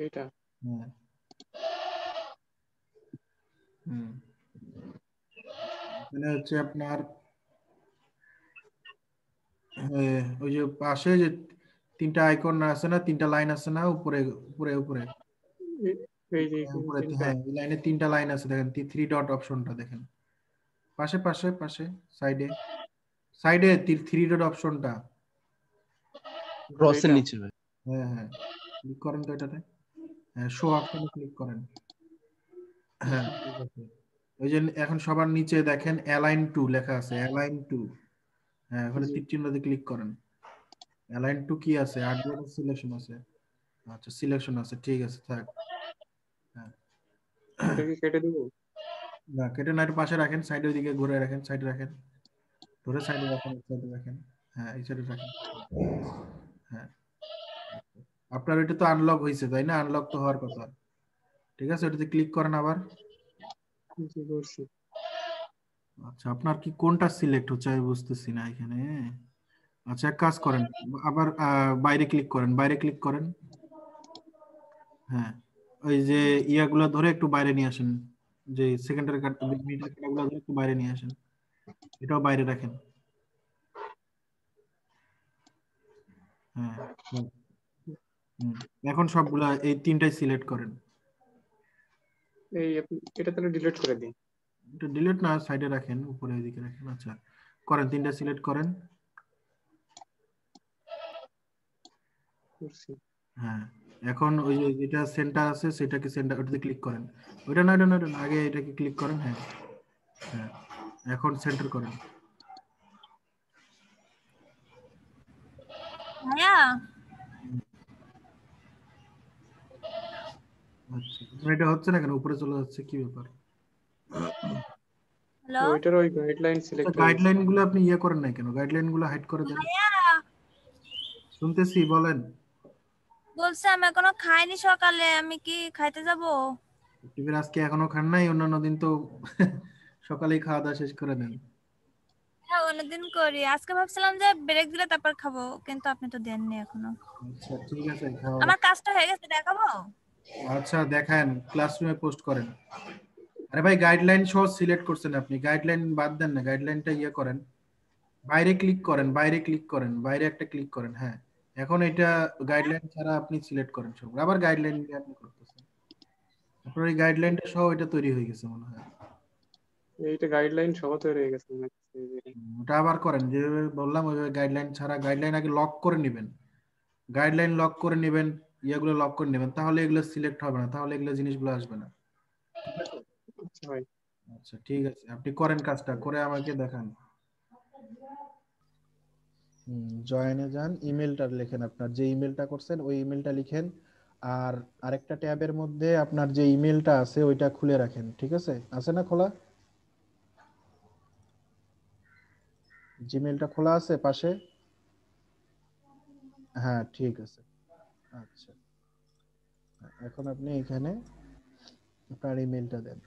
এটা হ্যাঁ এখানে হচ্ছে আপনার ওই যে পাশে যে তিনটা আইকন আছে না, তিনটা লাইন আছে না, উপরে উপরে উপরে এই যে উপরে, হ্যাঁ এই লাইনে তিনটা লাইন আছে, দেখেন 3 ডট অপশনটা দেখেন, পাশে পাশে পাশে সাইডে সাইডে 3 ডট অপশনটা ক্রসের নিচে, হ্যাঁ হ্যাঁ ক্লিক করেন তো এটাতে, হ্যাঁ শো অপশনে ক্লিক করেন, হ্যাঁ ঠিক আছে। ওই যে এখন সবার নিচে দেখেন অ্যালাইন টু লেখা আছে, অ্যালাইন টু, হ্যাঁ ওখানে তীর চিহ্ন দিয়ে ক্লিক করেন। অ্যালাইন টু কি আছে, আর্টবোর্ড সিলেকশন আছে, আচ্ছা সিলেকশন আছে, ঠিক আছে থাক। হ্যাঁ এটা কি কেটে দেব? না কেটে না, একটু পাশে রাখেন, সাইডের দিকে ঘুরে রাখেন, সাইডে রাখেন, ধরে সাইডে রাখেন, সাইডে রাখেন, হ্যাঁ এই সাইডে রাখেন, হ্যাঁ আপনার এটা তো আনলক হয়েছে তাই না, আনলক তো হওয়ার কথা, ঠিক আছে? ওটাতে ক্লিক করেন আবার। জি করছি। আচ্ছা আপনার কি কোনটা সিলেক্ট হচ্ছে আমি বুঝতেছি না এখানে। আচ্ছা এক কাজ করেন, আবার বাইরে ক্লিক করেন, বাইরে ক্লিক করেন, হ্যাঁ ওই যে ইয়াগুলো ধরে একটু বাইরে নিয়ে আসেন, যে সেকেন্ডারি মিটার কাটাগুলো ধরে একটু বাইরে নিয়ে আসেন, এটাও বাইরে রাখেন, হ্যাঁ এখন সবগুলা এই তিনটাই সিলেক্ট করেন। এটা তাহলে ডিলিট করে দিই। এটা ডিলিট না, সাইডে রাখেন, উপরে এদিকে রাখেন, আচ্ছা করেন, তিনটা সিলেক্ট করেন, হ্যাঁ এখন ওই যে যেটা সেন্টার আছে সেটাকে সেন্টার, ওটাতে ক্লিক করেন, ওইটা না, এটা না, আগে এটাকে ক্লিক করেন, হ্যাঁ হ্যাঁ এখন সেন্টার করেন। ভাইয়া আচ্ছা এটা হচ্ছে না কেন, উপরে চলে যাচ্ছে, কি ব্যাপার? হ্যালো ওইটার ওই গাইডলাইন সিলেক্ট হয়ে গেছে। গাইডলাইন গুলো আপনি ইয়ে করেন না কেন, গাইডলাইন গুলো হাইড করে দেন। ভাইয়া শুনতেছি, বলেন। বলছে আমি এখনো খাইনি, সকালে আমি কি খাইতে যাব? টিভির আজকে এখনো খান নাই, অন্যান্য দিন তো সকালেই খাওয়া দাওয়া শেষ করে দেন। হ্যাঁ অন্যদিন করি, আজকে ভাবছিলাম যে ব্রেক দিলে তারপর খাবো, কিন্তু আপনি তো দেননি এখনো। আচ্ছা ঠিক আছে, খাওয়া আমার কাজটা হয়ে গেছে, দেখাবো? আচ্ছা দেখান, ক্লাসরুমে পোস্ট করেন। আরে ভাই গাইডলাইন সহ সিলেক্ট করছেন আপনি, গাইডলাইন বাদ দেন না, গাইডলাইনটা ইয়ে করেন, বাইরে ক্লিক করেন, বাইরে ক্লিক করেন, বাইরে একটা ক্লিক করেন, হ্যাঁ এখন এটা গাইডলাইন ছাড়া আপনি সিলেক্ট করেন সব, আবার গাইডলাইন নিয়ে আপনি করতেছেন, আপনার এই গাইডলাইনটা সহ এটা তৈরি হয়ে গেছে মনে হয়। এইটা গাইডলাইন সহ তৈরি হয়ে গেছে। ওটা আবার করেন, যেভাবে বললাম ওইভাবে, গাইডলাইন ছাড়া, গাইডলাইন আগে লক করে নেবেন, গাইডলাইন লক করে নেবেন, ইয়েগুলো লক করে নেবেন, তাহলে এগুলো সিলেক্ট হবে না, তাহলে এগুলো জিনিসগুলো আসবে না, ঠিক আছে? আচ্ছা ভাই, আচ্ছা ঠিক আছে, আপনি করেন কাজটা, করে আমাকে দেখান। জয়েনে যান, ইমেলটা লেখেন, আপনার যে ইমেলটা করছেন ওই ইমেলটা লিখেন, আর আরেকটা ট্যাবের মধ্যে আপনার যে ইমেলটা আছে ওইটা খুলে রাখেন, ঠিক আছে? আছে না খোলা? জিমেলটা খোলা আছে পাশে? হ্যাঁ ঠিক আছে। আচ্ছা, এখন আপনি এখানে আপনার ইমেলটা দেন।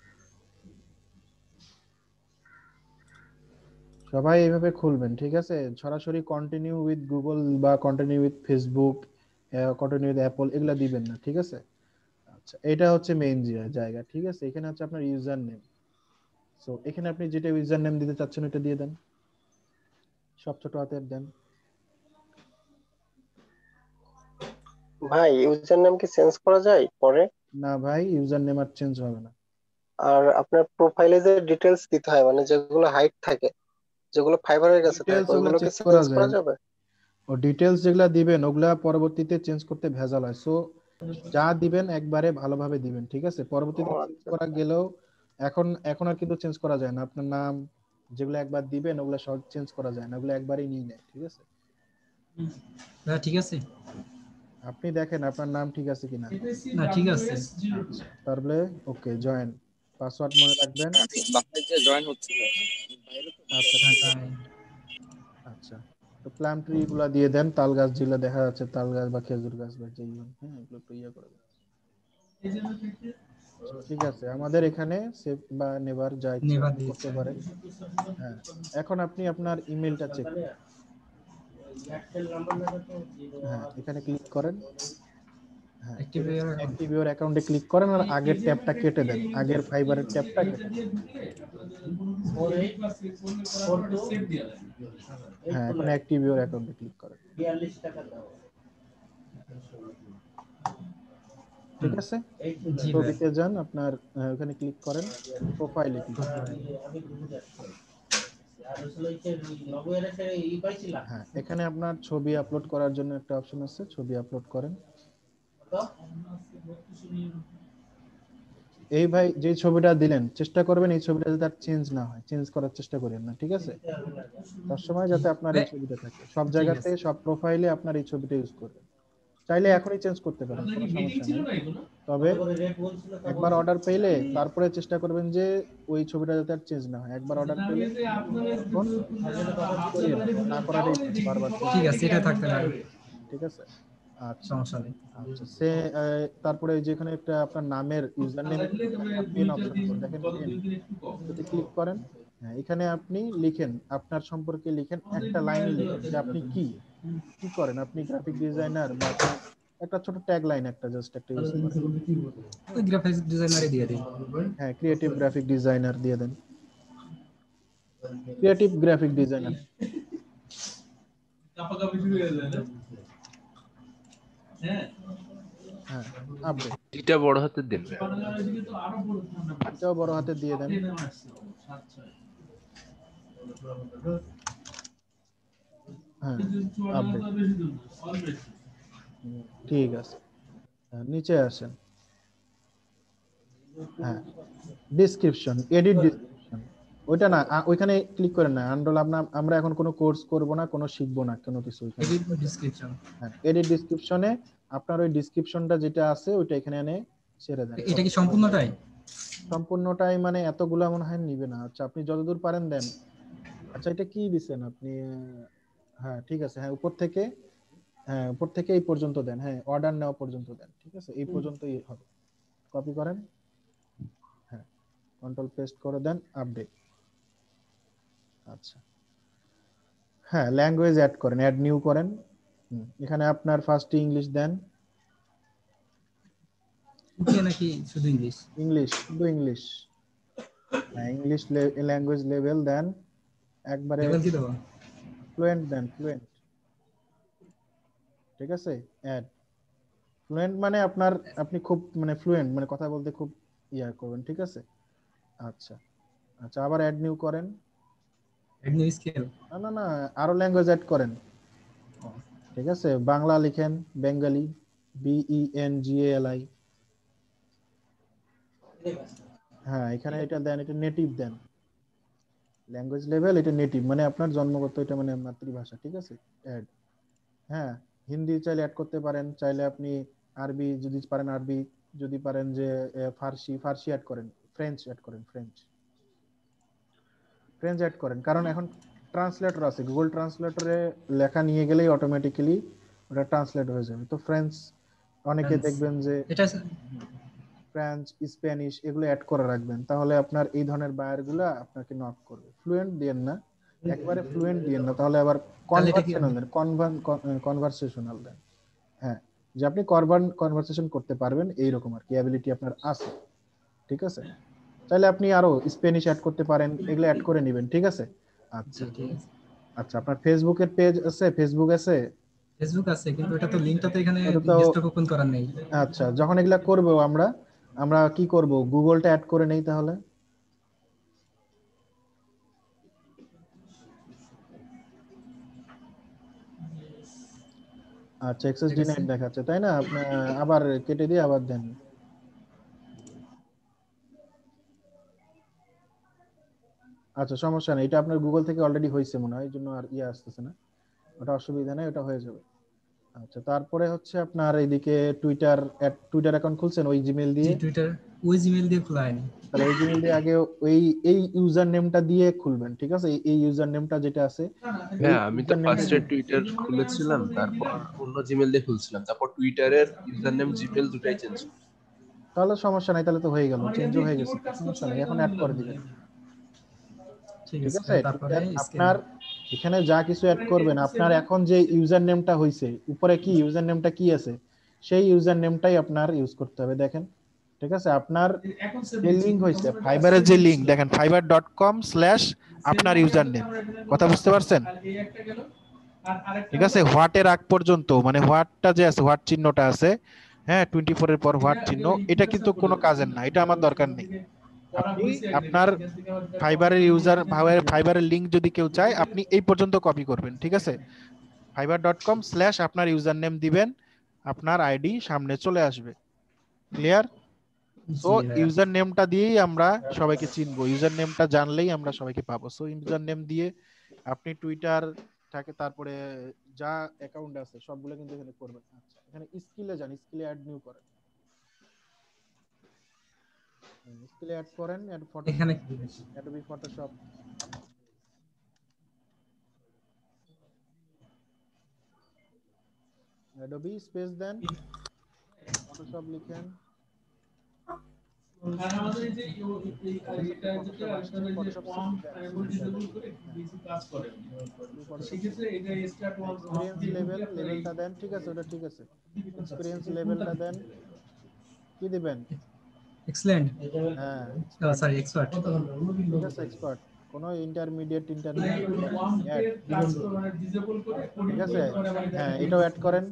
সবাই এইভাবে খুলবেন, ঠিক আছে? সরাসরি কন্টিনিউ উইথ গুগল বা continue with Facebook, continue with Apple এগুলা দিবেন না, ঠিক আছে? আচ্ছা, এটা হচ্ছে মেইন জায়গা, ঠিক আছে? এখানে হচ্ছে আপনার ইউজার নেম। সো এখানে আপনি যেটা ইউজার নেম দিতে চাচ্ছেন ওটা দিয়ে দেন, সব ছোট হাতের দেন। ভাই ইউজার নাম কি চেঞ্জ করা যায় পরে? না ভাই, ইউজার নেম আর চেঞ্জ হবে না। আর আপনার প্রোফাইলে যে ডিটেলস দিতে হয় মানে যেগুলো হাইড থাকে, যেগুলো ফাইবারের কাছে থাকে, ডিটেলস ওগুলা ওইগুলো কি চেঞ্জ করা চেঞ্জ করা যায়, যাবে? ও ডিটেলস যেগুলা দিবেন ওগুলা পরবর্তীতে চেঞ্জ করতে ভেজাল হয়। সো যা দিবেন একবারে ভালোভাবে দিবেন, ঠিক আছে? ও পরবর্তীতে চেঞ্জ আচ্ছা করা আচ্ছা। গেলেও এখন আর কিন্তু চেঞ্জ করা যায় না। আপনার নাম যেগুলো একবার দিবেন ওগুলো সব চেঞ্জ করা যায় না, ওগুলো একবারই নিয়ে নেয়, ঠিক আছে? হ্যাঁ ঠিক আছে। আপনি দেখেন আপনার নাম ঠিক আছে কিনা। না ঠিক আছে। আচ্ছা, তারপরে ওকে জয়েন, পাসওয়ার্ড মনে রাখবেন। বাসায় যে জয়েন হচ্ছে না, বাইরে তো। আচ্ছা হ্যাঁ, ঠিক আছে। আচ্ছা, তো প্লাম ট্রি গুলা দিয়ে দেন, তাল গাছ যেগুলো দেখা যাচ্ছে, তাল গাছ বা খেজুর গাছ বা যেগুলো, হ্যাঁ এগুলো একটু ইয়ে করে দেন। ঠিক আছে, আমাদের এখানে সেভ বা নেভার যা ইচ্ছা নেভার আপনি করতে দিয়েছে। পারেন। হ্যাঁ, এখন আপনি আপনার ইমেলটা চেক করুন। হ্যাঁ, এখানে ক্লিক করেন। হ্যাঁ, active year account. Active your অ্যাকাউন্টে ক্লিক করেন আর আগের ট্যাবটা কেটে দেন, আগের ফাইবারের ট্যাবটা কেটে দেন। হ্যাঁ, এখন অ্যাক্টিভ ইউর অ্যাকাউন্টে ক্লিক করেন। ঠিক আছে, জি ভাই। ছবিতে যান, আপনার ওখানে ক্লিক করেন, প্রোফাইলে ক্লিক করেন। হ্যাঁ, এখানে আপনার ছবি আপলোড করার জন্য একটা অপশন আছে, ছবি আপলোড করেন। এই ভাই যে ছবিটা দিলেন চেষ্টা করবেন এই ছবিটা যাতে আর চেঞ্জ না হয়, চেঞ্জ করার চেষ্টা করেন না, ঠিক আছে? সবসময় যাতে আপনার এই ছবিটা থাকে, সব ঠিক জায়গাতে আছে। সব প্রোফাইলে আপনার এই ছবিটা ইউজ করবেন। চাইলে এখনই চেঞ্জ করতে পারেন, কোনো সমস্যা নেই। তবে একবার অর্ডার পেলে তারপরে চেষ্টা করবেন যে ওই ছবিটা যাতে আর চেঞ্জ না হয়। একবার অর্ডার পেলে তখন করিয়ে না করাটাই ভালো, বারবার চেঞ্জ ঠিক করা, আছে, এটা থাকতে পারে। ঠিক আছে? আচ্ছা সমস্যা নেই। আচ্ছা, তারপরে যেখানে একটা আপনার নামের ইউজার নেমের একটা পেন অপশন আছে, দেখেন পেন, এতে ক্লিক করেন। হ্যাঁ, এখানে আপনি লিখেন, আপনার সম্পর্কে লিখেন, একটা লাইনে লিখেন যে আপনি কি কি করেন, আপনি গ্রাফিক ডিজাইনার বা আপনি একটা ছোট ট্যাগ লাইন একটা জাস্ট একটা ইউজ করেন। ওই গ্রাফিক্স ডিজাইনারে দিয়ে দিই। হ্যাঁ, ক্রিয়েটিভ গ্রাফিক ডিজাইনার দিয়ে দেন, ক্রিয়েটিভ গ্রাফিক ডিজাইনার। হ্যাঁ, আপডেট, এটা বড় হাতের দেন। এটাও বড় হাতে দিয়ে দেন। হ্যাঁ, আপডেট, ঠিক আছে। হ্যাঁ, নিচে আসেন। হ্যাঁ, ডেসক্রিপশন, এডিট ডেসক্রিপশন, ওইটা না, ওইখানে ক্লিক করেন না। আমরা এখন কোনো কোর্স করব না, কোনো শিখবো না, কোনো কিছু ওইখানে। Edit description. হ্যাঁ, এডিট ডেসক্রিপশনে আপনার ওই ডেসক্রিপশনটা যেটা আছে ওইটা এখানে এনে ছেড়ে দেন। এটা কি সম্পূর্ণটাই? সম্পূর্ণটাই মানে এতগুলা মনে হয় নিবে না। আচ্ছা, আপনি যতদূর পারেন দেন। আচ্ছা, এটা কি দিছেন আপনি? হ্যাঁ ঠিক আছে, হ্যাঁ উপর থেকে, হ্যাঁ উপর থেকে এই পর্যন্ত দেন। হ্যাঁ, অর্ডার নেওয়া পর্যন্ত দেন, ঠিক আছে? এই পর্যন্তই হবে। কপি করেন, হ্যাঁ কন্ট্রোল পেস্ট করে দেন, আপডেট। আচ্ছা, হ্যাঁ ল্যাঙ্গুয়েজ অ্যাড করেন, অ্যাড নিউ করেন। এখানে আপনার ফার্স্ট ইংলিশ দেন। ওকে নাকি শুধু ইংলিশ? ইংলিশ, শুধু ইংলিশ। হ্যাঁ, ইংলিশ ল্যাঙ্গুয়েজ লেভেল দেন, একবারে লেভেল কি দেবো? ফ্লুয়েন্ট দেন, ফ্লুয়েন্ট, ঠিক আছে? অ্যাড ফ্লুয়েন্ট মানে আপনি খুব মানে ফ্লুয়েন্ট, মানে কথা বলতে খুব ইয়া করবেন, ঠিক আছে? আচ্ছা আচ্ছা, আবার অ্যাড নিউ করেন। Add new scale. না না না, আরো ল্যাঙ্গুয়েজ অ্যাড করেন, ঠিক আছে? বাংলা লিখেন, বেঙ্গলি, BENGALI। হ্যাঁ, এখানে এটা দেন, এটা নেটিভ দেন, ল্যাঙ্গুয়েজ লেভেল এটা নেটিভ মানে আপনার জন্মগত, এটা মানে মাতৃভাষা, ঠিক আছে? অ্যাড, হ্যাঁ হিন্দি চাইলে অ্যাড করতে পারেন, চাইলে আপনি আরবি যদি পারেন আরবি, যদি পারেন যে ফার্সি অ্যাড করেন, ফ্রেঞ্চ অ্যাড করেন, ফ্রেঞ্চ অ্যাড করেন, কারণ এখন ট্রান্সলেটর আছে, গুগল ট্রান্সলেটরে লেখা নিয়ে গেলেই অটোমেটিক্যালি ওটা ট্রান্সলেট হয়ে যাবে। তো ফ্রেঞ্চ অনেকে দেখবেন যে এটা ফ্রেঞ্চ, স্প্যানিশ এগুলো অ্যাড করে রাখবেন, তাহলে আপনার এই ধরনের বায়ারগুলো আপনাকে নক করবে। ফ্লুয়েন্ট দিয়েন না, একবারে ফ্লুয়েন্ট দিয়েন না, তাহলে আবার কনভারসেশনাল দেন, কনভারসেশনাল দেন। হ্যাঁ, যে আপনি কনভারসেশন করতে পারবেন এইরকম আর কি অ্যাবিলিটি আপনার আছে, ঠিক আছে। তাহলে আপনি আরো স্প্যানিশ অ্যাড করতে পারেন, এগুলো অ্যাড করে নেবেন, ঠিক আছে। আচ্ছা আচ্ছা, আপনার ফেসবুকের পেজ আছে? ফেসবুক আছে? ফেসবুক আছে, কিন্তু এটা তো লিংকটা তো এখানে ওটা তো ডেস্কটপ ওপেন করার নেই। আচ্ছা, যখন এগুলা করব আমরা কি করব, গুগলটা অ্যাড করে নেই তাহলে। আচ্ছা, অ্যাক্সেস ডিনাইড দেখাচ্ছে তাই না, আপনি আবার কেটে দিয়ে আবার দেন। আচ্ছা, সমস্যা নেই, এটা আপনার গুগল থেকে অলরেডি হয়েছে মনে হয়, এই জন্য আর আসতেছে না, ওটা অসুবিধা নেই, ওটা হয়ে যাবে। আচ্ছা, তারপরে হচ্ছে আপনার এইদিকে টুইটার অ্যাকাউন্ট খুলছেন ওই জিমেইল দিয়ে? টুইটার ওই জিমেইল দিয়ে খোলা হয়নি। তাহলে ওই জিমেইল দিয়ে আগে এই ইউজার নেমটা দিয়ে খুলবেন, ঠিক আছে। এই ইউজার নেমটা যেটা আছে, হ্যাঁ আমি তো ফার্স্টে টুইটার খুলেছিলাম, তারপর অন্য জিমেল দিয়ে খুলছিলাম, তারপর টুইটারের ইউজার নেম জিমেল দুটাই চেঞ্জ। তাহলে সমস্যা নাই, তাহলে তো হয়ে গেল, চেঞ্জও হয়ে গেছে, সমস্যা নাই, এখন অ্যাড করে দিবেন, ঠিক আছে। তারপরে আপনার এখানে যা কিছু অ্যাড করবেন, আপনার এখন যে ইউজার নেমটা হইছে উপরে, কি ইউজার নেমটা কি আছে, সেই ইউজার নেমটাই আপনার ইউজ করতে হবে, দেখেন, ঠিক আছে। আপনার যে লিংক হইছে ফাইবারের যে লিংক দেখেন, fiverr.com/ আপনার ইউজার নেম, কথা বুঝতে পারছেন? ঠিক আছে, হোয়াটের আগ পর্যন্ত, মানে হোয়াটটা যে আছে, হোয়াট চিহ্নটা আছে, হ্যাঁ 24 এর পর হোয়াট চিহ্ন, এটা কিন্তু কোনো কাজের না, এটা আমার দরকার নেই। আপনি আপনার ফাইবারের লিংক যদি কেউ চায়, আপনি এই পর্যন্ত কপি করবেন, ঠিক আছে। fiverr.com/ আপনার ইউজার নেম দিবেন, আপনার আইডি সামনে চলে আসবে, ক্লিয়ার? সো ইউজার নেমটা দিয়েই আমরা সবাইকে চিনবো, ইউজার নেমটা জানলেই আমরা সবাইকে পাবো। সো ইউজার নেম দিয়ে আপনি টুইটার থাকে, তারপরে যা অ্যাকাউন্ট আছে সবগুলো কিন্তু এখানে করবেন। আচ্ছা, এখানে স্কিলে যান, স্কিলে অ্যাড নিউ করেন, স্কিলে অ্যাড করেন, অ্যাড ফটো, এখানে অ্যাডোবি ফটোশপ, অ্যাডোবি স্পেস দেন, ফটোশপ লিখেন, লেভেলটা দেন, ঠিক আছে, ওটা ঠিক আছে। এক্সপেরিয়েন্স লেভেলটা দেন, কি দিবেন? এক্সেলেন্ট, হ্যাঁ সরি এক্সপার্ট, ঠিক আছে, এক্সপার্ট, কোন ইন্টারমিডিয়েট ঠিক আছে। হ্যাঁ, এটাও অ্যাড করেন,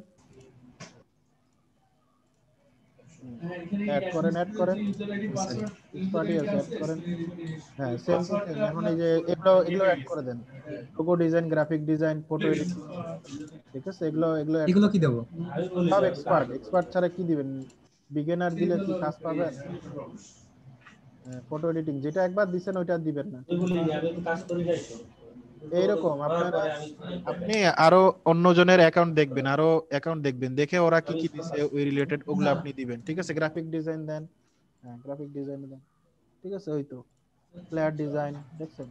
অ্যাড করেন এক্সপার্টই আছে, অ্যাড করেন। হ্যাঁ, সেম টু সেম। এখন এই যে এগুলো অ্যাড করে দেন, logo design, graphic design, photo editing, ঠিক আছে, এগুলো কি দেব? সব এক্সপার্ট ছাড়া কি দিবেন? বিগিনার দিলে কি কাজ পাবেন? ফটো এডিটিং যেটা একবার দিবেন ওইটা দিবেন না, এইরকম আপনি আরো অন্যজনের অ্যাকাউন্ট দেখবেন, দেখে ওরা কি কি দিছে ওই রিলেটেড, ওগুলো আপনি দিবেন, ঠিক আছে। গ্রাফিক ডিজাইন দেন, হ্যাঁ গ্রাফিক ডিজাইন দেন, ঠিক আছে। ওই তো প্লেয়ার ডিজাইন দেখছেন,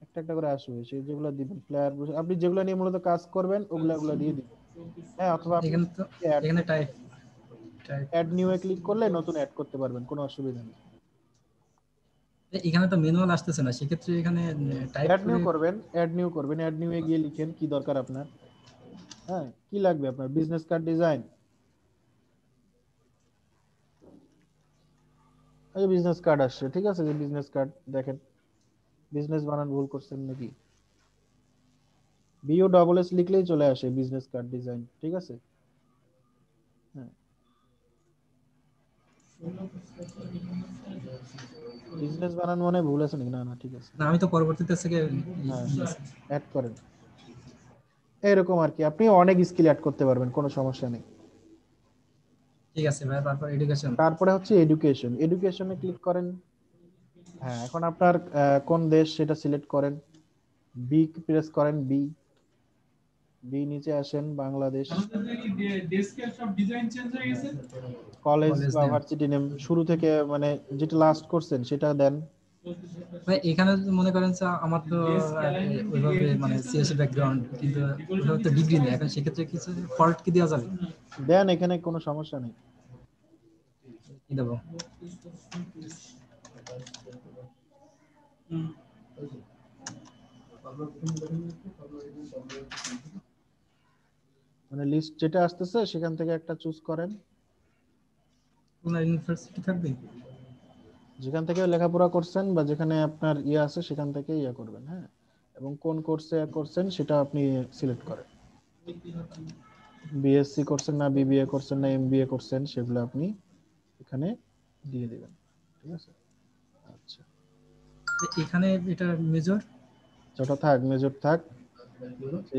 একটা একটা করে আসবে, সেই যেগুলো দিবেন প্লেয়ার, আপনি যেগুলো নিয়ে মূলত কাজ করবেন ওগুলো দিয়ে দিবেন। হ্যাঁ, অথবা এখানে টাইপ অ্যাড নিউ এ ক্লিক করলে নতুন অ্যাড করতে পারবেন, কোনো অসুবিধা নেই। এখানে তো ম্যানুয়াল আসতেছে না, সেক্ষেত্রে এখানে টাইপ অ্যাড নিউ এ গিয়ে লিখেন কি দরকার আপনার, হ্যাঁ কি লাগবে আপনার, বিজনেস কার্ড ডিজাইন, এই বিজনেস কার্ড আসছে, ঠিক আছে, যে বিজনেস কার্ড দেখেন, বিজনেস বানান ভুল করছেন নাকি, BUSS লিখলেই চলে আসে বিজনেস কার্ড ডিজাইন, ঠিক আছে। হ্যাঁ, বিজনেস বানান মনে ভুল আছে নাকি? না ঠিক আছে, না আমি তো পরবর্তীতে থেকে অ্যাড করেন, এরকম আর কি। আপনি অনেক স্কিল অ্যাড করতে পারবেন, কোনো সমস্যা নেই, ঠিক আছে ভাই। তারপর এডুকেশন, তারপরে হচ্ছে এডুকেশনে ক্লিক করেন। হ্যাঁ, এখন আপনার কোন দেশ সেটা সিলেক্ট করেন, বি প্রেস করেন, বি, বি নিচে আসেন, বাংলাদেশ ডেস্কের সব ডিজাইন চেঞ্জ হয়ে গেছে। কলেজ কলেজ বা নেম। ভার্সিটি নেম শুরু থেকে মানে যেটা লাস্ট করছেন সেটা দেন। ভাই এখানে মনে করেন যে আমার তো ওইভাবে মানে সিএসসি ব্যাকগ্রাউন্ড, কিন্তু ওইভাবে তো ডিগ্রি নেই, এখন সেক্ষেত্রে কিছু ফল্ট কি দেওয়া যাবে? দেন, এখানে কোনো সমস্যা নেই। কি দেবো? মানে লিস্ট যেটা আসতেছে সেখান থেকে একটা চুজ করেন, কোন ইউনিভার্সিটি থাকবে? যেখান থেকে লেখাপড়া করছেন বা যেখানে আপনার ইয়ে আছে সেখান থেকে ইয়ে করবেন। হ্যাঁ, এবং কোন কোর্সে করছেন সেটা আপনি সিলেক্ট করেন। বিএসসি করছেন না বিবিএ করছেন না এমবিএ করছেন সেগুলো আপনি এখানে দিয়ে দিবেন। ঠিক আছে, আচ্ছা এখানে এটা মেজর, যেটা থাক মেজর থাক,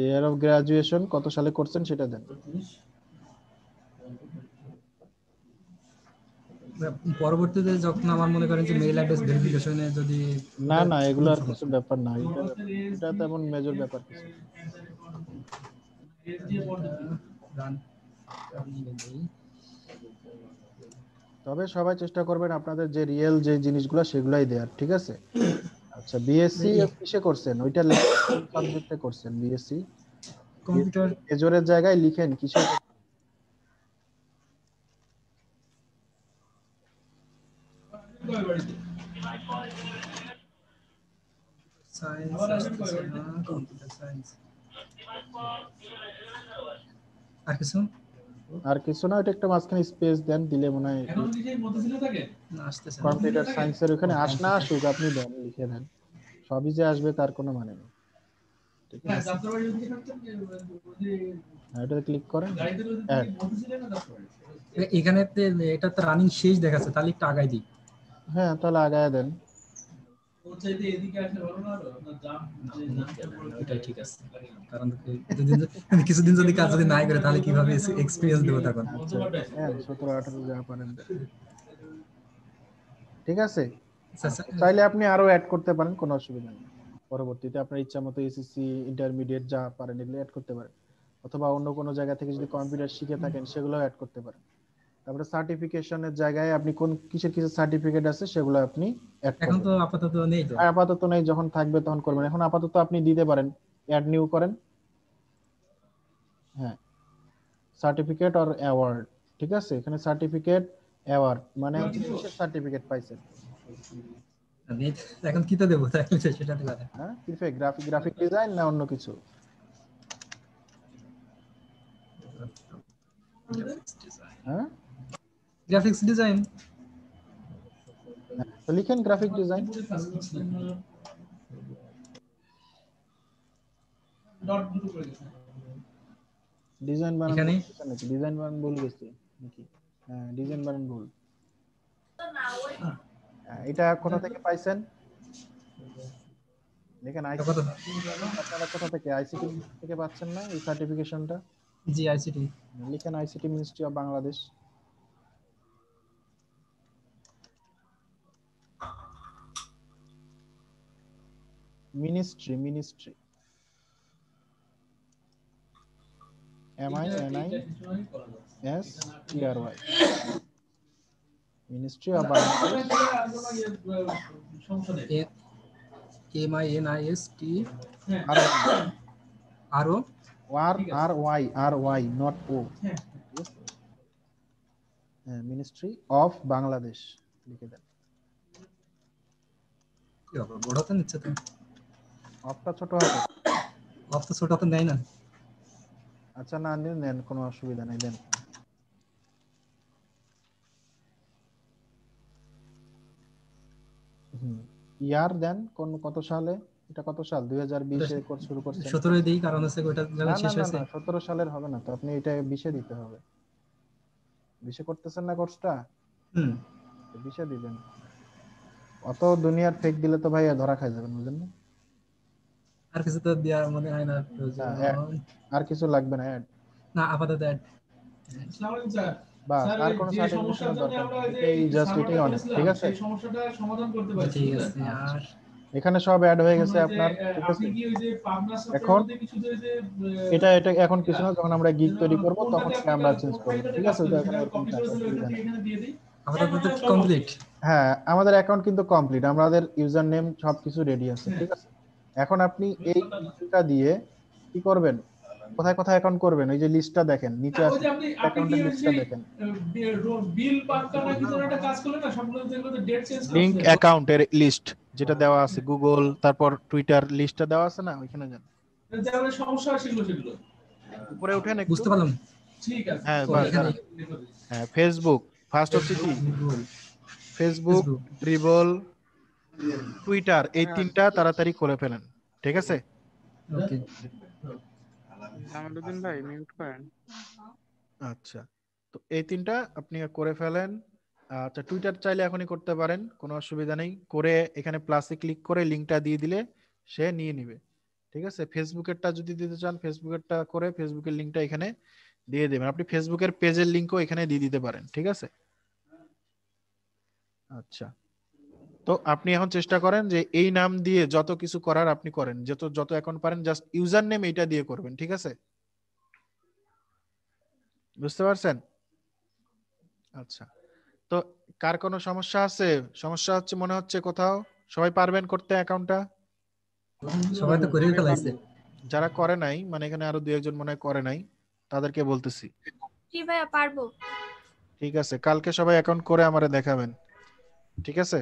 ইয়ার অফ গ্রাজুয়েশন কত সালে করছেন সেটা দেন। পরবর্তীতে যখন আমার মনে করেন যে মেইল অ্যাড্রেস ভেরিফিকেশনে যদি না না এগুলো আর কিছু ব্যাপার না, এটা তেমন মেজর ব্যাপার কিছু না। তবে সবাই চেষ্টা করবেন আপনাদের যে রিয়েল যে জিনিসগুলো সেগুলাই দেওয়ার। ঠিক আছে, আচ্ছা বিএসসি কিসে করছেন ওইটা লিখেন, সাবজেক্টে করছেন বিএসসি কম্পিউটার মেজরের জায়গায় লিখেন কিসে। সায়েন্স, কম্পিউটার সায়েন্স, আর কিছু আর কিছু না, ওটা একটা মাঝখানে স্পেস দেন, দিলে মনে হয় এখন কি সেই মধ্যে থাকে না আসতেছে। কম্পিউটার সায়েন্সের ওখানে না আসুক আপনি দেন, লিখে দেন, সবই যে আসবে তার কোনো মানে নেই। ঠিক হ্যাঁ আছে, যাত্রাবাড়ি ওদিকে থাকতেন যে এটাতে ক্লিক করেন, গাড়িতে অ্যাড। ওদিকে মধ্যে ছিলেন না যাত্রাবাড়ি। এখানে এটা তো রানিং শেষ দেখাচ্ছে, তাহলে একটু আগাই দিই। হ্যাঁ তাহলে আগায় দেন। ওর চাইতে এদিকে আসলে ভালো না হলো আপনার জাম এটাই ঠিক আছে, কারণ কিছুদিন যদি কাজ যদি নাই করে তাহলে কিভাবে এক্সপেরিয়েন্স দেবো তখন। আচ্ছা হ্যাঁ 17-18 যা পারেন। ঠিক আছে, চাইলে আপনি আরো অ্যাড করতে পারেন, কোনো অসুবিধা নেই। পরবর্তীতে আপনার ইচ্ছা মতো এসএসসি ইন্টারমিডিয়েট যা পারেন এগুলো অ্যাড করতে পারেন, অথবা অন্য কোনো জায়গা থেকে যদি কম্পিউটার শিখে থাকেন সেগুলো অ্যাড করতে পারেন। তারপরে সার্টিফিকেশনের জায়গায় আপনি কোন কিসের সার্টিফিকেট আছে সেগুলো আপনি অ্যাড করবেন। এখন তো আপাতত নেই তো। আপাতত নেই, যখন থাকবে তখন করবেন। এখন আপাতত আপনি দিতে পারেন, অ্যাড নিউ করেন। হ্যাঁ, সার্টিফিকেট অর অ্যাওয়ার্ড। ঠিক আছে, এখানে সার্টিফিকেট অ্যাওয়ার্ড মানে হচ্ছে কিসের সার্টিফিকেট পাইছেন। এখন কিটা দেবো তাহলে সেটা দেবো। হ্যাঁ কিরফে গ্রাফিক ডিজাইন না অন্য কিছু। হ্যাঁ গ্রাফিক্স ডিজাইন তো লিখেন গ্রাফিক ডিজাইন। ডট দুটো করে দিয়েছেন ডিজাইন বানান এখানে নাকি ডিজাইন বানান ভুল গেছে নাকি? হ্যাঁ ডিজাইন বানান ভুল। এটা কোথা থেকে পাইছেন দেখেন, আপনারা কোথা থেকে আইসিটি থেকে পাচ্ছেন না এই সার্টিফিকেশনটা? জি আইসিটি লিখেন ICT ministry of Bangladesh. Ministry ministry MINISTRY ministry of Bangladesh. MINIST RY not O। হ্যাঁ মিনিস্ট্রি অফ বাংলাদেশ লিখে দেন। কি হবে বড় তো নিচ্ছে তো, অফটা ছোট হবে, অফ তো ছোট তো নেই না। আচ্ছা না নেন কোনো অসুবিধা নেই, দেন। ইয়ার দেন কোন কত সালে, এটা কত সাল? 2020 এ কোর্স শুরু করছেন। 17 দেই, কারণ হচ্ছে ওটা যখন শেষ হয়েছে। 17 সালের হবে না তো, আপনি এটা 20 এ দিতে হবে। 20 এ করতেছেন না কোর্সটা? 20 এ দিবেন। অত দুনিয়ার ফেক দিলে তো ভাই ধরা খাই যাবেন, বুঝলেন না? আর কিছু তো দেওয়ার মনে হয় না। আর কিছু লাগবে না, অ্যাড না আপাতত অ্যাড। আসসালামু আলাইকুম স্যার। বাস স্যার আর কোনো যে সমস্যার সার্টিফিকেশনের জন্য দরকার আমরা নেই, ওই যে এই জাস্ট সার্ভারটা এটাই অনেক। করেছিলাম ঠিক আছে, সেই সমস্যাটা সমাধান করতে পারছি। ঠিক আছে। আর এখানে সব অ্যাড হয়ে গেছে আপনার, ঠিক আছে। আপনি কি ওই যে পাবনা সাপের এখন মধ্যে কিছু যে এটা এখন কিছু না, যখন আমরা গিগ তৈরি করব তখন আমরা চেঞ্জ করব, ঠিক আছে। ওটা এখন এরকম থাকে, অসুবিধা নেই। এখানে দিয়ে দিই। আমাদের তো কমপ্লিট। হ্যাঁ, আমাদের অ্যাকাউন্ট কিন্তু কমপ্লিট, আমাদের ইউজার নেম সবকিছু রেডি আছে, ঠিক আছে। এখন আপনি এই লিস্টটা দিয়ে কি করবেন, কোথায় কোথায় অ্যাকাউন্ট করবেন, ওই যে লিস্টটা দেখেন নিচে ওই আছে, যে আপনি কি অ্যাকাউন্টের ওই লিস্টটা যে দেখেন, বিল পাক্কা নাকি যেন একটা কাজ করলেন না, সবগুলো যেগুলো ডেট চেঞ্জ লিংক করছে, অ্যাকাউন্টের লিস্ট যেটা দেওয়া আছে, গুগল তারপর টুইটার লিস্টটা দেওয়া আছে না, ওইখানে যান, যেগুলো সমস্যা হয় সেগুলো উপরে উঠেন একটু। বুঝতে পারলাম। ঠিক আছে। হ্যাঁ বাস, এখানে হ্যাঁ ফেসবুক ফার্স্ট হচ্ছে কি, ফেসবুক, ড্রিবল, টুইটার, এই তিনটা তাড়াতাড়ি করে ফেলেন, ঠিক আছে। ওকে। জামালউদ্দিন ভাই মিউট করেন। আচ্ছা, তো এই তিনটা আপনি করে ফেলেন। আচ্ছা, টুইটার চাইলে এখনই করতে পারেন, কোনো অসুবিধা নেই, করে এখানে প্লাসে ক্লিক করে লিংকটা দিয়ে দিলে সে নিয়ে নিবে, ঠিক আছে। ফেসবুকেরটা যদি দিতে চান, ফেসবুকেরটা করে ফেসবুকের লিংকটা এখানে দিয়ে দেবেন। আপনি ফেসবুকের পেজের লিংকও এখানে দিয়ে দিতে পারেন, ঠিক আছে। আচ্ছা, তো আপনি এখন চেষ্টা করেন যে এই নাম দিয়ে যত কিছু করার আপনি করেন, যত অ্যাকাউন্ট পারেন, জাস্ট ইউজার নেম এইটা দিয়ে করবেন, ঠিক আছে। বুঝতে পারছেন? আচ্ছা, তো কার কোনো সমস্যা আছে? সমস্যা হচ্ছে মনে হচ্ছে কোথাও? সবাই পারবেন করতে অ্যাকাউন্টটা? সবাই তো করেই ফেলাইছে। যারা করে নাই, মানে এখানে আরো 2-1 জন মনে হয় করে নাই, তাদেরকে বলতেছি। জি ভাইয়া পারবো। ঠিক আছে, কালকে সবাই অ্যাকাউন্ট করে আমারে দেখাবেন, ঠিক আছে।